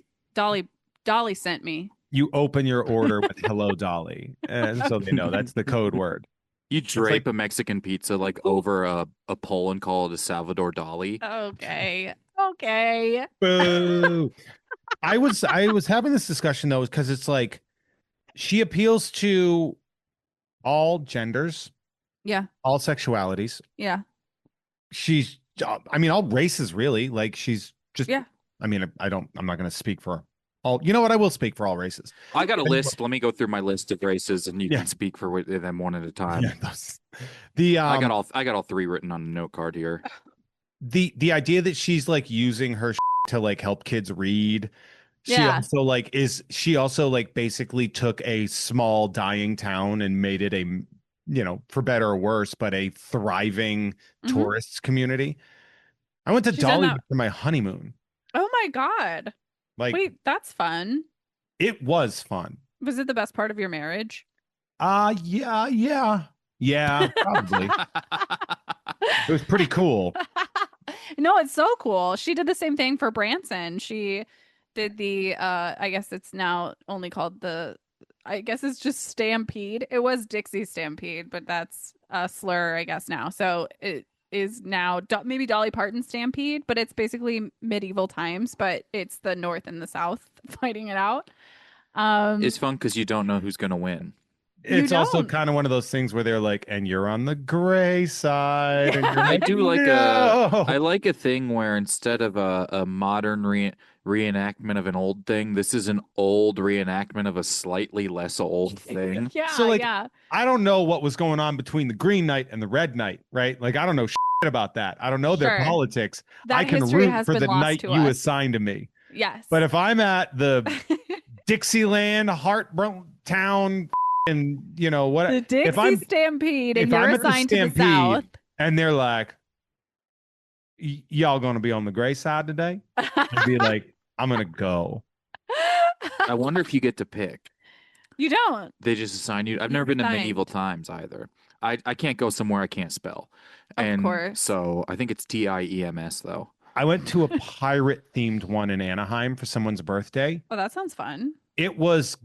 sent me. You open your order with "Hello, Dolly," and so they know that's the code word. You drape a Mexican pizza like over a pole and call it a Salvador Dali. Okay. Boo. I was having this discussion though, because it's like she appeals to all genders, Yeah. all sexualities. Yeah. She's, I mean, all races really. Like she's just. Yeah. I mean, I'm not going to speak for all. You know what? I will speak for all races. I got a list. Let me go through my list of races, and you can speak for them one at a time. Yeah, I got all three written on a note card here. The idea that she's like using her to like help kids read. She also like basically took a small dying town and made it a, for better or worse, but a thriving tourists community. I went to Dolly for my honeymoon. Oh my God. Like, wait, that's fun. It was fun. Was it the best part of your marriage? Yeah, probably. It was pretty cool. No, it's so cool. She did the same thing for Branson. She did the I guess it's now only called I guess it's just Stampede. It was Dixie Stampede, but that's a slur, I guess, now. So it is now maybe Dolly Parton Stampede, but it's basically medieval times, but it's the North and the South fighting it out. It's fun because you don't know who's going to win. it's also don't. kind of one of those things where they're like, and you're on the gray side, and you're I like, do like no. I like a thing where instead of a modern reenactment of an old thing, this is an old reenactment of a slightly less old thing. Yeah, So, like, yeah. I don't know what was going on between the Green Knight and the Red Knight, right? Like, I don't know shit about that. I don't know their Sure. politics. That I can history root has for been the lost knight to you us. assigned to me. Yes. But if I'm at the Dixieland, Heartbroken Town, and you know what, the Dixie if I'm Stampede and if you're I'm at the assigned to the Stampede South. and they're like, y'all gonna be on the gray side today? I'd be like, I'm gonna go. I wonder if you get to pick. You don't. They just assign you. I've You're never been to assigned. medieval times either. I can't go somewhere I can't spell. Of And course. so I think it's TIEMS though. I went to a pirate themed one in Anaheim for someone's birthday. Oh, that sounds fun. It was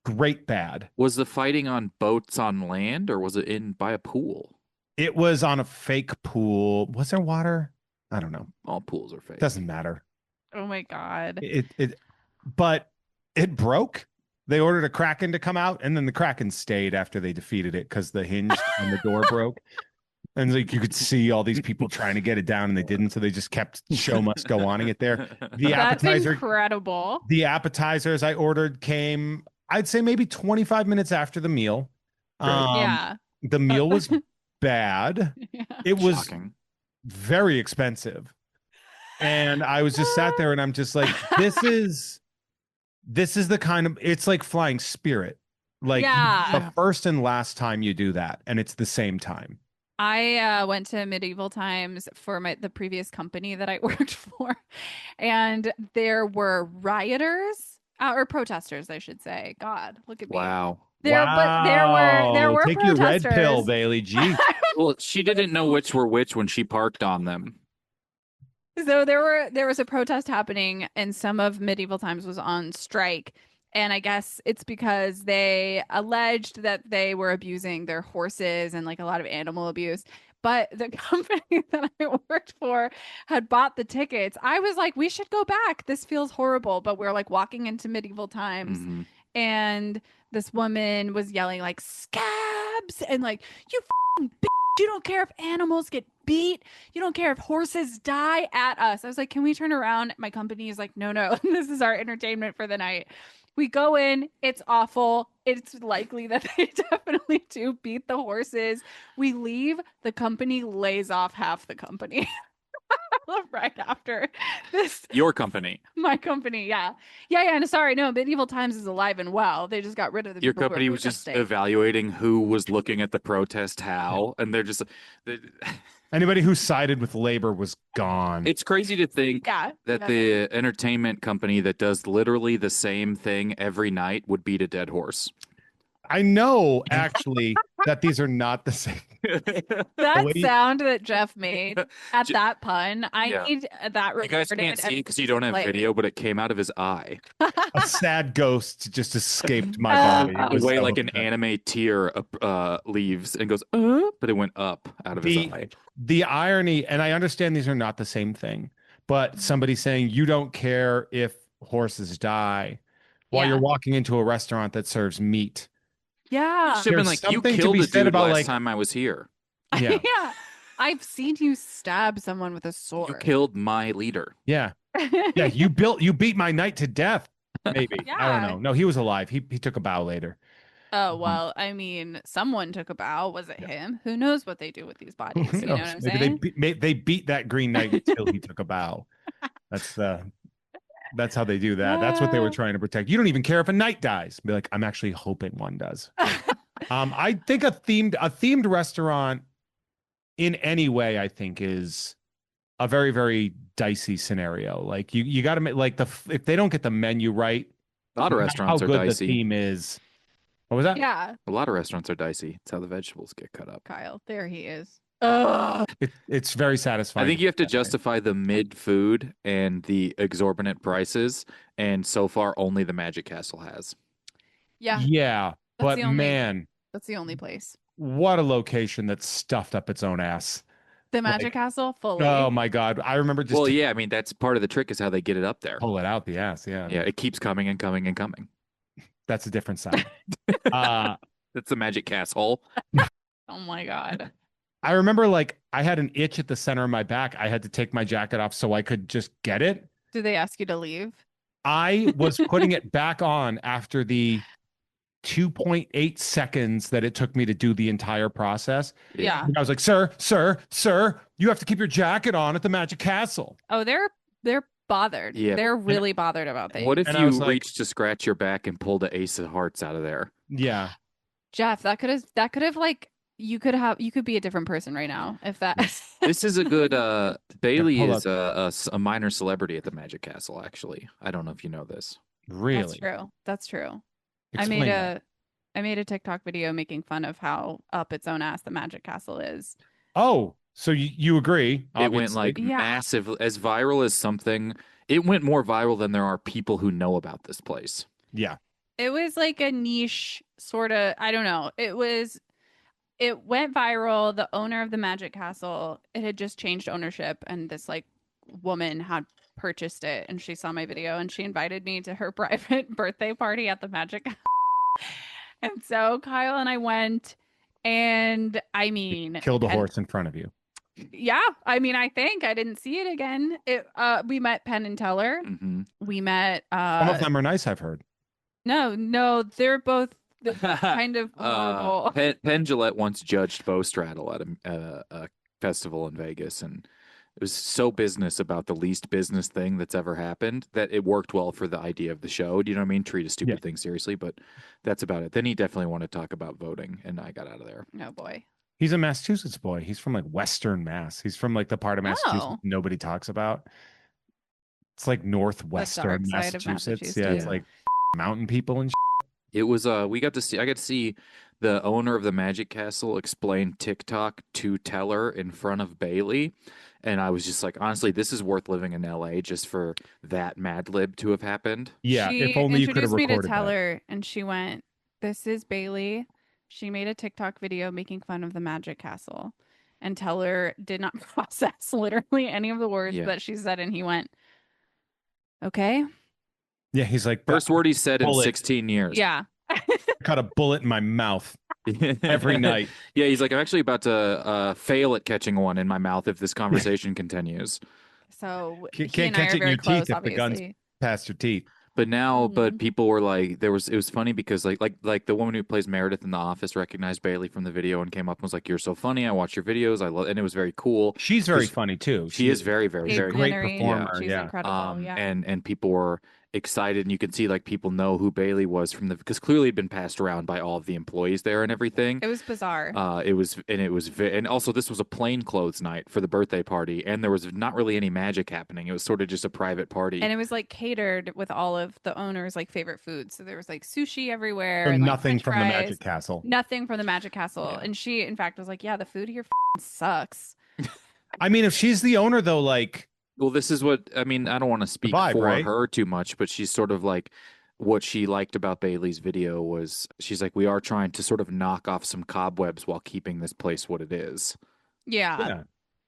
great bad. Was the fighting on boats on land or was it in by a pool? It was on a fake pool. Was there water? I don't know. All pools are fake. Doesn't matter. Oh my God. But it broke. They ordered a Kraken to come out, and then the Kraken stayed after they defeated it because the hinge on the door broke. And like you could see all these people trying to get it down, and they didn't, so they just kept show must go on it there. The That's appetizer, incredible. the appetizers I ordered came, I'd say maybe 25 minutes after the meal. Yeah. The meal was bad. Yeah. It was Shocking. very expensive. And I was just sat there and I'm just like, this is the kind of, it's like flying Spirit. Like Yeah. the first and last time you do that, and it's the same time. I went to medieval times for the previous company that I worked for, and there were rioters or protesters, I should say. God, look at me. Wow. But there were Take your red protesters. pill, Bailey G. Well, she didn't know which were which when she parked on them. So there was a protest happening, and some of medieval times was on strike. And I guess it's because they alleged that they were abusing their horses and like a lot of animal abuse. But the company that I worked for had bought the tickets. I was like, we should go back. This feels horrible. But we're like walking into medieval times, Mhm. and this woman was yelling like scabs and like, you f***ing bitch. You don't care if animals get beat. You don't care if horses die at us. I was like, can we turn around? My company is like, no, this is our entertainment for the night. We go in, it's awful. It's likely that they definitely do beat the horses. We leave, the company lays off half the company. Right after this. Your company. My company, yeah. And sorry, no, medieval times is alive and well. They just got rid of the Your people who were company was just protesting. evaluating who was looking at the protest how, and they're just. Anybody who sided with labor was gone. It's crazy to think Yeah. that the entertainment company that does literally the same thing every night would beat a dead horse. I know actually that these are not the same. That way- sound that Jeff made at J- that pun, I Yeah. need that You guys recorded can't see and it because you don't have played. video, but it came out of his eye. A sad ghost just escaped my body. It The was way so like an upset. anime tear leaves and goes, but it went up out of his eye. The irony, and I understand these are not the same thing, but somebody saying you don't care if horses die while Yeah. you're walking into a restaurant that serves meat. Yeah. Should have been There's like, you something to killed be a said dude about, last like- time I was here. Yeah. Yeah. I've seen you stab someone with a You sword. killed my leader. Yeah. Yeah. You beat my knight to death. Maybe. I Yeah. don't know. No, he was alive. He took a bow later. Oh, well, I mean, someone took a bow. Was it him? Who knows what they do with these bodies? You know what I'm Maybe saying? they beat that Green Knight until he took a bow. That's how they do that. That's what they were trying to protect. You don't even care if a knight dies. Be like, I'm actually hoping one does. I think a themed restaurant in any way, I think, is a very, very dicey scenario. Like you got to make like if they don't get the menu right, A lot of restaurants how are good dicey. the theme is. What was that? Yeah, A lot of restaurants are dicey. It's how the vegetables get cut up. Kyle, there he is. Ugh. It's very satisfying. I think you have to that way. justify the mid food and the exorbitant prices, and so far only the Magic Castle has. Yeah, Yeah, but the only- man, that's the only place. what a location that's stuffed up its own ass. The Magic Castle, fully. Oh my God. I remember just Well, yeah, I mean that's part of the trick is how they get it up there. pull it out the ass. Yeah. Yeah, it keeps coming and coming and coming. That's a different sound. That's the magic castle. Oh my god. I remember like I had an itch at the center of my back. I had to take my jacket off so I could just get it. Did they ask you to leave? I was putting it back on after the 2.8 seconds that it took me to do the entire process. Yeah. And I was like, sir, you have to keep your jacket on at the Magic Castle. Oh, they're bothered. Yeah. They're really bothered about things. What if And I you was like- reached to scratch your back and pulled an ace of hearts out of there? Yeah. Jeff, that could have like you could be a different person right now if that This is a good Bailey hold is a minor celebrity at the Magic Castle, actually. I don't know if you know this. Really? That's true. That's true. Explain that. I made a TikTok video making fun of how up its own ass the Magic Castle is. Oh, so you agree? It went obviously. like Yeah. massive, as viral as something. It went more viral than there are people who know about this place. Yeah. It was like a niche sort of, I don't know. It went viral. The owner of the Magic Castle, it had just changed ownership, and this like woman had purchased it, and she saw my video and she invited me to her private birthday party at the Magic Castle. And so Kyle and I went, and I mean, Killed a Penn- horse in front of you. Yeah, I mean, I think I didn't see it again. We met Penn and Teller. Hmm We met Some of them are nice, I've heard. no, they're both kind of horrible. Penn Jillette once judged Bow Straddle at a festival in Vegas, and it was so business about the least business thing that's ever happened that it worked well for the idea of the show. Do you know what I mean? Treat a stupid thing seriously, but that's about it. Then he definitely wanted to talk about voting, and I got out of there. Oh boy. He's a Massachusetts boy. He's from like Western Mass. He's from like the part of Massachusetts Oh. nobody talks about. It's like northwestern dark side of Massachusetts. Yeah, it's Yeah. like mountain people and It was I got to see the owner of the Magic Castle explain TikTok to Teller in front of Bailey, and I was just like, honestly, this is worth living in LA just for that Mad Lib to have happened. yeah. She If only you could have introduced me to recorded that. Teller, and she went, "This is Bailey." She made a TikTok video making fun of the Magic Castle, and Teller did not process literally any of the words Yeah. that she said, and he went, "Okay, Yeah, he's like First word he said in Bullet. 16 years. yeah." cut a bullet in my mouth every night. Yeah, he's like, I'm actually about to fail at catching one in my mouth if this conversation continues. So Can't he and I catch are it in very your close, teeth if the gun's obviously. past your teeth. But now, but Mhm. people were like, it was funny because like the woman who plays Meredith in The Office recognized Bailey from the video and came up and was like, "You're so funny. I watch your videos. I love," and it was very cool. She's very 'Cause funny too. She is very, very, Kate very great Flannery, performer, She's yeah. incredible. Yeah. and people were excited, and you could see like people know who Bailey was from the because clearly it'd been passed around by all of the employees there and everything. It was bizarre. And also this was a plain clothes night for the birthday party, and there was not really any magic happening. It was sort of just a private party. And it was like catered with all of the owners' like favorite foods. So there was like sushi everywhere. So and, like, nothing French from the fries. Magic Castle. Nothing from the Magic Castle. Yeah. And she, in fact, was like, "Yeah, the food here sucks." I mean, if she's the owner though, like Well, this is what I mean. I don't want to speak vibe, for right? her too much, but she's sort of like what she liked about Bailey's video was she's like, we are trying to sort of knock off some cobwebs while keeping this place what it is. Yeah. yeah.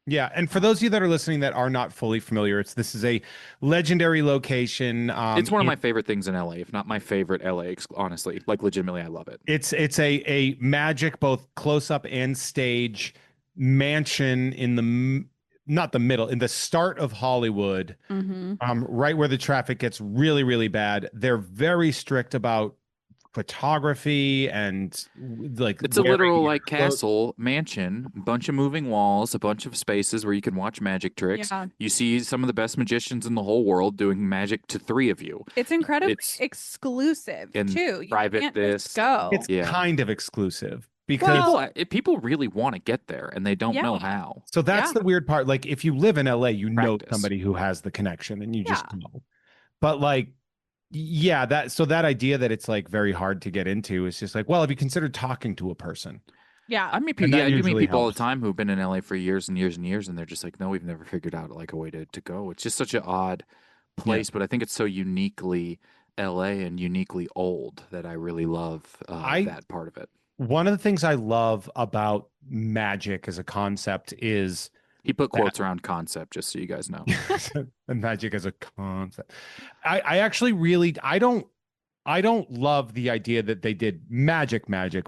Yeah, and for those of you that are listening that are not fully familiar, this is a legendary location. It's one of my favorite things in LA, if not my favorite LA. Honestly, like legitimately, I love it. It's a magic both close up and stage mansion in the not the middle in the start of Hollywood, Mm-hmm. right where the traffic gets really really bad. They're very strict about photography and like It's a wearing literal your like clothes. castle mansion, bunch of moving walls, a bunch of spaces where you can watch magic tricks. Yeah. You see some of the best magicians in the whole world doing magic to three of you. It's incredibly It's- exclusive and too. You private can't this. just go. It's Yeah. kind of exclusive because People really want to get there and they don't know Yeah. how. so that's Yeah. the weird part. Like if you live in LA, you know Practice. somebody who has the connection and you just Yeah. know. But like, yeah, that idea that it's like very hard to get into is just like, well, have you considered talking to a person? Yeah. I mean, And that I do meet usually people all the helps. time who've been in LA for years and years and years, and they're just like, no, we've never figured out like a way to go. It's just such an odd place, but I think it's so uniquely LA and uniquely old that I really love that part of it. One of the things I love about magic as a concept is He put quotes around concept, just so you guys know. the magic as a concept. I actually really I don't I don't love the idea that they did magic,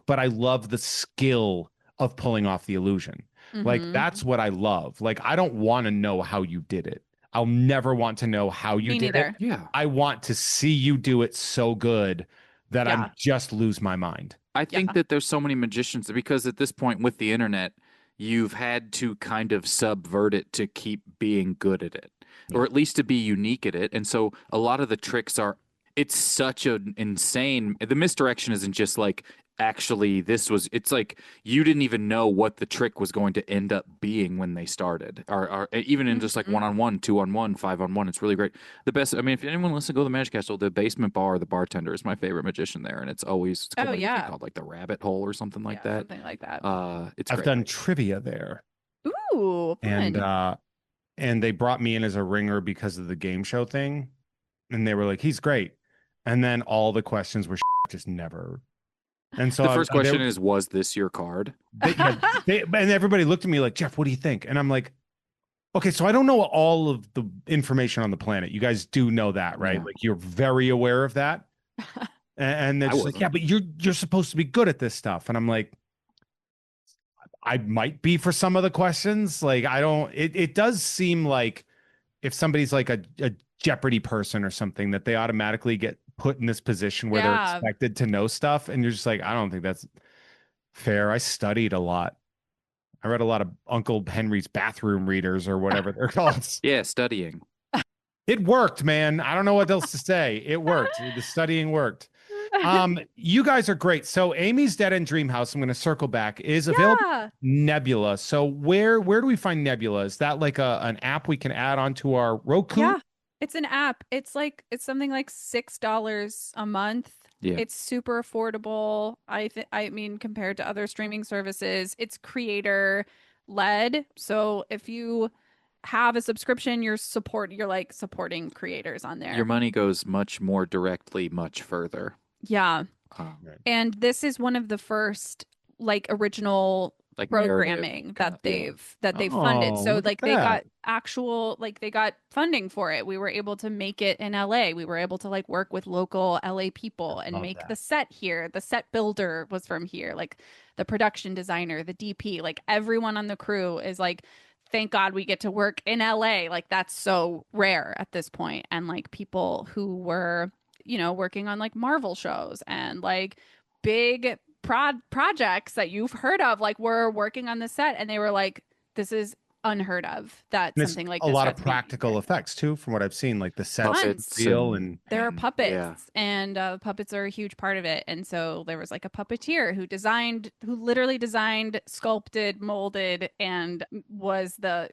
but I love the skill of pulling off the illusion. Like Mhm. that's what I love. Like I don't want to know how you did it. I'll never want to know how you Me did it. neither. Yeah. I want to see you do it so good that Yeah. I'm just lose my mind. I think Yeah. that there's so many magicians because at this point with the internet, you've had to kind of subvert it to keep being good at it, or at least to be unique at it. And so a lot of the tricks are, it's such an insane, the misdirection isn't just like, actually, it's like you didn't even know what the trick was going to end up being when they started, or even in just like Mhm. 1-on-1, 2-on-1, 5-on-1. It's really great. The best, I mean, if anyone wants to go to the Magic Castle, the basement bar, the bartender is my favorite magician there, and it's always it's called, Oh, what is it yeah. called, like the Rabbit Hole or something like Yeah, that. something like that. It's I've great. done trivia there, Ooh, fun. and they brought me in as a ringer because of the game show thing, and they were like, "He's great," and then all the questions were just never. And so The first they, question is, was this your card? yeah, and everybody looked at me like, Jeff, what do you think? And I'm like, okay, so I don't know all of the information on the planet. You guys do know that, right? Yeah. Like you're very aware of that. And they're I just like, wasn't. yeah, but you're supposed to be good at this stuff. And I'm like, I might be for some of the questions. Like, I don't, it does seem like if somebody's like a Jeopardy person or something, that they automatically get put in this position where they're Yeah. expected to know stuff. And you're just like, I don't think that's fair. I studied a lot. I read a lot of Uncle Henry's bathroom readers or whatever they're called. Yeah, studying. It worked, man. I don't know what else to say. It worked. The studying worked. You guys are great. So Amy's Dead End Dream House, I'm going to circle back, is available Yeah. Nebula. So where do we find Nebula? Is that like an app we can add onto our Roku? Yeah. It's an app. It's something like $6 a month. Yeah. It's super affordable. I mean, compared to other streaming services, it's creator led. So if you have a subscription, you're like supporting creators on there. Your money goes much more directly, much further. Yeah. Um, And this is one of the first like original like programming narrative, that they've funded. Oh, So look at like they got that. they got funding for it. We were able to make it in LA. We were able to like work with local LA people and Love make that. the set here. The set builder was from here, like the production designer, the DP, like everyone on the crew is like, thank God we get to work in LA. Like that's so rare at this point. And like people who were, working on like Marvel shows and like big projects that you've heard of, like we're working on the set, and they were like, "This is unheard of that And it's something like a this lot has of to be practical here." effects too, from what I've seen, like the sets puppets feel and There are puppets, yeah. and puppets are a huge part of it. And so there was like a puppeteer who literally designed, sculpted, molded, and was the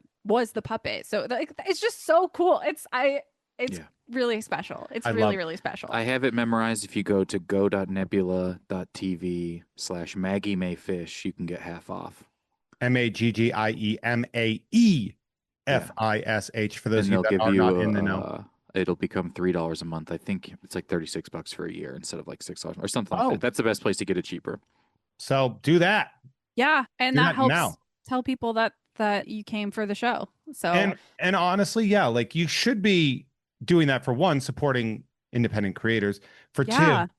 puppet. So like, it's just so cool. It's Yeah. really special. It's I really love- really special. I have it memorized. If you go to go.nebula.tv/Maggie May Fish, you can get half off. MAGGIEMAEFISH for those And of you they'll that give are you not in the know. it'll become $3 a month. I think it's like $36 for a year instead of like $6 or something like Oh. that. That's the best place to get it cheaper. So do that. Yeah, and Do that that helps now. tell people that you came for the show. So And honestly, yeah, like you should be doing that for one, supporting independent creators. For Yeah. two,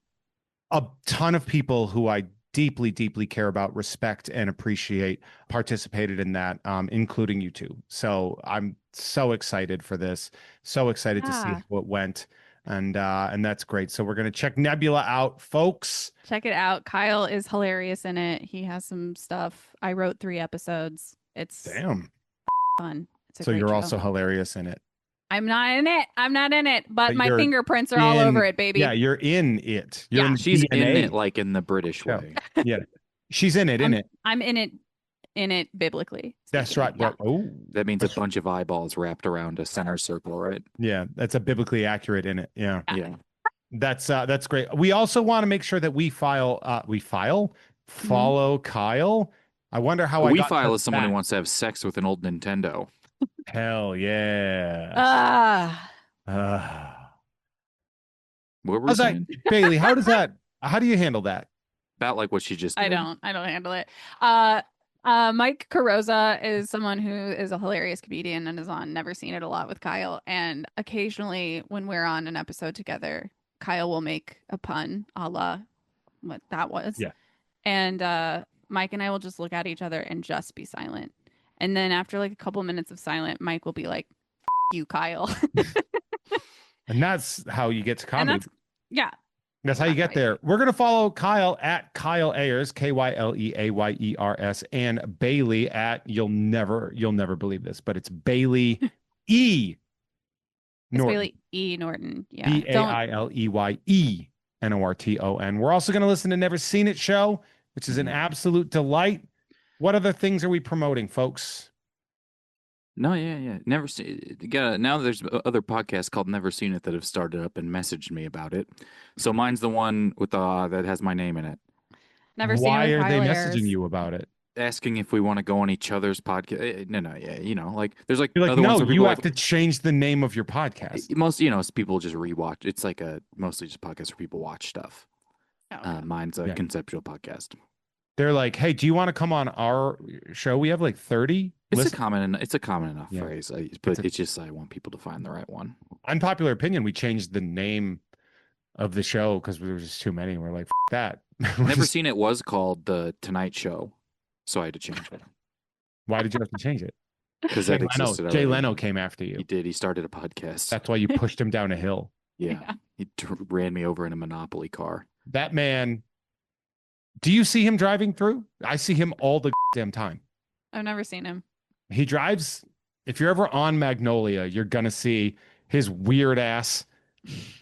a ton of people who I deeply, deeply care about, respect, and appreciate participated in that, including you two. So I'm so excited for this. So excited to see Yeah. how it went. And that's great. So we're gonna check Nebula out, folks. check it out. Kyle is hilarious in it. He has some stuff. I wrote 3 episodes. It's Damn. fun. It's a So great you're show. also hilarious in it. I'm not in it. But But my you're fingerprints are all in- over it, baby. Yeah, you're in it. You're Yeah. in She's in DNA. it like in the British Yeah. way. Yeah. She's in it, in it. I'm in it biblically. That's speaking. right. Yeah. Oh, That means a bunch of eyeballs wrapped around a center circle, right? yeah. That's a biblically accurate in it. Yeah. Yeah. That's great. We also want to make sure that we follow Kyle. I wonder how I We got file to as someone who that. wants to have sex with an old Nintendo. Hell yeah. What were we How's that, saying? Bailey? How do you handle that? About like what she just did. I don't handle it. Mike Carosa is someone who is a hilarious comedian and is on Never Seen It a lot with Kyle. And occasionally when we're on an episode together, Kyle will make a pun a la what that was. Yeah. And Mike and I will just look at each other and just be silent. And then after like a couple minutes of silent, Mike will be like, "F you, Kyle." And that's how you get to And comedy. That's how you get there. We're going to follow Kyle at Kyle Ayers, KYLEAYERS, and Bailey at, you'll never believe this, but it's Bailey E. Norton. Bailey E. Norton. Yeah. BAILEYENORTON. We're also going to listen to Never Seen It Show, which is an absolute delight. What other things are we promoting, folks? No, yeah. Never seen. Now there's other podcasts called Never Seen It that have started up and messaged me about it. So mine's the one with that has my name in it. Never seen Why it with are they Kyle messaging Ayers. you about it? Asking if we want to go on each other's podcast. No, yeah, like there's like You're like, other ones no, where you people have to change the name of your podcast. most people just rewatch. It's like mostly just podcasts where people watch stuff. Mine's a conceptual podcast. They're like, hey, do you want to come on our show? We have like 30. It's a common enough Yeah. phrase, but it's just I want people to find the right one. Unpopular opinion, we changed the name of the show because there was just too many. We're like, that. Never Seen It was called The Tonight Show, so I had to change it. Why did you have to change it? Because that existed. Jay already. Leno came after you. He did. He started a podcast. That's why you pushed him down a hill. Yeah. He ran me over in a Monopoly car. That man, do you see him driving through? I see him all the damn time. I've never seen him. He drives. If you're ever on Magnolia, you're going to see his weird ass.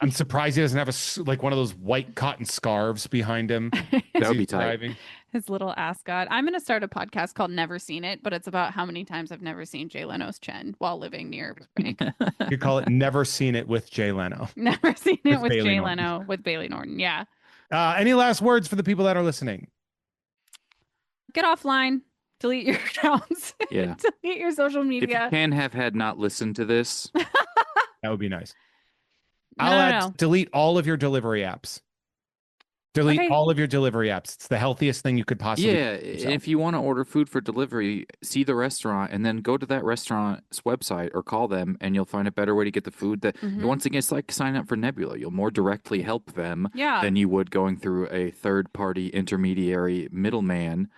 I'm surprised he doesn't have like one of those white cotton scarves behind him. That would be tight. Driving. His little ascot. I'm going to start a podcast called Never Seen It, but it's about how many times I've never seen Jay Leno's chin while living near Burbank. You call it Never Seen It with Jay Leno. Never seen it with Bailey Jay Norton. Leno with Bailey Norton. Yeah. Any last words for the people that are listening? Get offline. Delete your accounts. Yeah. Delete your social If media. you can have had not listened to this, That would be nice. No, I'll no, add no. delete all of your delivery apps. Delete Okay. all of your delivery apps. It's the healthiest thing you could possibly yeah. do for And yourself. if you want to order food for delivery, see the restaurant and then go to that restaurant's website or call them, and you'll find a better way to get the food. That Mhm. once again, it's like sign up for Nebula. You'll more directly help them Yeah. than you would going through a third-party intermediary middleman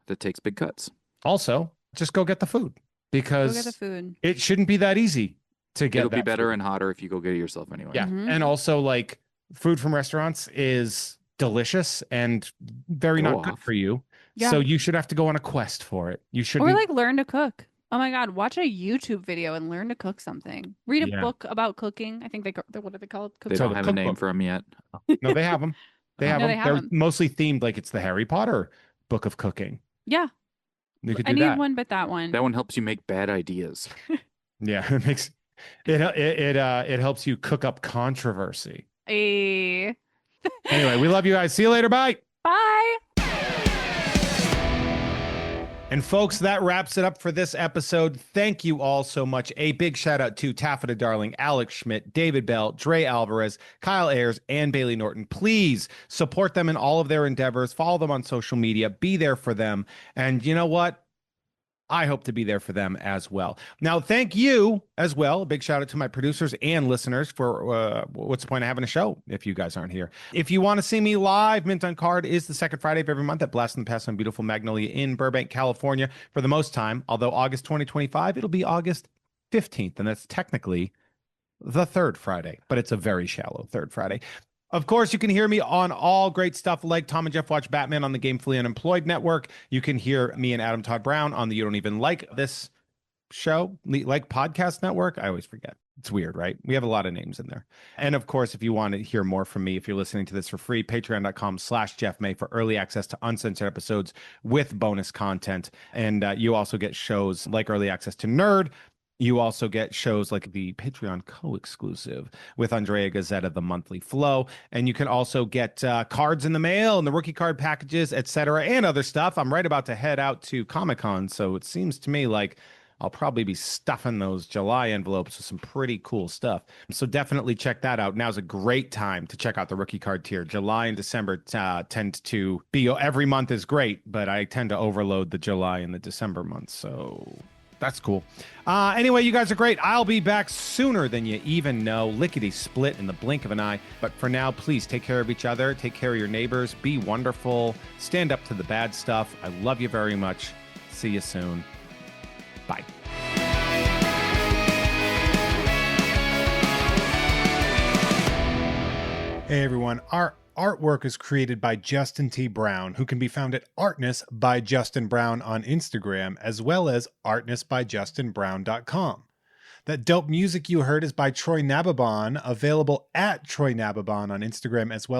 that takes big cuts. Also, just go get the food Go because get the food. it shouldn't be that easy to get It'll be that better food. and hotter if you go get it yourself anyway. Yeah. Mhm. And also, like, food from restaurants is delicious and very Go not good off. for you. Yeah. So you should have to go on a quest for it. You shouldn't. Or like learn to cook. Oh my God. Watch a YouTube video and learn to cook something. Read a Yeah. book about cooking. I think what are they called? They So don't the have a name cookbook. for them yet. No, they have them. They have No, them. they have They're 'em. mostly themed like it's the Harry Potter book of cooking. Yeah. You could do Any that. one but that one. That one helps you make bad ideas. Yeah, it makes it helps you cook up controversy. Eh. Anyway, we love you guys. See you later. Bye. Bye. And folks, that wraps it up for this episode. Thank you all so much. A big shout out to Taffeta Darling, Alex Schmidt, David Bell, Dre Alvarez, Kyle Ayers, and Bailey Norton. Please support them in all of their endeavors. Follow them on social media. Be there for them. And you know what? I hope to be there for them as well. Now, thank you as well. A big shout out to my producers and listeners for what's the point of having a show if you guys aren't here? If you want to see me live, Mint on Card is the second Friday of every month at Blast in the Past on beautiful Magnolia in Burbank, California for the most time. Although August 2025, it'll be August 15th, and that's technically the third Friday, but it's a very shallow third Friday. Of course, you can hear me on all great stuff like Tom and Jeff Watch Batman on the Gamefully Unemployed Network. You can hear me and Adam Todd Brown on the You Don't Even Like This Show, like Podcast Network. I always forget. It's weird, right? We have a lot of names in there. And of course, if you want to hear more from me, if you're listening to this for free, patreon.com/Jeff May for early access to uncensored episodes with bonus content. And you also get shows like early access to Nerd. You also get shows like the Patreon co-exclusive with Andrea Gazzetta, The Monthly Flow. And you can also get cards in the mail and the rookie card packages, etc., and other stuff. I'm right about to head out to Comic-Con, so it seems to me like I'll probably be stuffing those July envelopes with some pretty cool stuff. So definitely check that out. Now's a great time to check out the rookie card tier. July and December tend to be, every month is great, but I tend to overload the July and the December months. So That's cool. Anyway, you guys are great. I'll be back sooner than you even know. Lickety split in the blink of an eye. But for now, please take care of each other. Take care of your neighbors. Be wonderful. Stand up to the bad stuff. I love you very much. See you soon. Bye. Hey everyone, our artwork is created by Justin T. Brown, who can be found at Artness by Justin Brown on Instagram, as well as artnessbyjustinbrown.com. That dope music you heard is by Troy Nababon, available at Troy Nababon on Instagram, as well as